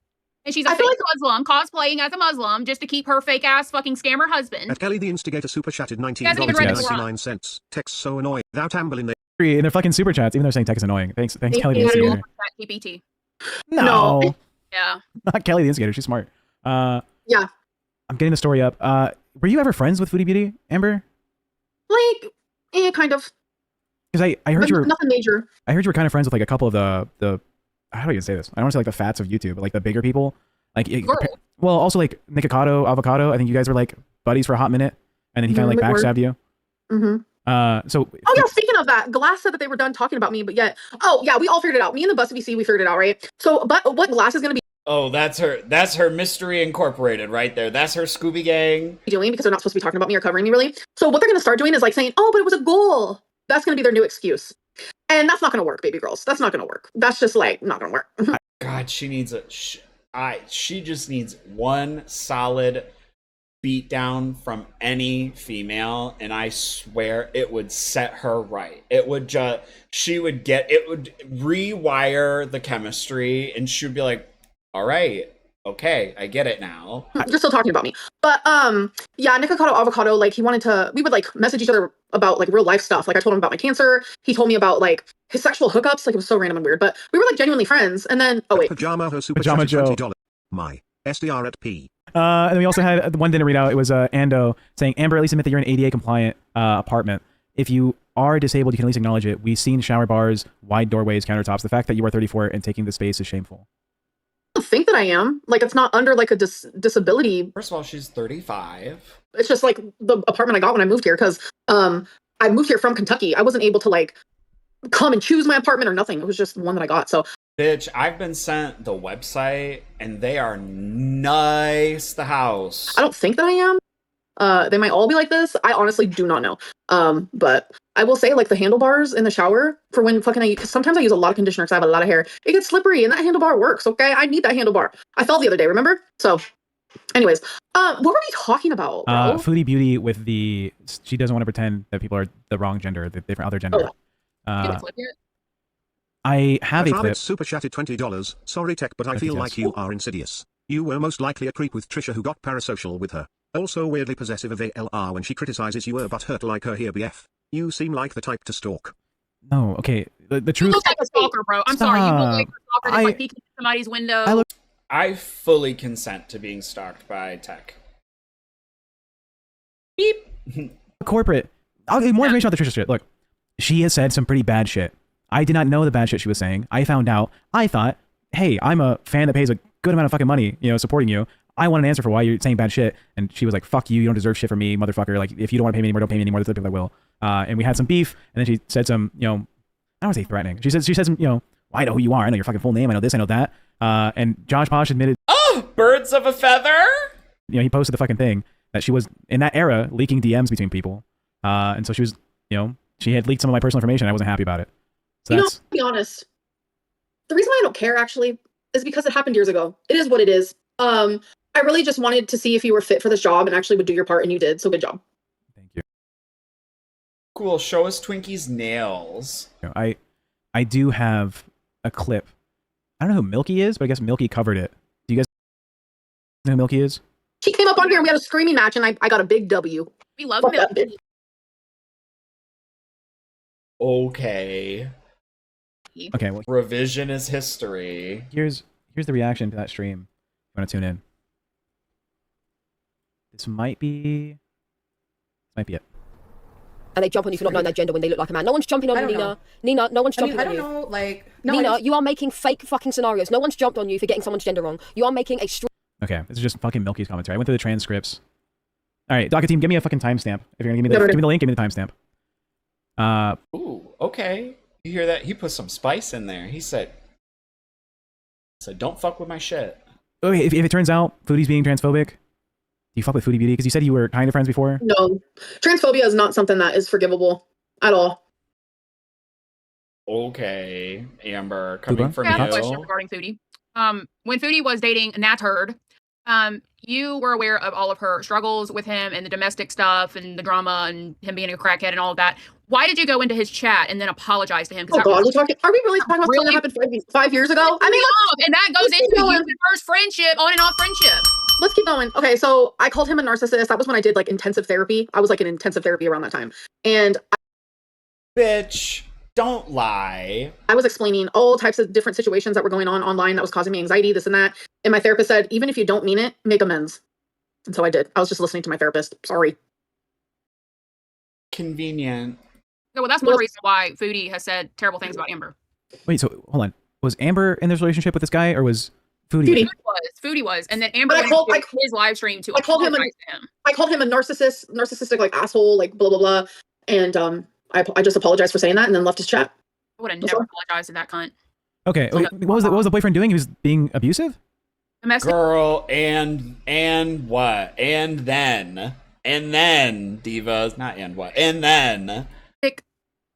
And she's a fake Muslim, cosplaying as a Muslim just to keep her fake ass fucking scammer husband.
At Kelly the Instigator super chatted $19.99. Text so annoying. Without Amberlynn
in their fucking super chats, even though they're saying tech is annoying. Thanks Kelly the Instigator.
TPT.
No.
Yeah.
Not Kelly the Instigator. She's smart.
Yeah.
I'm getting the story up. Were you ever friends with Foodie Beauty, Amber?
Like, kind of.
Because I heard you were
nothing major.
I heard you were kind of friends with like a couple of the how do you say this? I don't want to say like the fats of YouTube, but like the bigger people. Like, well, also like Nikocado, Avocado. I think you guys were like buddies for a hot minute, and then he kind of like backstabbed you.
Mm-hmm.
So.
Oh yeah, speaking of that, Glass said that they were done talking about me, but yet, oh yeah, we all figured it out. Me and the Bus VC, we figured it out, right? So, but what Glass is gonna be?
Oh, that's her Mystery Incorporated right there. That's her Scooby Gang.
Doing, because they're not supposed to be talking about me or covering me really. So what they're gonna start doing is like saying, oh, but it was a goal. That's gonna be their new excuse. And that's not gonna work, baby girls. That's not gonna work. That's just like not gonna work.
God, she needs She just needs one solid beatdown from any female, and I swear it would set her right. It would rewire the chemistry, and she would be like, all right, okay, I get it now.
You're still talking about me. But yeah, Nikocado Avocado, like we would like message each other about like real life stuff. Like I told him about my cancer. He told me about like his sexual hookups. Like it was so random and weird, but we were like genuinely friends. And then
Pajama
Joe.
$20. My SDR at P.
And then we also had one didn't read out. It was Ando saying, Amber, at least admit that you're an ADA compliant apartment. If you are disabled, you can at least acknowledge it. We've seen shower bars, wide doorways, countertops. The fact that you are 34 and taking the space is shameful.
I don't think that I am. Like it's not under like a disability.
First of all, she's 35.
It's just like the apartment I got when I moved here because I moved here from Kentucky. I wasn't able to like come and choose my apartment or nothing. It was just one that I got. So
bitch, I've been sent the website and they are nice. The house.
I don't think that I am. They might all be like this. I honestly do not know. But I will say like the handlebars in the shower for when because sometimes I use a lot of conditioner because I have a lot of hair. It gets slippery and that handlebar works. Okay, I need that handlebar. I fell the other day. Remember? So, anyways, what were we talking about, bro?
Foodie Beauty with she doesn't want to pretend that people are the wrong gender, the different other gender. I have a clip.
Super chatted $20. Sorry, Tech, but I feel like you are insidious. You were most likely a creep with Trisha who got parasocial with her. Also weirdly possessive of ALR when she criticizes you but hurt like her here BF. You seem like the type to stalk.
No, okay. The truth.
You look like a stalker, bro. I'm sorry. You look like a stalker that's like peeking in somebody's window.
I fully consent to being stalked by Tech. Beep.
Corporate. I'll give more information about the Trisha shit. Look, she has said some pretty bad shit. I did not know the bad shit she was saying. I found out. I thought, hey, I'm a fan that pays a good amount of fucking money, supporting you. I want an answer for why you're saying bad shit. And she was like, fuck you. You don't deserve shit from me, motherfucker. Like, if you don't want to pay me anymore, don't pay me anymore. There's other people that will. And we had some beef. And then she said some, I don't want to say threatening. She said some, well, I know who you are. I know your fucking full name. I know this. I know that. And Josh Posh admitted,
oh, birds of a feather.
He posted the fucking thing that she was in that era leaking DMs between people. And so she was, she had leaked some of my personal information. I wasn't happy about it. So
to be honest, the reason why I don't care actually is because it happened years ago. It is what it is. I really just wanted to see if you were fit for this job and actually would do your part, and you did. So good job.
Thank you.
Cool. Show us Twinkie's nails.
I do have a clip. I don't know who Milky is, but I guess Milky covered it. Do you guys know who Milky is?
She came up on here and we had a screaming match, and I got a big W.
We love
Fuck
Milky.
that bitch.
Okay.
Okay. Well,
revision is history.
Here's the reaction to that stream. You want to tune in? This might be it.
And they jump on you for not knowing their gender when they look like a man. No one's jumping on you, Nina.
Know.
Nina, no one's jumping on you.
I don't know, like...
No, Nina, you are making fake fucking scenarios. No one's jumped on you for getting someone's gender wrong. You are making a...
Okay, this is just fucking Milky's commentary. I went through the transcripts. All right, Docket team, give me a fucking timestamp. If you're gonna give me the link, give me the timestamp.
Ooh, okay. You hear that? He put some spice in there. He said, don't fuck with my shit.
Okay, if it turns out Foodie's being transphobic, do you fuck with Foodie Beauty? Because you said you were kind of friends before?
No. Transphobia is not something that is forgivable at all.
Okay, Amber, coming from
I have
you.
a question regarding Foodie. When Foodie was dating Nat Hurd, you were aware of all of her struggles with him and the domestic stuff and the drama and him being a crackhead and all of that. Why did you go into his chat and then apologize to him?
Oh God, are we really talking about something that happened 5 years ago? I mean,
and that goes into your first friendship, on and off friendship.
Let's keep going. Okay, so I called him a narcissist. That was when I did like intensive therapy. I was like in intensive therapy around that time. And
bitch, don't lie.
I was explaining all types of different situations that were going on online that was causing me anxiety, this and that. And my therapist said, even if you don't mean it, make amends. And so I did. I was just listening to my therapist. Sorry.
Convenient.
So, well, that's one reason why Foodie has said terrible things about Amber.
Wait, so hold on. Was Amber in this relationship with this guy, or was Foodie?
Foodie was. And then Amber went to his live stream to apologize to him.
I called him a narcissistic like asshole, like blah blah blah. And I just apologized for saying that and then left his chat.
I would have never apologized to that cunt.
Okay, wait, what was the boyfriend doing? He was being abusive?
Domestic.
Girl, and what? And then divas, not and what? And then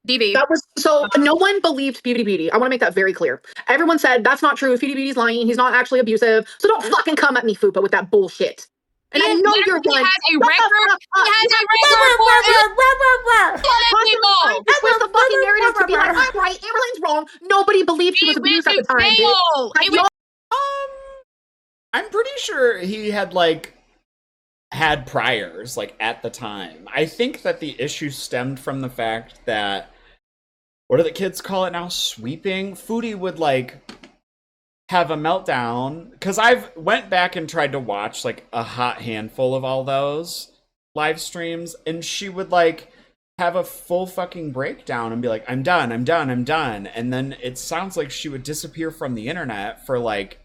DV.
That was so no one believed Beauty. I want to make that very clear. Everyone said that's not true. Beauty's lying. He's not actually abusive. So don't fucking come at me, Fupa, with that bullshit. And I know you're
He
done.
has a record. He has a record for
Twist the fucking narrative to be like, I'm right, Amberlynn's wrong. Nobody believed she was abused at the time. Bitch.
I'm pretty sure he had like had priors like at the time. I think that the issue stemmed from the fact that, what do the kids call it now? Sweeping? Foodie would like have a meltdown, because I've went back and tried to watch like a hot handful of all those live streams, and she would like have a full fucking breakdown and be like, I'm done, and then it sounds like she would disappear from the internet for like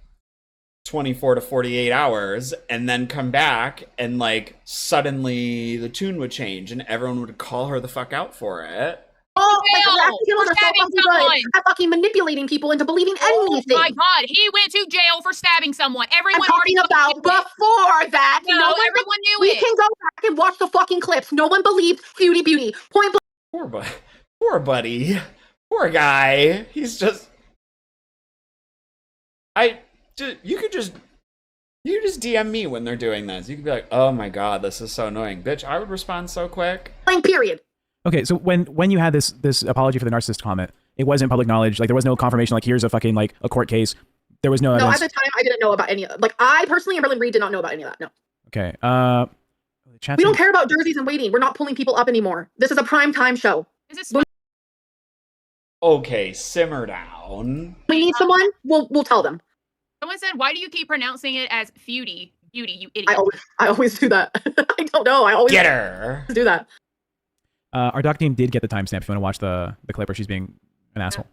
24 to 48 hours and then come back, and like suddenly the tune would change and everyone would call her the fuck out for it.
Oh, like the rap killers are so fucking good at fucking manipulating people into believing anything.
Oh my god, he went to jail for stabbing someone. Everyone
I'm talking about before that.
No, everyone knew
we
it.
can go back and watch the fucking clips. No one believed Beauty. Point blank.
Poor buddy. Poor guy. He's just... You could just DM me when they're doing this. You could be like, oh my god, this is so annoying. Bitch, I would respond so quick.
Period.
Okay, so when you had this apology for the narcissist comment, it wasn't public knowledge. Like there was no confirmation. Like here's a fucking like a court case. There was no evidence.
No, at the time I didn't know about any of it. Like I personally, Amberlynn Reid did not know about any of that. No.
Okay.
We don't care about jerseys and waiting. We're not pulling people up anymore. This is a prime time show.
Okay, simmer down.
We need someone. We'll tell them.
Someone said, "Why do you keep pronouncing it as Beauty, you idiot?"
I always do that. I don't know. I always
get her.
Do that.
Our doc team did get the timestamp if you want to watch the clip where she's being an asshole.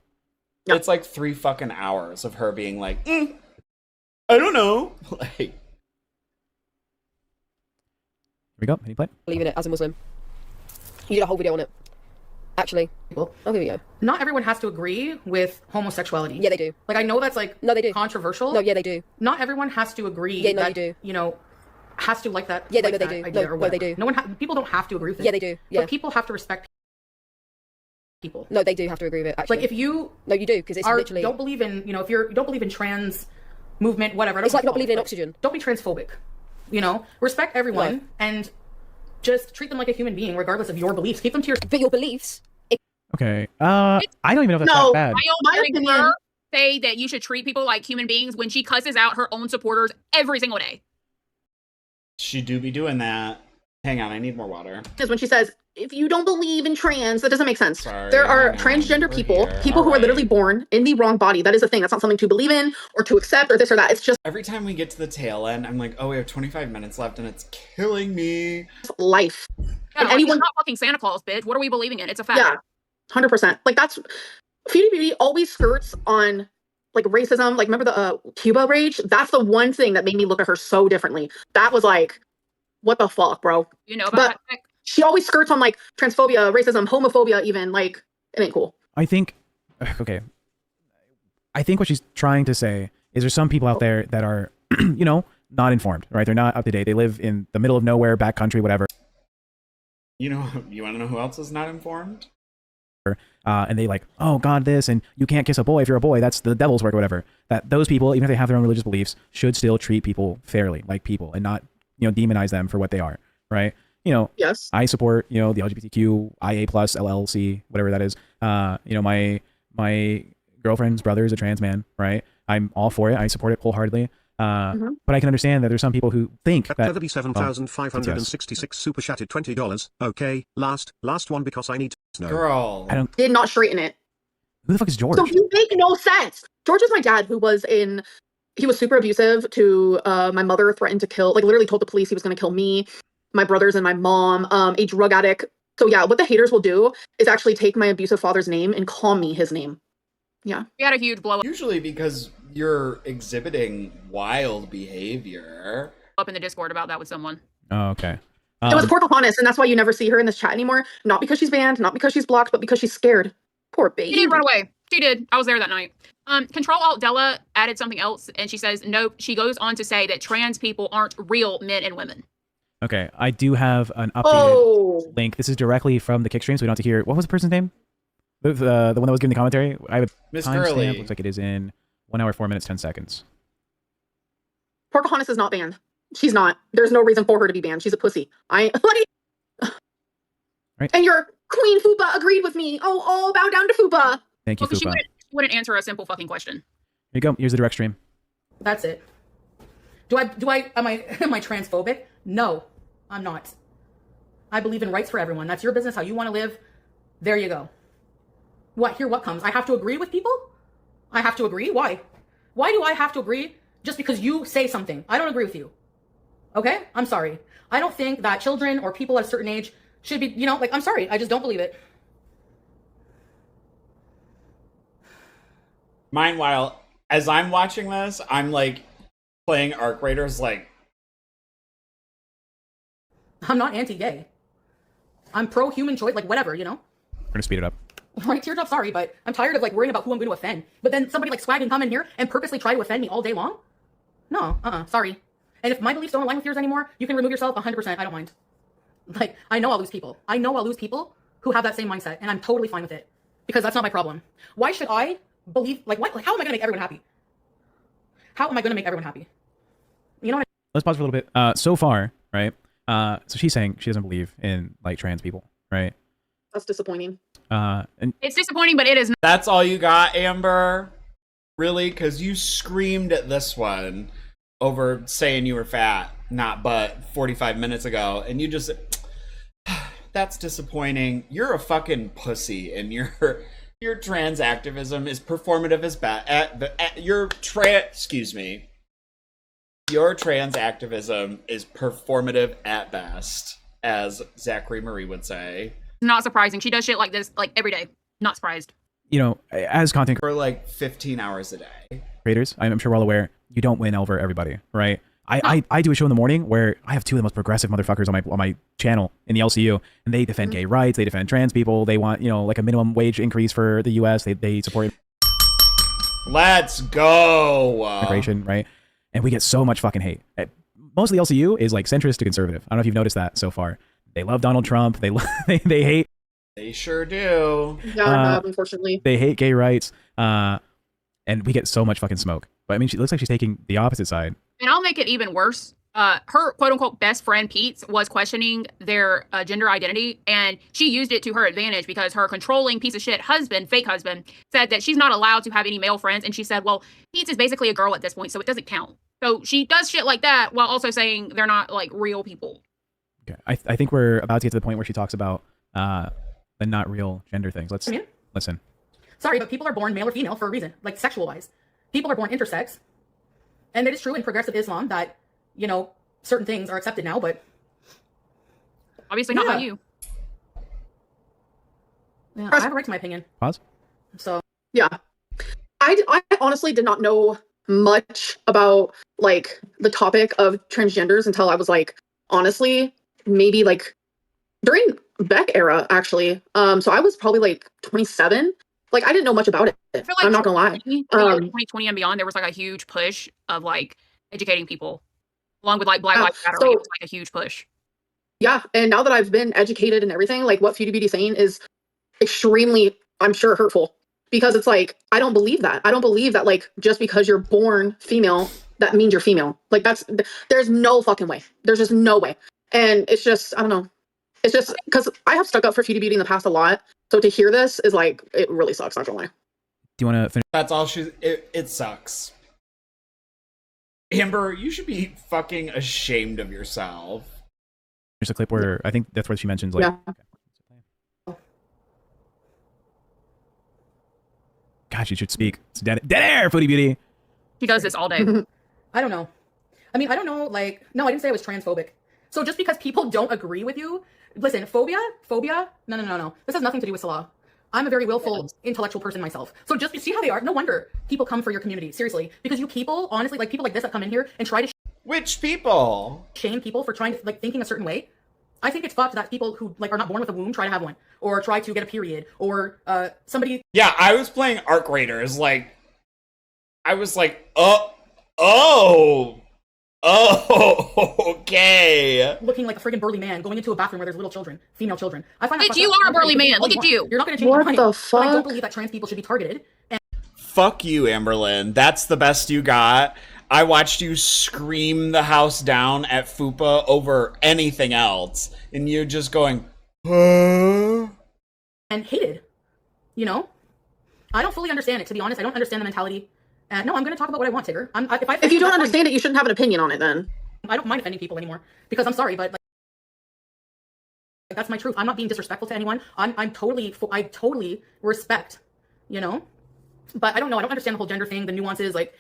Yeah. It's like 3 fucking hours of her being like, I don't know. Like, here
we go. Any play?
Believe in it as a Muslim. You did a whole video on it. Actually, oh, here we go.
Not everyone has to agree with homosexuality.
Yeah, they do.
Like, I know that's like
no, they do.
Controversial.
No, yeah, they do.
Not everyone has to agree.
Yeah, no,
that,
you do.
You know, has to like that.
Yeah,
like
they do.
No,
they do.
No one. People don't have to agree with it.
Yeah, they do. Yeah,
but people have to respect people.
No, they do have to agree with it. Actually,
like if you
you do, because it's literally
don't believe in if you don't believe in trans movement, whatever.
It's like not believing in oxygen.
Don't be transphobic. Respect everyone and just treat them like a human being, regardless of your beliefs. Keep them to your.
But your beliefs.
Okay. I don't even know if that's that bad.
My opinion. Say that you should treat people like human beings when she cusses out her own supporters every single day.
She do be doing that. Hang on, I need more water.
Is when she says, if you don't believe in trans, that doesn't make sense.
Sorry,
there are transgender people who are literally born in the wrong body. That is a thing. That's not something to believe in or to accept or this or that. It's just
every time we get to the tail end, I'm like, oh, we have 25 minutes left and it's killing me.
Life.
Yeah,
and anyone
not fucking Santa Claus, bitch. What are we believing in? It's a fact.
Yeah, 100%. Like that's Beauty always skirts on like racism. Like remember the Cuba rage? That's the one thing that made me look at her so differently. That was like, what the fuck, bro?
You know about
that? She always skirts on like transphobia, racism, homophobia, even. Like, it ain't cool.
I think, okay. I think what she's trying to say is there's some people out there that are, not informed, right? They're not up to date. They live in the middle of nowhere, backcountry, whatever.
You want to know who else is not informed?
And they like, oh God, this, and you can't kiss a boy if you're a boy. That's the devil's work or whatever. That those people, even if they have their own religious beliefs, should still treat people fairly, like people, and not, demonize them for what they are, right?
Yes.
I support, the LGBTQ, IA+, LLC, whatever that is. My girlfriend's brother is a trans man, right? I'm all for it. I support it wholeheartedly. But I can understand that there's some people who think that
37,566 super chatted $20. Okay, last one because I need to know.
Girl.
I don't
did not straighten it.
Who the fuck is George?
So you make no sense. George is my dad who was super abusive to my mother, threatened to kill, like literally told the police he was going to kill me, my brothers and my mom, a drug addict. So yeah, what the haters will do is actually take my abusive father's name and call me his name. Yeah.
We had a huge blow up.
Usually because you're exhibiting wild behavior.
Up in the Discord about that with someone.
Oh, okay.
It was Pocahontas, and that's why you never see her in this chat anymore. Not because she's banned, not because she's blocked, but because she's scared. Poor baby.
She didn't run away. She did. I was there that night. Control Alt Della added something else, and she says, nope. She goes on to say that trans people aren't real men and women.
Okay, I do have an updated link. This is directly from the Kickstream, so we don't have to hear. What was the person's name? The one that was giving the commentary. I have a
Miss
timestamp.
Gurley.
Looks like it is in 1 hour, 4 minutes, 10 seconds.
Pocahontas is not banned. She's not. There's no reason for her to be banned. She's a pussy. I like.
Right.
And your Queen Fupa agreed with me. Oh, bow down to Fupa.
Thank you,
Well, 'cause she
Fupa.
wouldn't answer a simple fucking question.
Here you go. Here's the direct stream.
That's it. Am I transphobic? No, I'm not. I believe in rights for everyone. That's your business, how you want to live. There you go. What comes? I have to agree with people? I have to agree? Why? Why do I have to agree just because you say something? I don't agree with you. Okay? I'm sorry. I don't think that children or people at a certain age should be, I'm sorry. I just don't believe it.
Meanwhile, as I'm watching this, I'm like playing Arc Raiders like.
I'm not anti-gay. I'm pro-human choice, like whatever,
We're gonna speed it up.
Right, teardrop, sorry, but I'm tired of like worrying about who I'm going to offend. But then somebody like Swag can come in here and purposely try to offend me all day long? No, sorry. And if my beliefs don't align with yours anymore, you can remove yourself 100%. I don't mind. Like, I know I'll lose people. I know I'll lose people who have that same mindset, and I'm totally fine with it. Because that's not my problem. Why should I believe, like, what? Like, how am I going to make everyone happy? How am I going to make everyone happy? You know what
Let's pause for a little bit. So far, right? So she's saying she doesn't believe in like trans people, right?
That's disappointing.
And
It's disappointing, but it is.
That's all you got, Amber? Really? Because you screamed at this one over saying you were fat, not but 45 minutes ago, and you just. That's disappointing. You're a fucking pussy, and your trans activism is performative as bad. Your trans activism is performative at best, as Zachary Marie would say.
Not surprising. She does shit like this like every day. Not surprised.
As content
For like 15 hours a day.
creators, I'm sure we're all aware, you don't win over everybody, right? I do a show in the morning where I have two of the most progressive motherfuckers on my channel in the LCU, and they defend gay rights, they defend trans people, they want like a minimum wage increase for the U.S. They support
Let's go
immigration, right? And we get so much fucking hate. Most of the LCU is like centrist to conservative. I don't know if you've noticed that so far. They love Donald Trump. They hate.
They sure do.
Yeah, unfortunately.
They hate gay rights, and we get so much fucking smoke. But I mean, she looks like she's taking the opposite side.
And I'll make it even worse. Her quote unquote best friend Pete was questioning their gender identity, and she used it to her advantage because her controlling piece of shit husband, fake husband, said that she's not allowed to have any male friends. And she said, well, Pete is basically a girl at this point, so it doesn't count. So she does shit like that while also saying they're not like real people.
Okay, I think we're about to get to the point where she talks about the not real gender things. Let's listen.
Sorry, but people are born male or female for a reason, like sexual-wise. People are born intersex. And it is true in progressive Islam that, certain things are accepted now, but...
Obviously not by you.
Yeah, I have a right to my opinion.
Pause.
So...
Yeah. I honestly did not know much about, like, the topic of transgenders until I was, like, honestly, maybe, like, during Beck era, actually. So I was probably, like, 27. Like, I didn't know much about it.
I feel like
I'm not gonna lie.
2020 and beyond, there was like a huge push of like educating people, along with like Black Lives Matter. It was like a huge push.
Yeah, and now that I've been educated and everything, like what Beauty Beauty saying is extremely, I'm sure, hurtful, because it's like I don't believe that. I don't believe that like just because you're born female, that means you're female. Like there's no fucking way. There's just no way. And it's just I don't know. It's just because I have stuck up for Beauty Beauty in the past a lot. So to hear this is like, it really sucks, not gonna lie.
Do you want to finish?
That's all it sucks. Amber, you should be fucking ashamed of yourself.
There's a clip where I think that's where she mentions like...
Yeah.
God, you should speak. It's dead air, Foodie Beauty.
She does this all day.
I don't know. I mean, I don't know, like... No, I didn't say I was transphobic. So just because people don't agree with you... Listen, phobia? No. This has nothing to do with Salah. I'm a very willful, intellectual person myself. So just see how they are. No wonder people come for your community. Seriously. Because you people, honestly, like people like this that come in here and try to...
Which people?
Shame people for trying to, like, thinking a certain way. I think it's fucked that people who, like, are not born with a womb try to have one. Or try to get a period. Or, somebody...
Yeah, I was playing Arc Raiders, like... I was like, oh! Oh, okay.
Looking like a friggin' burly man, going into a bathroom where there's little children, female children. I find that
Bitch, you are a burly man. Look at you.
You're not gonna change my mind. What the fuck? But I don't believe that trans people should be targeted. And
fuck you, Amberlynn. That's the best you got. I watched you scream the house down at Fupa over anything else, and you're just going, huh?
And hated. You know? I don't fully understand it, to be honest. I don't understand the mentality. No, I'm going to talk about what I want, Tigger.
If you don't understand it, you shouldn't have an opinion on it then.
I don't mind offending people anymore. Because I'm sorry, but like, that's my truth. I'm not being disrespectful to anyone. I totally respect, you know? But I don't know. I don't understand the whole gender thing, the nuances. Like,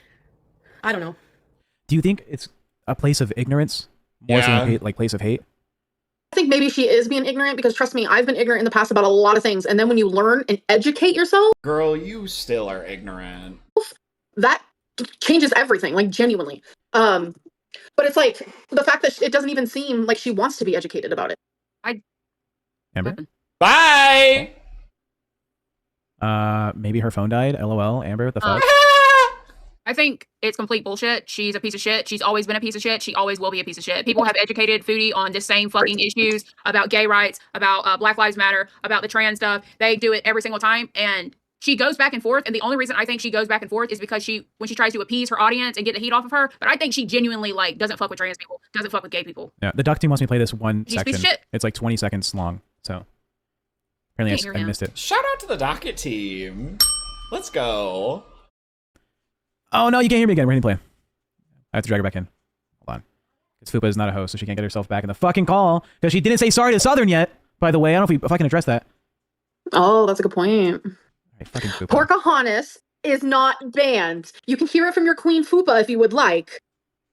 I don't know.
Do you think it's a place of ignorance more than a place of hate?
I think maybe she is being ignorant because trust me, I've been ignorant in the past about a lot of things. And then when you learn and educate yourself,
girl, you still are ignorant.
That changes everything, like genuinely. But it's like the fact that it doesn't even seem like she wants to be educated about it.
Amber?
Bye!
Maybe her phone died. LOL. Amber, what the fuck?
I think it's complete bullshit. She's a piece of shit. She's always been a piece of shit. She always will be a piece of shit. People have educated Foodie on the same fucking issues about gay rights, about Black Lives Matter, about the trans stuff. They do it every single time. And she goes back and forth. And the only reason I think she goes back and forth is because when she tries to appease her audience and get the heat off of her. But I think she genuinely like doesn't fuck with trans people, doesn't fuck with gay people.
Yeah, the duck team wants me to play this one
She's a piece
section.
of shit.
It's like 20 seconds long. So apparently I missed it.
Shout out to the docket team. Let's go.
Oh no, you can't hear me again. We're hitting play. I have to drag her back in. Hold on. Because Fupa is not a host, so she can't get herself back in the fucking call. Because she didn't say sorry to Southern yet, by the way. I don't know if I can address that.
Oh, that's a good point.
Right, fucking Fupa.
Porcahontas is not banned. You can hear it from your queen Fupa if you would like.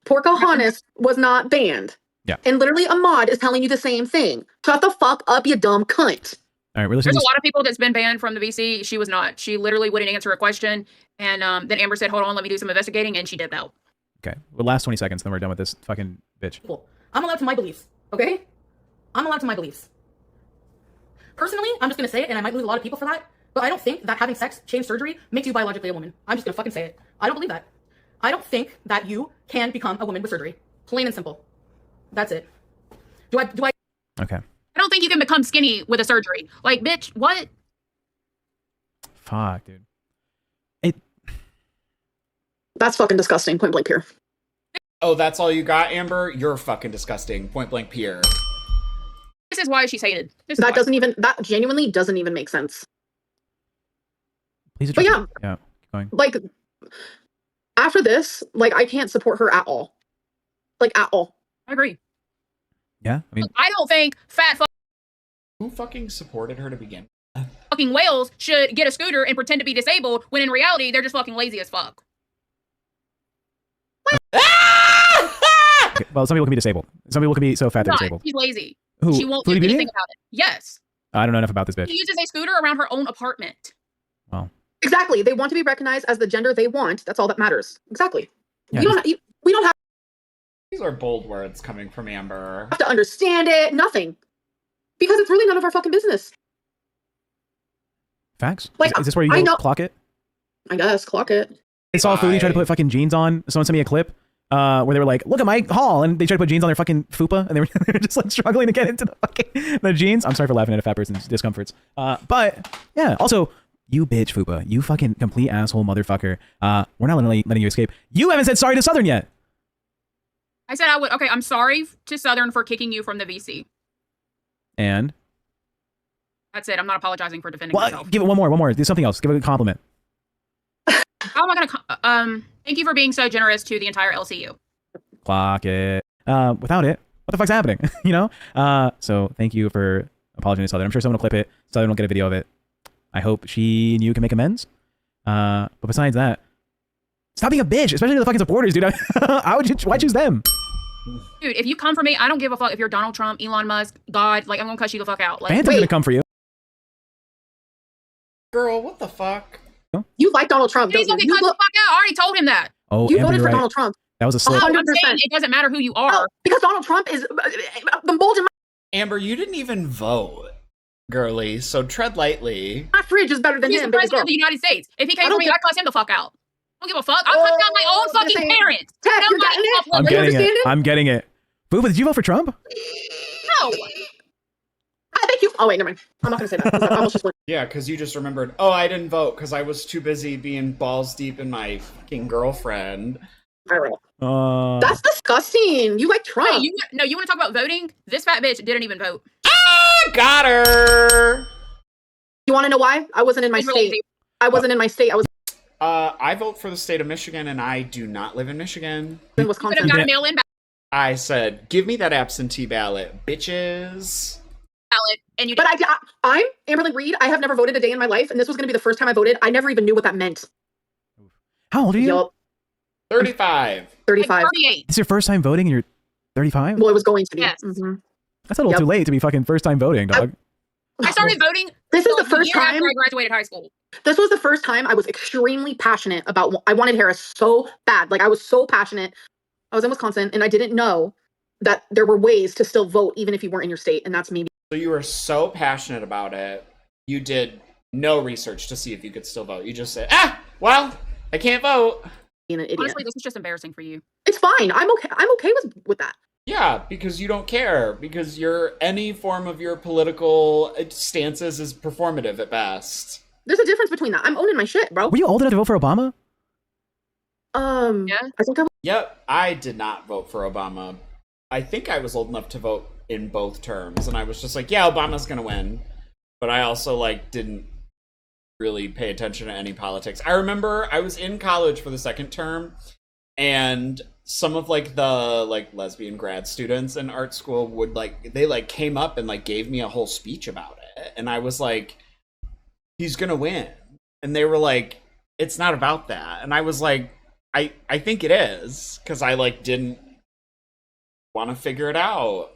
Porcahontas was not banned.
Yeah.
And literally Ahmad is telling you the same thing. Shut the fuck up, you dumb cunt.
All right, we're listening.
There's a lot of people that's been banned from the VC. She was not. She literally wouldn't answer a question. And then Amber said, hold on, let me do some investigating. And she did that.
Okay. Well, last 20 seconds, then we're done with this fucking bitch.
Cool. I'm allowed to my beliefs, okay? I'm allowed to my beliefs. Personally, I'm just going to say it, and I might lose a lot of people for that, but I don't think that having sex, change surgery, makes you biologically a woman. I'm just going to fucking say it. I don't believe that. I don't think that you can become a woman with surgery. Plain and simple. That's it. Do I?
Okay.
I don't think you can become skinny with a surgery. Like, bitch, what?
Fuck, dude.
That's fucking disgusting, point blank here.
Oh, that's all you got, Amber? You're fucking disgusting, point blank peer.
This is why she's hated.
That genuinely doesn't even make sense.
Please
but yeah.
Yeah, keep going.
Like, after this, like, I can't support her at all. Like, at all.
I agree.
Yeah, I mean,
I don't think
who fucking supported her to begin?
Fucking whales should get a scooter and pretend to be disabled when in reality they're just fucking lazy as fuck.
Okay, well, some people can be disabled. Some people can be so fat they're disabled.
She's lazy.
Who?
She won't do
Foodie Beauty?
anything about it. Yes.
I don't know enough about this bitch.
She uses a scooter around her own apartment.
Well.
Exactly. They want to be recognized as the gender they want. That's all that matters. Exactly.
Yeah,
we don't have.
These are bold words coming from Amber.
Have to understand it. Nothing. Because it's really none of our fucking business.
Facts?
Like,
is this where you go clock it?
I guess. Clock it.
I saw Foodie try to put fucking jeans on. Someone sent me a clip where they were like, look at my haul. And they tried to put jeans on their fucking fupa. And they were just like struggling to get into the jeans. I'm sorry for laughing at a fat person's discomforts. But yeah, also, you bitch fupa. You fucking complete asshole motherfucker. We're not letting you escape. You haven't said sorry to Southern yet.
I said I would. Okay, I'm sorry to Southern for kicking you from the VC.
And?
That's it. I'm not apologizing for defending myself.
Give it one more. Do something else. Give it a compliment.
How am I gonna? Thank you for being so generous to the entire LCU.
Clock it. Without it, what the fuck's happening? You know? So thank you for apologizing to Southern. I'm sure someone will clip it. Southern will get a video of it. I hope she and you can make amends. But besides that, stop being a bitch, especially to the fucking supporters, dude. Why choose them?
Dude, if you come for me, I don't give a fuck if you're Donald Trump, Elon Musk, God. Like, I'm gonna cuss you the fuck out. Like,
Phantom's gonna come for you.
Girl, what the fuck?
You like Donald Trump,
he's
don't
gonna
you?
get cussed the fuck out. I already told him that.
Oh,
you
Amber,
voted for
right.
Donald Trump.
That was a slip.
100%.
I'm saying it doesn't matter who you are.
Oh, because Donald Trump is the bulging.
Amber, you didn't even vote, girly. So tread lightly.
My fridge is better than
He's
him.
the president of the United States. If he came for me, I'd cuss him the fuck out. I don't give a fuck. I'll cuss out my own fucking parents.
Tech,
Tell
you're
my
getting it?
I'm getting it. I'm getting it. Booba, did you vote for Trump?
No.
Thank you. Oh wait, never mind. I'm not gonna say that. 'Cause I almost just went.
Yeah, because you just remembered. Oh, I didn't vote because I was too busy being balls deep in my fucking girlfriend.
That's disgusting. You like Trump?
Hey, you want to talk about voting? This fat bitch didn't even vote.
Ah, got her.
You want to know why? I wasn't in my state. I wasn't in my state. I was
I vote for the state of Michigan, and I do not live in Michigan.
in Wisconsin.
You could have got a mail-in
I said, give me that absentee ballot, bitches.
ballot, and you.
But I'm Amberlynn Reid. I have never voted a day in my life, and this was going to be the first time I voted. I never even knew what that meant.
How old are you?
35.
35.
38.
It's your first time voting and you're 35?
Well, it was going to be.
Yes.
Mm-hmm.
That's a little too late to be fucking first time voting, dog.
I started voting.
This is the first
year
time
after I graduated high school.
This was the first time I was extremely passionate about. I wanted Harris so bad. Like I was so passionate. I was in Wisconsin, and I didn't know that there were ways to still vote even if you weren't in your state, and that's maybe.
So you were so passionate about it, you did no research to see if you could still vote. You just said, well, I can't vote.
Being an idiot.
Honestly, this is just embarrassing for you.
It's fine. I'm okay. I'm okay with that.
Yeah, because you don't care. Because any form of your political stances is performative at best.
There's a difference between that. I'm owning my shit, bro.
Were you old enough to vote for Obama?
Yeah. I think
Yep, I did not vote for Obama. I think I was old enough to vote in both terms, and I was just like, yeah, Obama's gonna win. But I also didn't really pay attention to any politics. I remember I was in college for the second term, and some of the lesbian grad students in art school would they came up and gave me a whole speech about it, and I was like, he's gonna win. And they were like, it's not about that. And I was like, I think it is, because I didn't want to figure it out.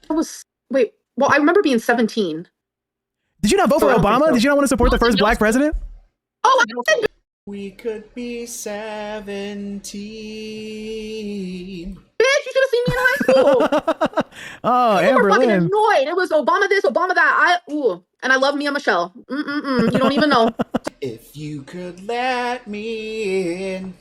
Well, I remember being 17.
Did you not vote for Obama? Did you not want to support the first black president?
Oh,
we could be 17.
Bitch, you should have seen me in high school.
Oh,
you were fucking
Amberlynn.
annoyed. It was Obama this, Obama that. And I love Mia Michelle. You don't even know.
If you could let me in.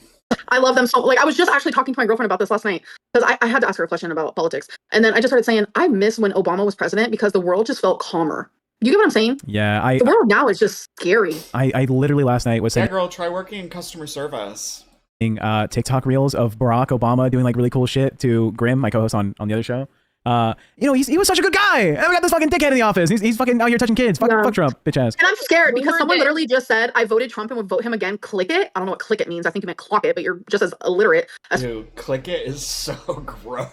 I love them so. I was just actually talking to my girlfriend about this last night because I had to ask her a question about politics, and then I just started saying I miss when Obama was president because the world just felt calmer. You get what I'm saying?
Yeah,
the world now is just scary.
I literally last night was saying,
yeah, girl, try working in customer service.
TikTok reels of Barack Obama doing really cool shit to Grim, my co-host on the other show. He was such a good guy. And we got this fucking dickhead in the office. He's fucking out here touching kids. Fuck Trump, bitch ass.
And I'm scared because someone literally just said I voted Trump and would vote him again. Click it. I don't know what click it means. I think you meant clock it, but you're just as illiterate as.
Dude, click it is so gross.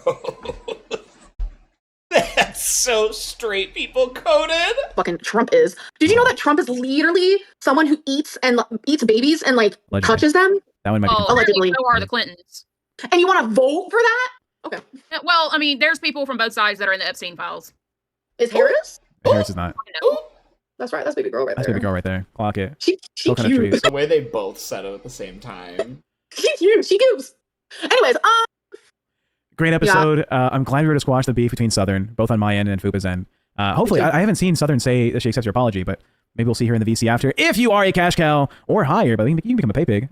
That's so straight people coded.
Fucking Trump is. Did you know that Trump is literally someone who eats babies and
Allegedly.
touches them?
That one might be
allegedly.
So are the Clintons.
And you want to vote for that? Okay.
Well, I mean, there's people from both sides that are in the Epstein files.
Is Harris?
Harris is not.
That's right. That's baby girl right
That's
there.
baby girl right there. Clock it.
She
Still kind of
cute.
trees.
The way they both said it at the same time.
She's cute. She goes. Anyways,
Great episode. I'm glad we were to squash the beef between Southern, both on my end and Fupa's end. Hopefully, I haven't seen Southern say that she accepts your apology, but maybe we'll see her in the VC after. If you are a cash cow or higher, but you can become a pay pig.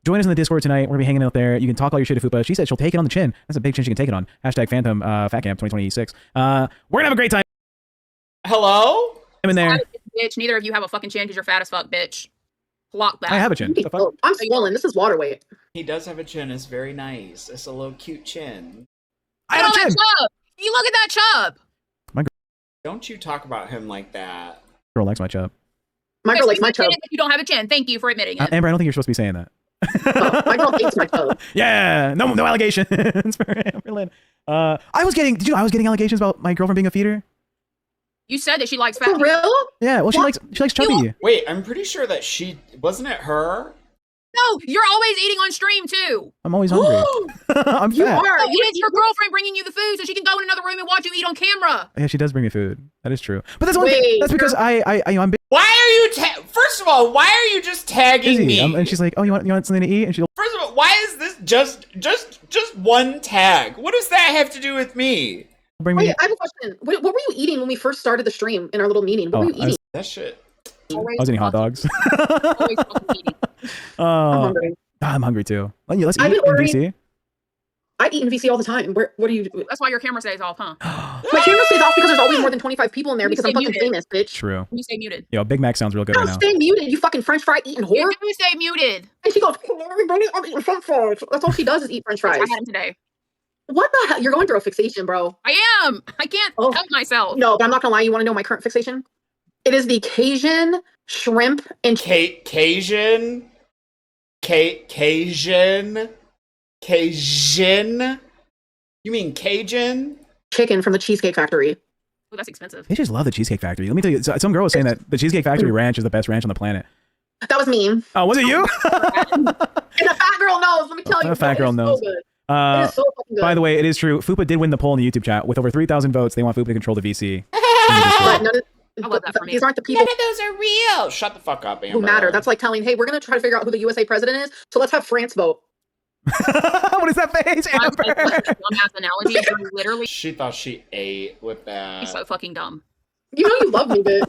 Join us in the Discord tonight. We're gonna be hanging out there. You can talk all your shit to Fupa. She said she'll take it on the chin. That's a big chin she can take it on. Hashtag Phantom FatCamp 2026. We're gonna have a great time.
Hello?
I'm in there.
Bitch, neither of you have a fucking chin because you're fat as fuck, bitch. Block that.
I have a chin. What the fuck?
I'm swollen. This is water weight.
He does have a chin. It's very nice. It's a little cute chin.
I have a chin.
Chub. You look at that chub.
Don't you talk about him like that.
Girl likes my chub.
My girl likes my chub.
You don't have a chin. Thank you for admitting it.
Amber, I don't think you're supposed to be saying that.
My girl hates my chub.
Yeah, no allegations for Amberlynn. I was getting allegations about my girlfriend being a feeder.
You said that she likes fat.
For real?
Yeah, well, she likes chubby.
Wait, I'm pretty sure that wasn't it her?
No, you're always eating on stream too.
I'm always hungry. I'm fat.
You are.
It's your girlfriend bringing you the food so she can go in another room and watch you eat on camera.
Yeah, she does bring me food. That is true. But that's one thing. That's because I'm busy.
Why are you first of all, why are you just tagging me?
And she's like, "Oh, you want something to eat?" And she'll.
First of all, why is this just one tag? What does that have to do with me?
Bring me.
Wait, I have a question. What were you eating when we first started the stream in our little meeting? What were you eating?
That shit.
I was eating hot dogs.
I'm hungry.
I'm hungry too. Let's eat
I've been
in
ordering-
DC.
I eat in VC all the time. What do you do?
That's why your camera stays off, huh?
My camera stays off because there's always more than 25 people in there because I'm fucking famous, bitch.
True.
You stay muted.
Yo, Big Mac sounds real good right now.
Stay muted, you fucking French fry eating whore.
You do stay muted.
And she goes, "Hello, everybody, I'm eating French fries." That's all she does is eat French fries.
I had him today.
What the hell? You're going through a fixation, bro.
I am. I can't help myself.
No, but I'm not gonna lie. You want to know my current fixation? It is the Cajun shrimp and
Cajun. You mean Cajun?
Chicken from the Cheesecake Factory.
Oh, that's expensive.
They just love the Cheesecake Factory. Let me tell you, some girl was saying that the Cheesecake Factory ranch is the best ranch on the planet.
That was me.
Oh, was it you?
And a fat girl knows. Let me tell you.
A fat girl knows.
So good. It is so fucking good.
By the way, it is true. Fupa did win the poll in the YouTube chat. With over 3,000 votes, they want Fupa to control the VC.
But none of,
I love that for me.
these aren't the people
None of those are real. Shut the fuck up, Amber.
who matter. That's like telling, hey, we're gonna try to figure out who the USA president is, so let's have France vote.
What is that face, Amber?
Dumbass analogy. You're literally.
She thought she ate with that.
You're so fucking dumb.
You know you love me, bitch.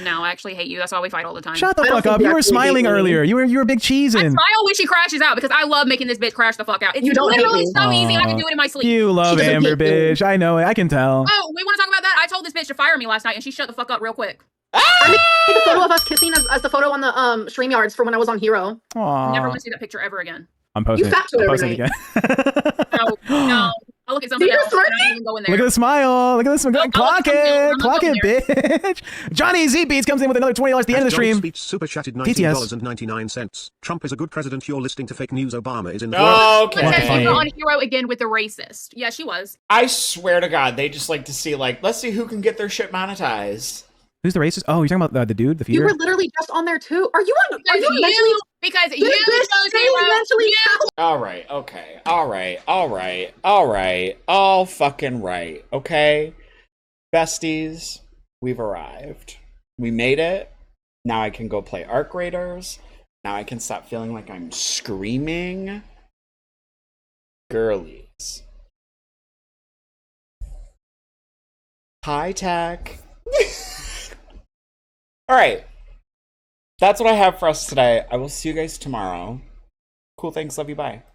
No, I actually hate you. That's why we fight all the time.
Shut the
I don't
fuck
think
up.
you
You were
actually
smiling
hate me.
earlier. You were big
I
cheesing.
smile when she crashes out because I love making this bitch crash the fuck out. It's
You don't hate
literally
me.
so easy. I can do it in my sleep.
You love
She doesn't
Amber,
hate me.
bitch. I know it. I can tell.
Oh, we want to talk about that? I told this bitch to fire me last night and she shut the fuck up real quick.
I made a photo of us kissing as the photo on the StreamYards for when I was on Hero.
Aww.
Never want to see that picture ever again.
I'm posting
You
it.
fat to it
I'm
every
posting it again.
No. I'll look at something
You're
else. and I
smirking?
don't even go in there.
Look at the smile. Look at this.
I'll
Clock
look at something else.
it.
I'm not
Clock
going
it, bitch. Johnny Z Beats comes in with another $20 at the end of the stream.
Speech super chatted
TTS.
$19.99. Trump is a good president. You're listening to fake news. Obama is in the
Okay.
What the
She
fuck?
was on Hero again with the racist. Yeah, she was.
I swear to God, they just like to see, like, let's see who can get their shit monetized.
Who's the racist? Oh, you're talking about the dude, the
You
feeder?
were literally just on there too. Are you on? Are
Because
you mentally?
because
This
you
bitch
chose
stays
Hero.
mentally
You-
challenged.
All right, okay, all right, all fucking right, okay? Besties, we've arrived. We made it. Now I can go play Arc Raiders. Now I can stop feeling like I'm screaming. Girlies. High tech. All right. That's what I have for us today. I will see you guys tomorrow. Cool, thanks, love you, bye.